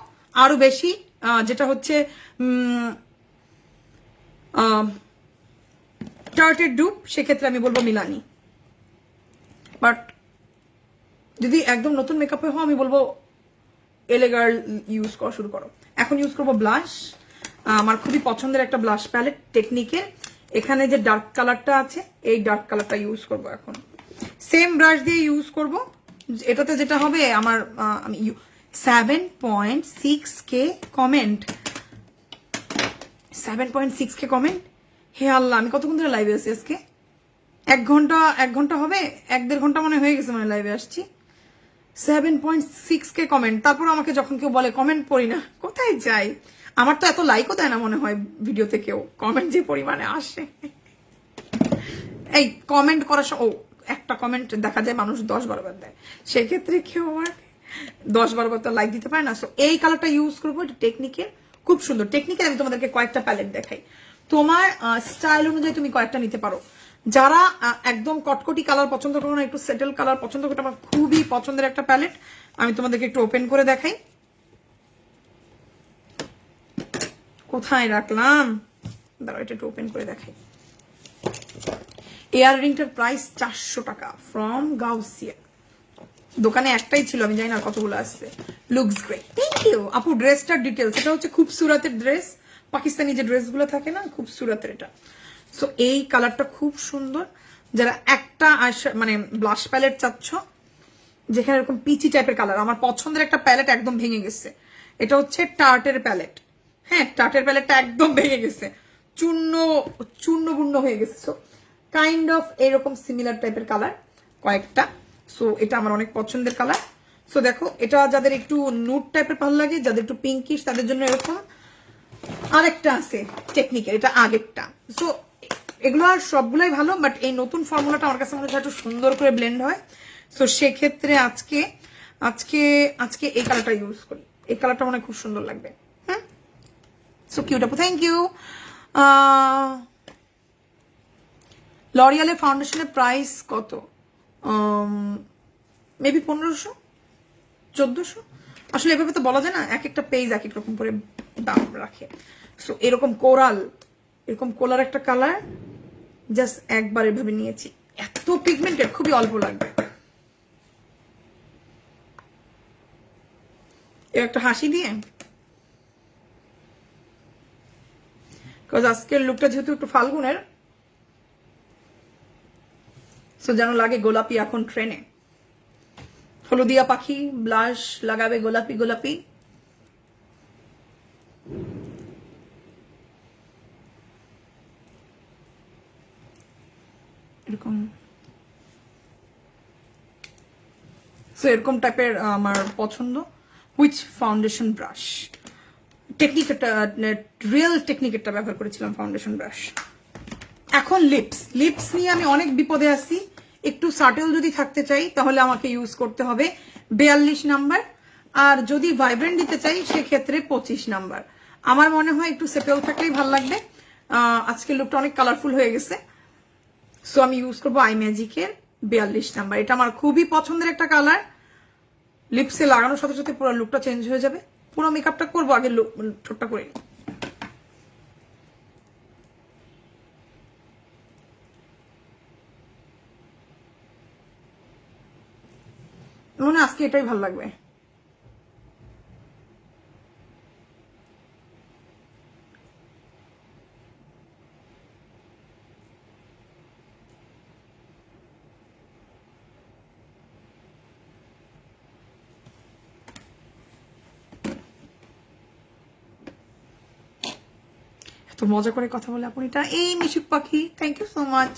আরো বেশি, যেটা হচ্ছে টার্টেড ডুপ, সেক্ষেত্রে আমি বলবো মিলানি। বাট যদি একদম নতুন মেকআপে হও, আমি বলবো এলেগার্ল ইউজ করা শুরু করো। এখন ইউজ করবো ব্লাশ। আমার খুবই পছন্দের একটা ব্লাশ প্যালেট টেকনিকের। এখানে যে ডার্ক কালারটা আছে, এই ডার্ক কালারটা ইউজ করব। এখন সেম ব্রাশ দিয়ে ইউজ করব। এটাতে যেটা হবে, আমার আমি 7.6K কমেন্ট, 7.6K কমেন্ট। হে আল্লাহ, আমি কতক্ষণ ধরে লাইভে আছি আজকে? 1 ঘন্টা হবে, 1-1.5 ঘন্টা মনে হয়ে গেছে মানে লাইভে আসছি। 7.6K comment. তারপর আমাকে যখন কেউ বলে কমেন্ট পড়ি না, কোথায় যাই? আমার তো এত লাইকও দেয় না মনে হয় ভিডিওতে কেউ, কমেন্ট যে পরিমাণে আসে। এই কমেন্ট করার ও একটা কমেন্ট দেখা যায় মানুষ 10-12 বার দেয়, সেক্ষেত্রে কেউ আমার 10-12 বার তো লাইক দিতে পারে না। সো এই কালারটা ইউজ করবো, এটা টেকনিকের, খুব সুন্দর। টেকনিকের আমি তোমাদেরকে কয়েকটা প্যালেট দেখাই, তোমার স্টাইল অনুযায়ী তুমি কয়েকটা নিতে পারো। যারা একদম কটকটি কালার পছন্দ করো না, একটু সেটেল কালার পছন্দ করো, আমার খুবই পছন্দের একটা প্যালেট। আমি তোমাদেরকে একটু ওপেন করে দেখাই। কোথায় রাখলাম, দাঁড়াও এটা একটু ওপেন করে দেখাই। এয়ার রিংটার প্রাইস 400 টাকা ফ্রম গাউসিয়া। দোকানে একটাই ছিল, আমি জানি না কতগুলো আসছে। লুকস গ্রেট, থ্যাংক ইউ আপু। ড্রেসটার ডিটেলস, এটা হচ্ছে খুবসুরতের ড্রেস, পাকিস্তানি যে ড্রেসগুলো থাকে না, খুবসুরতের এটা। সো এই কালারটা খুব সুন্দর। যারা একটা মানে ব্লাশ প্যালেট চাচ্ছ যেখানে এরকম পিচি টাইপের কালার, আমার পছন্দের একটা প্যালেট একদম ভেঙে গেছে, এটা হচ্ছে টার্টের প্যালেট। হ্যাঁ, টার্টের প্যালেটটা একদম ভেঙে গেছে, চূর্ণ বুর্ণ হয়ে গেছে। সো কাইন্ড অফ এরকম সিমিলার টাইপের কালার কয়েকটা। সো এটা আমার অনেক পছন্দের কালার। সো দেখো, এটা যাদের একটু নুড টাইপের ভালো লাগে, যাদের একটু পিঙ্কিশ, তাদের জন্য এরকম আরেকটা আছে টেকনিকের, এটা আগেরটা। সো এগুলো আর সবগুলাই ভালো, বাট এই নতুন ফর্মুলাটা আমার কাছে মনে হয় একটু সুন্দর করে ব্লেন্ড হয়। সো সেক্ষেত্রে আজকে আজকে আজকে এই কালারটা ইউজ করি। এই কালারটা মনে হয় খুব সুন্দর লাগবে। হুম, সো কিউট আপু, থ্যাংক ইউ। লরিয়ালের ফাউন্ডেশনের প্রাইস কত? মেবি 1500, 1400। আসলে এভাবে তো বলা যায় না, এক একটা পেজ এক এক রকম করে দাম রাখে। সো এরকম কোরাল, এরকম কোলার একটা কালার জাস্ট একবার এভাবে নিয়েছি। এত পিগমেন্টেড, খুবই অল্প লাগবে। এর একটা হাসি দিয়ে, আজকের লুকটা যেহেতু একটু ফাল্গুনের, সো যেন লাগে গোলাপি এখন ট্রেনে। হলুদিয়া পাখি ব্লাশ লাগাবে গোলাপি গোলাপি। এরকম, সো এরকম টাইপের আমার পছন্দ। হুইচ ফাউন্ডেশন ব্রাশ টেকনিকটা, রিয়েল টেকনিকটা ব্যবহার করেছিলাম ফাউন্ডেশন ব্রাশ। এখন লিপস, লিপস নিয়ে আমি অনেক বিপদে আছি। একটু সাটেল যদি থাকতে চাই তাহলে আমাকে ইউজ করতে হবে 42 নাম্বার, আর যদি ভাইব্রেন্ট দিতে চাই সেক্ষেত্রে 25 নাম্বার। আমার মনে হয় একটু সেটেল থাকলেই ভালো লাগবে। আজকে লুকটা অনেক কালারফুল হয়ে গেছে, সো আমি ইউজ করবো আই ম্যাজিকের 42 নাম্বার। এটা আমার খুবই পছন্দের একটা কালার। লিপসে লাগানোর সাথে সাথে পুরো লুকটা চেঞ্জ হয়ে যাবে। পুরো মেকআপটা করবো, আগে ঠোঁটটা করে নিই। মনে আজকে এটাই ভালো লাগবে। এত মজা করে কথা বলে আপনি। এটা এই মিশুক পাখি, থ্যাংক ইউ সো মাচ।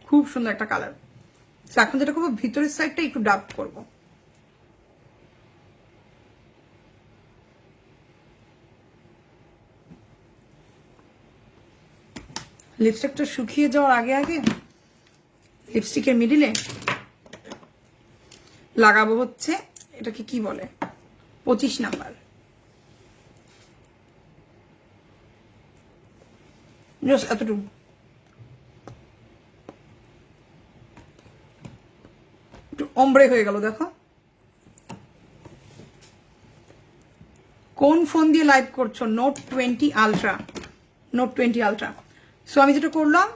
খুব সুন্দর একটা কালার। এখন যেটা করবো, ভিতরের সাইডটা একটু ডার্ক করবো। লিপস্টিকটা শুকিয়ে যাওয়ার আগে আগে লিপস্টিকের মিডিলে লাগাবো হচ্ছে, এটাকে কি বলে, 25 নাম্বার। এতটুকু একটু অম্বরে হয়ে গেল। দেখো কোন ফোন দিয়ে লাইভ করছো? Note 20 ultra, note 20 ultra. So আমি যেটা করলাম,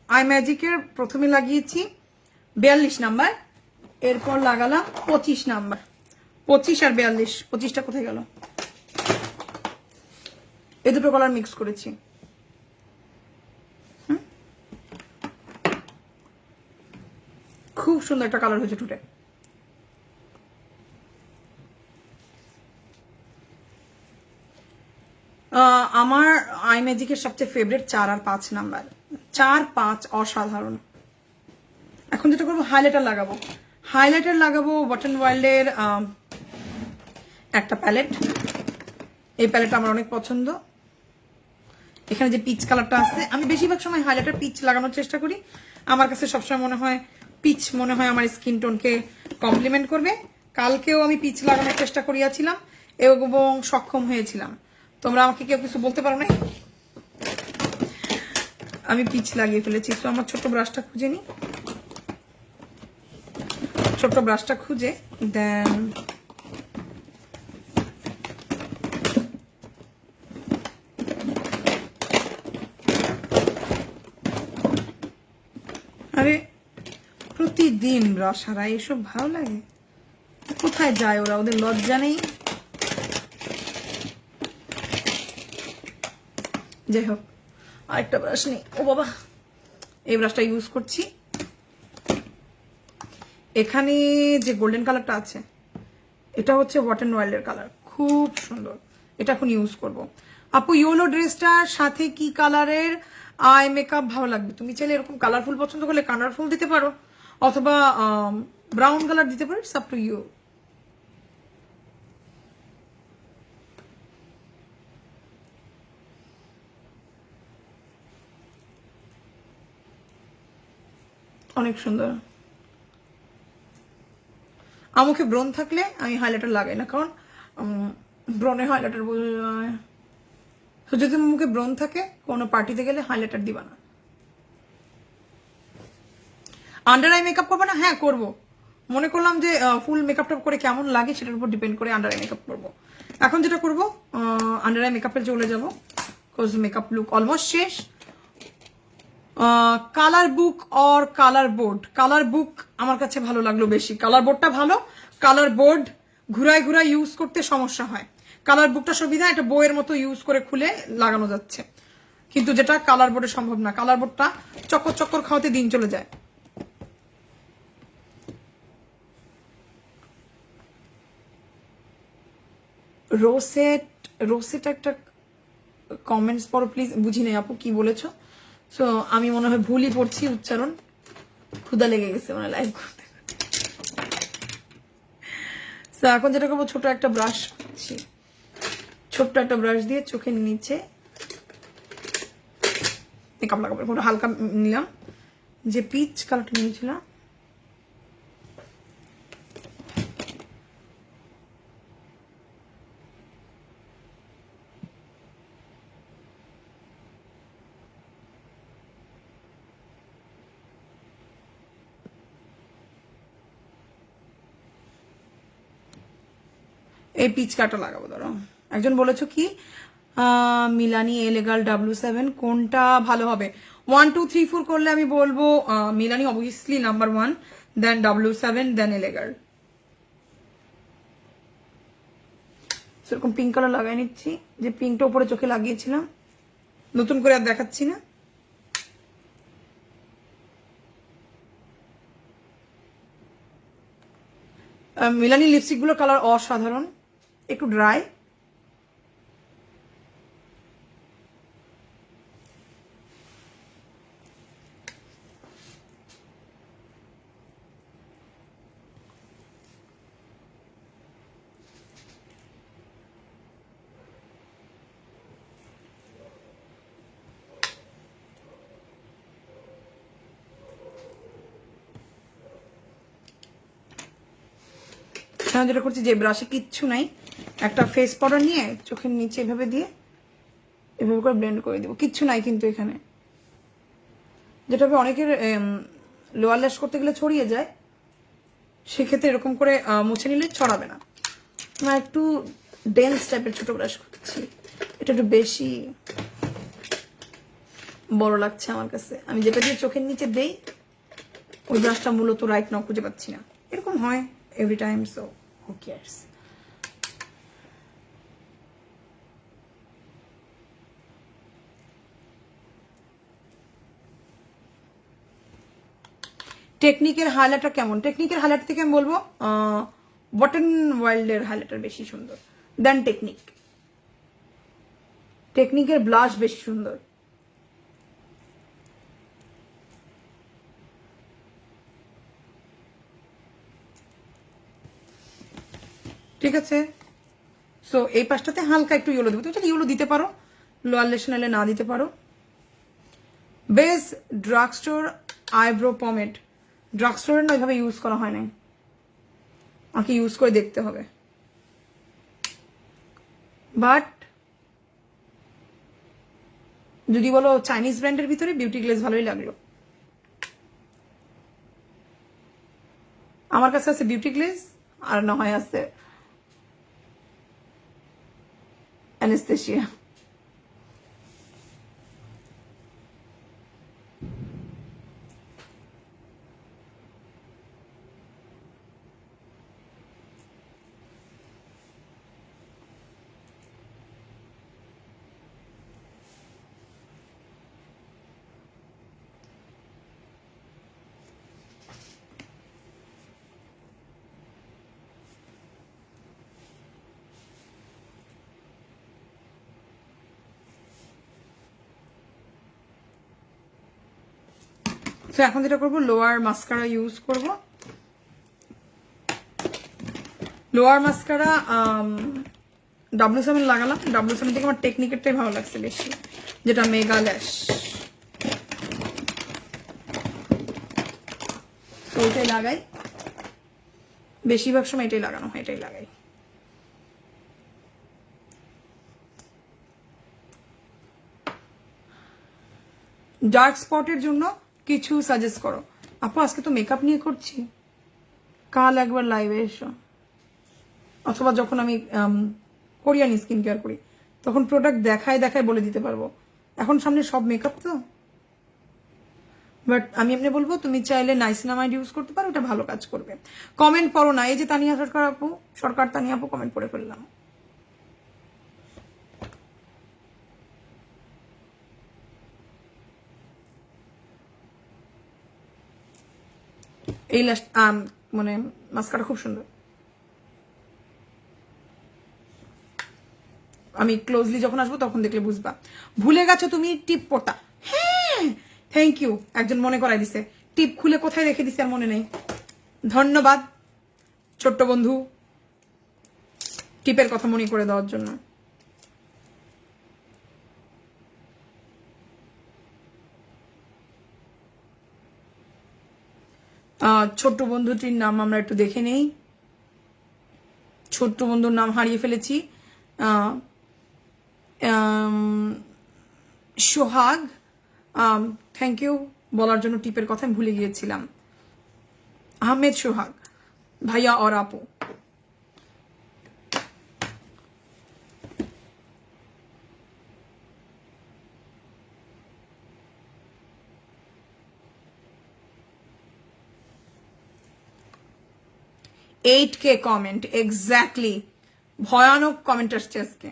আই ম্যাজিকের প্রথমে লাগিয়েছি 42 নাম্বার, এরপর লাগালাম 25 নাম্বার। 25 আর 42, 25টা কোথায় গেল? এই দুটো কালার মিক্স করেছি। খুব সুন্দর একটা কালার হয়েছে টুটে। আমার আই ম্যাজিকের সবচেয়ে ফেভারিট 4 আর 5 নাম্বার। 4, 5 অসাধারণ। এখন যেটা করবো, হাইলাইটার লাগাবো। হাইলাইটার লাগাবো ওয়েট এন্ড ওয়াইল্ডের একটা প্যালেট। এই প্যালেটটা আমার অনেক পছন্দ। এখানে যে পিচ কালারটা আছে, আমি বেশিরভাগ সময় হাইলাইটার পিচ লাগানোর চেষ্টা করি। আমার কাছে সবসময় মনে হয় পিচ মনে হয় আমার স্কিন টোনকে কমপ্লিমেন্ট করবে। কালকেও আমি পিচ লাগানোর চেষ্টা করিয়াছিলাম এবং সক্ষম হয়েছিলাম। তোমরা আমাকে কেউ কিছু বলতে পারো না, আমি পিচ লাগিয়ে ফেলেছি। তো আমার ছোট্ট ব্রাশটা খুঁজে নি, ছোট্ট ব্রাশটা খুঁজে দেন আরে প্রতিদিন ব্রাশ হারাই, এসব ভালো লাগে? কোথায় যায় ওরা? ওদের লজ্জা নেই? যাই হোক, আরেকটা ব্রাশ নেই। ও বাবা, এই ব্রাশটা ইউজ করছি। এখানে যে গোল্ডেন কালারটা আছে, এটা হচ্ছে ওয়েট এন্ড ওয়াইল্ডের কালার, খুব সুন্দর। এটা এখন ইউজ করব। আপু, ইয়েলো ড্রেসটার সাথে কি কালারের আই মেকআপ ভালো লাগবে? তুমি চাইলে এরকম কালারফুল পছন্দ করলে কালারফুল দিতে পারো, অথবা ব্রাউন কালার দিতে পারো। It's up to you. অনেক সুন্দর। আমাকে ব্রণ থাকলে আমি হাইলাইটার লাগাই না, কারণ ব্রণে হাইলাইটার বোঝা যায়। তো যদি মুখে ব্রণ থাকে, কোনো পার্টিতে গেলে হাইলাইটার দিবা না। আন্ডার আই মেকআপ করবো না? হ্যাঁ করব। মনে করলাম যে ফুল মেকআপটা করে কেমন লাগে সেটার উপর ডিপেন্ড করে আন্ডার আই মেকআপ করবো। এখন যেটা করবো, আন্ডার আই মেকআপে চলে যাবো, বিকজ মেকআপ লুক অলমোস্ট শেষ। Colour book or colour board? Colour বুক আমার কাছে ভালো লাগলো বেশি। কালার বোর্ডটা ভালো, কালার বোর্ড ঘুরায় ঘুরায় ইউজ করতে সমস্যা হয়। কালার বুকটা সুবিধা, এটা বইয়ের মতো ইউজ করে খুলে লাগানো যাচ্ছে, কিন্তু যেটা কালার বোর্ডে সম্ভব না। কালার বোর্ডটা চক্কর চক্কর খাওয়াতে দিন চলে যায়। রোসেট, রোসেট একটা কমেন্টস পড়ো প্লিজ। বুঝি নাই আপু কি বলেছো। সো আমি মনে হয় ভুলই পড়ছি উচ্চারণ। ক্ষুধা লেগে গেছে মানে লাইভ করতে। সো এখন যেটা করবো, ছোট একটা ব্রাশ করছি, ছোট্ট একটা ব্রাশ দিয়ে চোখের নিচে মেকআপ লাগাবো। কোনো হালকা নিলাম, যে পিচ কালারটা নিয়েছিলাম, এই পিচ কাটা লাগাবো। ধরো একজন বলেছো কি মিলানি এলেগাল W7 কোনটা ভালো হবে? 1, 2, 3, 4 করলে আমি বলবো মিলানি অবভিয়াসলি নাম্বার 1, দেন W7, দেন এলেগাল। সেরকম পিঙ্ক কালার লাগাই নিচ্ছি, যে পিঙ্কটা উপরে চোখে লাগিয়েছিলাম, নতুন করে আর দেখাচ্ছি না। মিলানি লিপস্টিক গুলো কালার অসাধারণ, একটু ড্রাই। এখন যেটা করছি, যে ব্রাশে কিচ্ছু নাই, একটা ফেস পাউডার নিয়ে চোখের নিচে এভাবে দিয়ে এভাবে করে ব্লেন্ড করে দেবো। কিচ্ছু নাই কিন্তু এখানে, যেটা অনেকের লোয়ার ল্যাশ করতে গেলে ছড়িয়ে যায়, সেক্ষেত্রে এরকম করে মুছে নিলে ছড়াবে না। আমার একটু ডেন্স টাইপের ছোট ব্রাশ করছি, এটা একটু বেশি বড় লাগছে আমার কাছে। আমি যেটা দিয়ে চোখের নিচে দেই ওই ব্রাশটা মূলত রাইট নাও খুঁজে পাচ্ছি না। এরকম হয় এভরি টাইম, সো হু কেয়ারস। টেকনিকের হাইলাইটার কেমন? টেকনিকের হাইলাইটার থেকে আমি বলবো ওয়েট এন্ড ওয়াইল্ডের হাইলাইটার বেশি সুন্দর দেন টেকনিক। টেকনিকের ব্লাশ বেশি সুন্দর। ঠিক আছে, সো এই পাশটাতে হালকা একটু ইয়েলো দেবো। তুমি যদি ইয়েলো দিতে পারো, লোয়ার ল্যাশ নাইলে না দিতে পারো। Base drug store eyebrow pomade, drug স্টোরের না ওইভাবে ইউজ করা হয় না, আমাকে ইউজ করে দেখতে হবে। বাট যদি বলো চাইনিজ ব্র্যান্ডের ভিতরে বিউটি গ্লেজ ভালোই লাগলো। আমার কাছে আছে বিউটি গ্লেজ, আর না হয় আছে অ্যানেস্থেসিয়া। তো এখন যেটা করবো, লোয়ার মাস্কারা ইউজ করব। লোয়ার মাস্কারা W7 লাগালাম। W7 থেকে আমার টেকনিকেরটাই ভালো লাগছে বেশি, যেটা মেগা ল্যাশ। তো এটাই লাগাই, বেশিরভাগ সময় এটাই লাগানো হয়, এটাই লাগাই। ডার্ক স্পটের জন্য কিছু সাজেস্ট করো। আপু আজকে তো মেকআপ নিয়ে করছি, কাল একবার লাইভে এসো, অথবা যখন আমি কোরিয়ান স্কিন কেয়ার করি তখন প্রোডাক্ট দেখায় দেখায় বলে দিতে পারবো। এখন সামনে সব মেকআপ তো, বাট আমি এমনি বলবো তুমি চাইলে নাইসিনামাইড ইউজ করতে পারো, ওটা ভালো কাজ করবে। কমেন্ট পড়ো না, এই যে তানিয়া সরকার আপু, তানিয়া আপু কমেন্ট পড়ে ফেললাম। এই মানে মাস্কারা খুব সুন্দর। আমি ক্লোজলি যখন আসবো তখন দেখলে বুঝবা। ভুলে গেছো তুমি টিপ পোতা? হ্যাঁ, থ্যাংক ইউ, একজন মনে করাই দিছে। টিপ খুলে কোথায় রেখে দিছে আর মনে নেই। ধন্যবাদ ছোট্ট বন্ধু, টিপের কথা মনে করে দেওয়ার জন্য। ছোট্ট বন্ধুটির নাম আমরা একটু দেখে নেই। ছোট্ট বন্ধুর নাম হারিয়ে ফেলেছি। সোহাগ, থ্যাংক ইউ বলার জন্য। টিপের কথা আমি ভুলে গিয়েছিলাম। আহমেদ সোহাগ ভাইয়া और আপু। $8K কমেন্ট, এক্স্যাক্টলি, ভয়ানক কমেন্ট আসছে আজকে।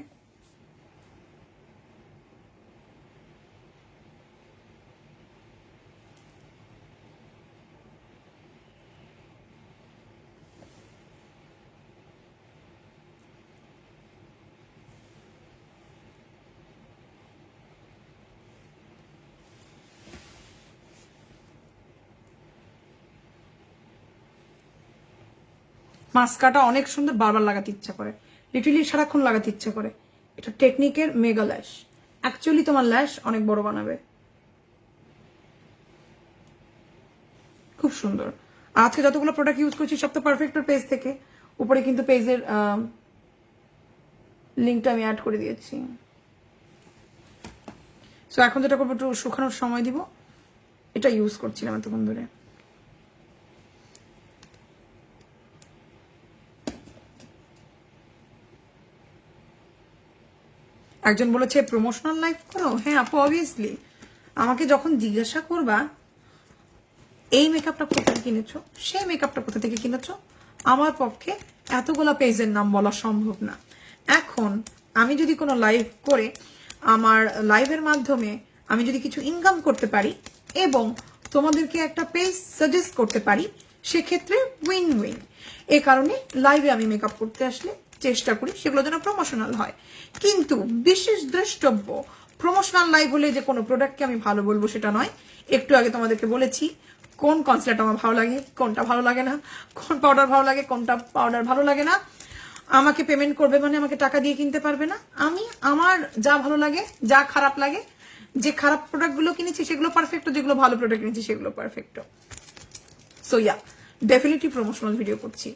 মাস্কাটা অনেক সুন্দর, বারবার লাগাতে ইচ্ছা করে, লিটারলি সারাক্ষণ লাগাতে ইচ্ছা করে। এটা টেকনিকের মেগা ল্যাশ, অ্যাকচুয়ালি তোমার ল্যাশ অনেক বড় বানাবে, খুব সুন্দর। আজকে যতগুলো প্রোডাক্ট ইউজ করছি সব তো পারফেক্টর পেজ থেকে, উপরে কিন্তু পেজের লিঙ্কটা আমি অ্যাড করে দিয়েছি। সো এখন যেটা করবো একটু শুকানোর সময় দিব, এটা ইউজ করছিলাম এতক্ষণ ধরে। একজন বলেছে প্রমোশনাল লাইফ করো। হ্যাঁ আপু, অবভিয়াসলি আমাকে যখন জিজ্ঞাসা করবা এই মেকআপটা কোথায় কিনেছো, সেই মেকআপটা কোথা থেকে কিনেছো, আমার পক্ষে এতগুলা পেজের নাম বলা সম্ভব না। এখন আমি যদি কোনো লাইভ করে আমার লাইভের মাধ্যমে আমি যদি কিছু ইনকাম করতে পারি এবং তোমাদেরকে একটা পেজ সাজেস্ট করতে পারি, সেক্ষেত্রে উইন উইন। এ কারণে লাইভে আমি মেকআপ করতে আসলে চেষ্টা করি সেগুলো যেন প্রমোশনাল হয়। কিন্তু বিশেষ দ্রষ্টব্য, প্রমোশনাল লাইভ হলে যে কোনো প্রোডাক্টকে আমি ভালো বলবো সেটা নয়। একটু আগে তোমাদেরকে বলেছি কোন কনসিলারটা আমার ভালো লাগে, কোনটা ভালো লাগে না, কোন পাউডার ভালো লাগে, কোনটা পাউডার ভালো লাগে না। আমাকে পেমেন্ট করবে মানে আমাকে টাকা দিয়ে কিনতে পারবে না। আমি আমার যা ভালো লাগে, যা খারাপ লাগে, যে খারাপ প্রোডাক্টগুলো কিনেছি সেগুলো পারফেক্ট, যেগুলো ভালো প্রোডাক্ট কিনেছি সেগুলো perfect. So yeah, definitely promotional video করছি।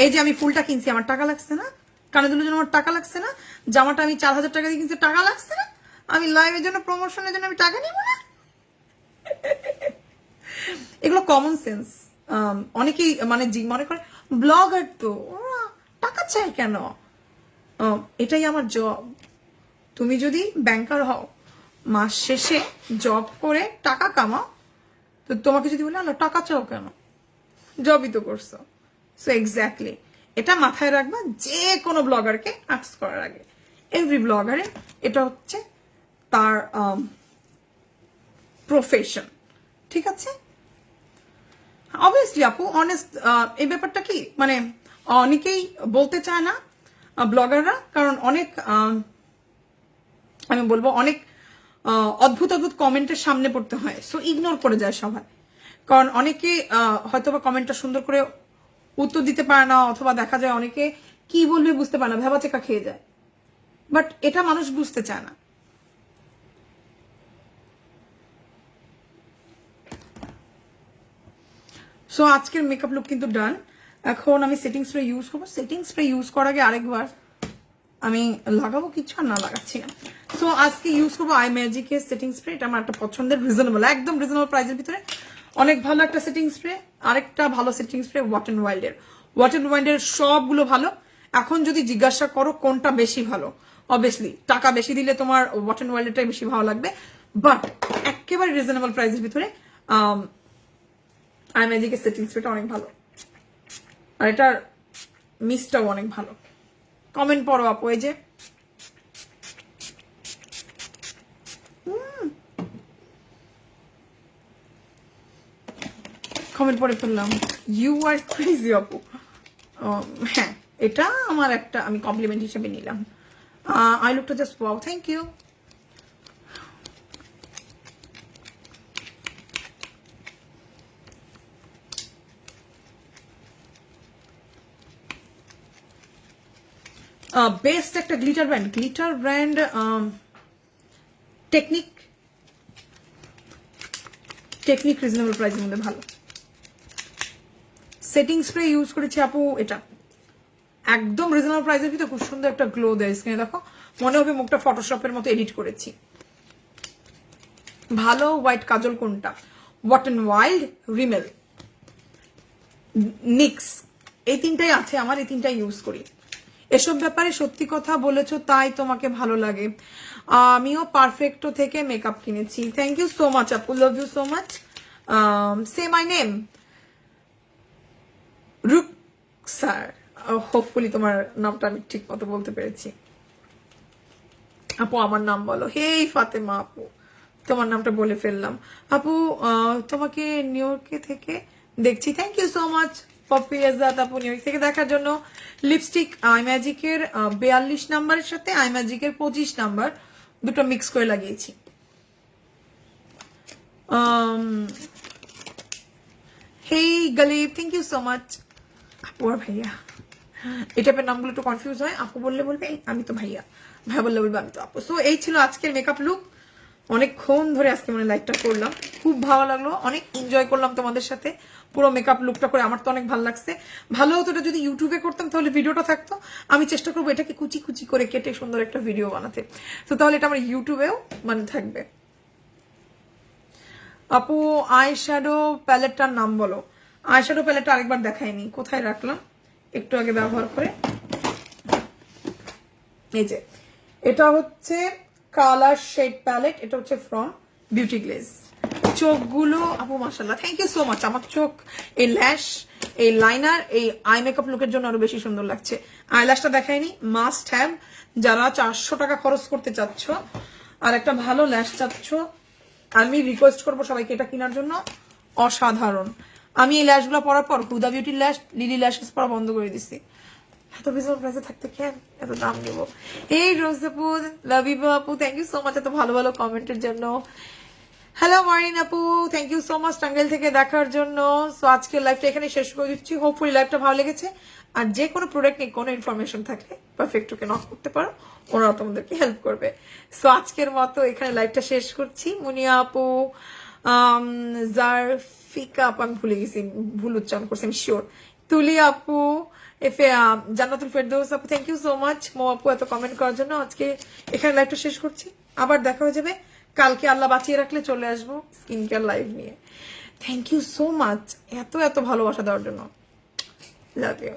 এই যে আমি ফুলটা কিনছি, আমার টাকা লাগছে না, কানে দুলের জন্য আমার টাকা লাগছে না, জামাটা আমি 4000 টাকা দিয়ে কিনছি, টাকা লাগছে না, আমি লাইভের জন্য প্রমোশনের জন্য আমি টাকা নিব না। এগুলো কমন সেন্স। অনেকেই মানে মনে করে ব্লগার তো ওরা টাকা চায় কেন, এটাই আমার জব। তুমি যদি ব্যাংকার হও, মাস শেষে জব করে টাকা কামাও, তো তোমাকে যদি বলে আল্লাহ টাকা চাও কেন, জবই তো করছো। সো এক্স্যাক্টলি এটা মাথায় রাখবা যে কোনো ব্লগারকে আস্ক করার আগে। এভরি ব্লগারে এটা হচ্ছে তার প্রফেশন, ঠিক আছে? অবভিয়াসলি আপু অনেস্ট, এই ব্যাপারটা কি মানে অনেকেই বলতে চায় না ব্লগাররা, কারণ অনেক আমি বলবো অনেক অদ্ভুত অদ্ভুত কমেন্টের সামনে পড়তে হয়, সো ইগনোর করে যায় সবাই। কারণ অনেকে হয়তো বা কমেন্টটা সুন্দর করে উত্তর দিতে পারে না, অথবা দেখা যায় অনেকে কি বলবে বুঝতে পারে না, ভেবাচেকা খেয়ে যায়। বাট এটা মানুষ বুঝতে চায় না। সো আজকের মেকআপ লুক কিন্তু ডান। এখন আমি সেটিং স্প্রে ইউজ করবো। সেটিং স্প্রে ইউজ করার আগে আরেকবার আমি লাগাবো কিছু, আর না লাগাচ্ছি না। সো আজকে ইউজ করবো আই ম্যাজিকের সেটিং স্প্রে। এটা আমার একটা পছন্দের, রিজনেবল, একদম রিজনেবল প্রাইসের ভিতরে অনেক ভালো একটা সেটিং স্প্রে। আরেকটা ভালো সেটিং স্প্রে ওয়াট এন্ড ওয়াইল্ডের। ওয়াট এন্ড ওয়াইল্ডের সবগুলো ভালো। এখন যদি জিজ্ঞাসা করো কোনটা বেশি ভালো, অবভিয়াসলি টাকা বেশি দিলে তোমার ওয়াট এন্ড ওয়াইল্ডেরটাই বেশি ভালো লাগবে, বাট একেবারে রিজনেবল প্রাইসের ভিতরে আই ম্যাজিকের সেটিং স্প্রেটা অনেক ভালো, আর এটার মিসটাও অনেক ভালো। কমেন্ট পড়ো আপু। এই যে কমেন্ট পড়ে ফেললাম, ইউ আর ক্রেজি আপু। হ্যাঁ, এটা আমার একটা আমি কমপ্লিমেন্ট হিসেবে নিলাম। আই লুকটা just wow, thank you. Best একটা গ্লিটার ব্র্যান্ড টেকনিক রিজনেবল প্রাইসের মধ্যে ভালো। সেটিং স্প্রে ইউজ করেছি আপু, এটা একদম রিজনেবল প্রাইসের ভিতরে খুব সুন্দর একটা গ্লো দেয় স্কিনে। দেখো মনে হবে মুখটা ফটোশপের মতো এডিট করেছি। ভালো হোয়াইট কাজল কোনটা? Wet and Wild, Rimmel, Nyx, এই তিনটাই আছে আমার, এই তিনটাই ইউজ করি। এসব ব্যাপারে সত্যি কথা বলেছো তাই তোমাকে ভালো লাগে। আমিও পারফেক্টো থেকে মেকআপ কিনেছি। থ্যাংক ইউ সো মাচ আপু, love you so much. Say my name Rook sir, hopefully তোমার নামটা আমি ঠিক মতো বলতে পেরেছি। আপু আমার নাম বলো। হেই ফাতেমা আপু, তোমার নামটা বলে ফেললাম। আপু তোমাকে নিউ ইয়র্কে থেকে দেখছি। Thank you so much Popy Azad আপু, নিউ ইয়র্ক থেকে দেখার জন্য। লিপস্টিক আই ম্যাজিকের 42 নাম্বারের সাথে আই ম্যাজিকের 25 নাম্বার দুটো মিক্স করে লাগিয়েছি। Hey Ghalib, thank you so much. আপু আর ভাইয়া এই টাইপের নামগুলো একটু কনফিউজ হয়। আপু বললে বলবে আমি তো ভাইয়া, ভাইয়া বললে বলবে আমি তো আপু। সো এই ছিল আজকের মেকআপ লুক। অনেকক্ষণ ধরে আজকে মানে লাইভটা করলাম, খুব ভালো লাগলো, অনেক এনজয় করলাম তোমাদের সাথে পুরো মেকআপ লুকটা করে। আমার তো অনেক ভালো লাগছে। ভালো হতো এটা যদি ইউটিউবে করতাম, তাহলে ভিডিওটা থাকতো। আমি চেষ্টা করবো এটাকে কুচি কুচি করে কেটে সুন্দর একটা ভিডিও বানাতে, তো তাহলে এটা আমার ইউটিউবেও মানে থাকবে। আপু আই শ্যাডো প্যালেটটার নাম বলো। আই শ্যাডো প্যালেটটা আরেকবার দেখাইনি, কোথায় রাখলাম একটু আগে ব্যবহার করে। এই যে এটা হচ্ছে কালার শেড প্যালেট, এটা হচ্ছে ফ্রম বিউটি গ্লেজ। চোখগুলো আপু মাশাআল্লাহ, থ্যাংক ইউ সো মাচ। আমার চোখ, এই ল্যাশ, এই লাইনার, এই আই মেকআপ লুকের জন্য আরো বেশি সুন্দর লাগছে। আইল্যাশটা দেখাইনি, মাস্ট হ্যাভ যারা 400 টাকা খরচ করতে চাচ্ছ আর একটা ভালো ল্যাশ চাচ্ছ, আমি রিকোয়েস্ট করবো সবাইকে এটা কেনার জন্য। অসাধারণ। আমি এই ল্যাশগুলো পরার পর হুদা বিউটির ল্যাশ, লিলি ল্যাশেস পরা বন্ধ করে দিছি। এত রিজনেবল প্রাইসে থাকতে কেন এত দাম দেবো। এই রোজ আপু, লাভ ইউ আপু, থ্যাংক ইউ সো মাচ এত ভালো ভালো কমেন্টের জন্য। হ্যালো মারিন আপু, thank you so much Tangail থেকে দেখার জন্য। সো আজকের লাইভটা এখানে শেষ করে দিচ্ছি। হোপফুলি লাইভটা ভালো লেগেছে। আর যে কোনো প্রোডাক্ট নিয়ে কোনো ইনফরমেশন থাকলে পারফেক্ট ওকে নক করতে পারো, ওরা তোমাদেরকে হেল্প করবে। সো আজকের মতো এখানে লাইভটা শেষ করছি। মুনিয়া আপু, জারফিকা আপু, আমি ভুলে গেছি, ভুল উচ্চারণ করছি আমি শিওর। তুলি আপু, জান্নাতুল ফেরদৌস আপু, থ্যাংক ইউ সো মাচ মো আপু এত কমেন্ট করার জন্য। আজকে এখানে লাইভটা শেষ করছি, আবার দেখা হয়ে যাবে কালকে, আল্লাহ বাঁচিয়ে রাখলে চলে আসবো স্কিন কেয়ার লাইভ নিয়ে। থ্যাংক ইউ সো মাচ এত এত ভালোবাসা দেওয়ার জন্য। Love you.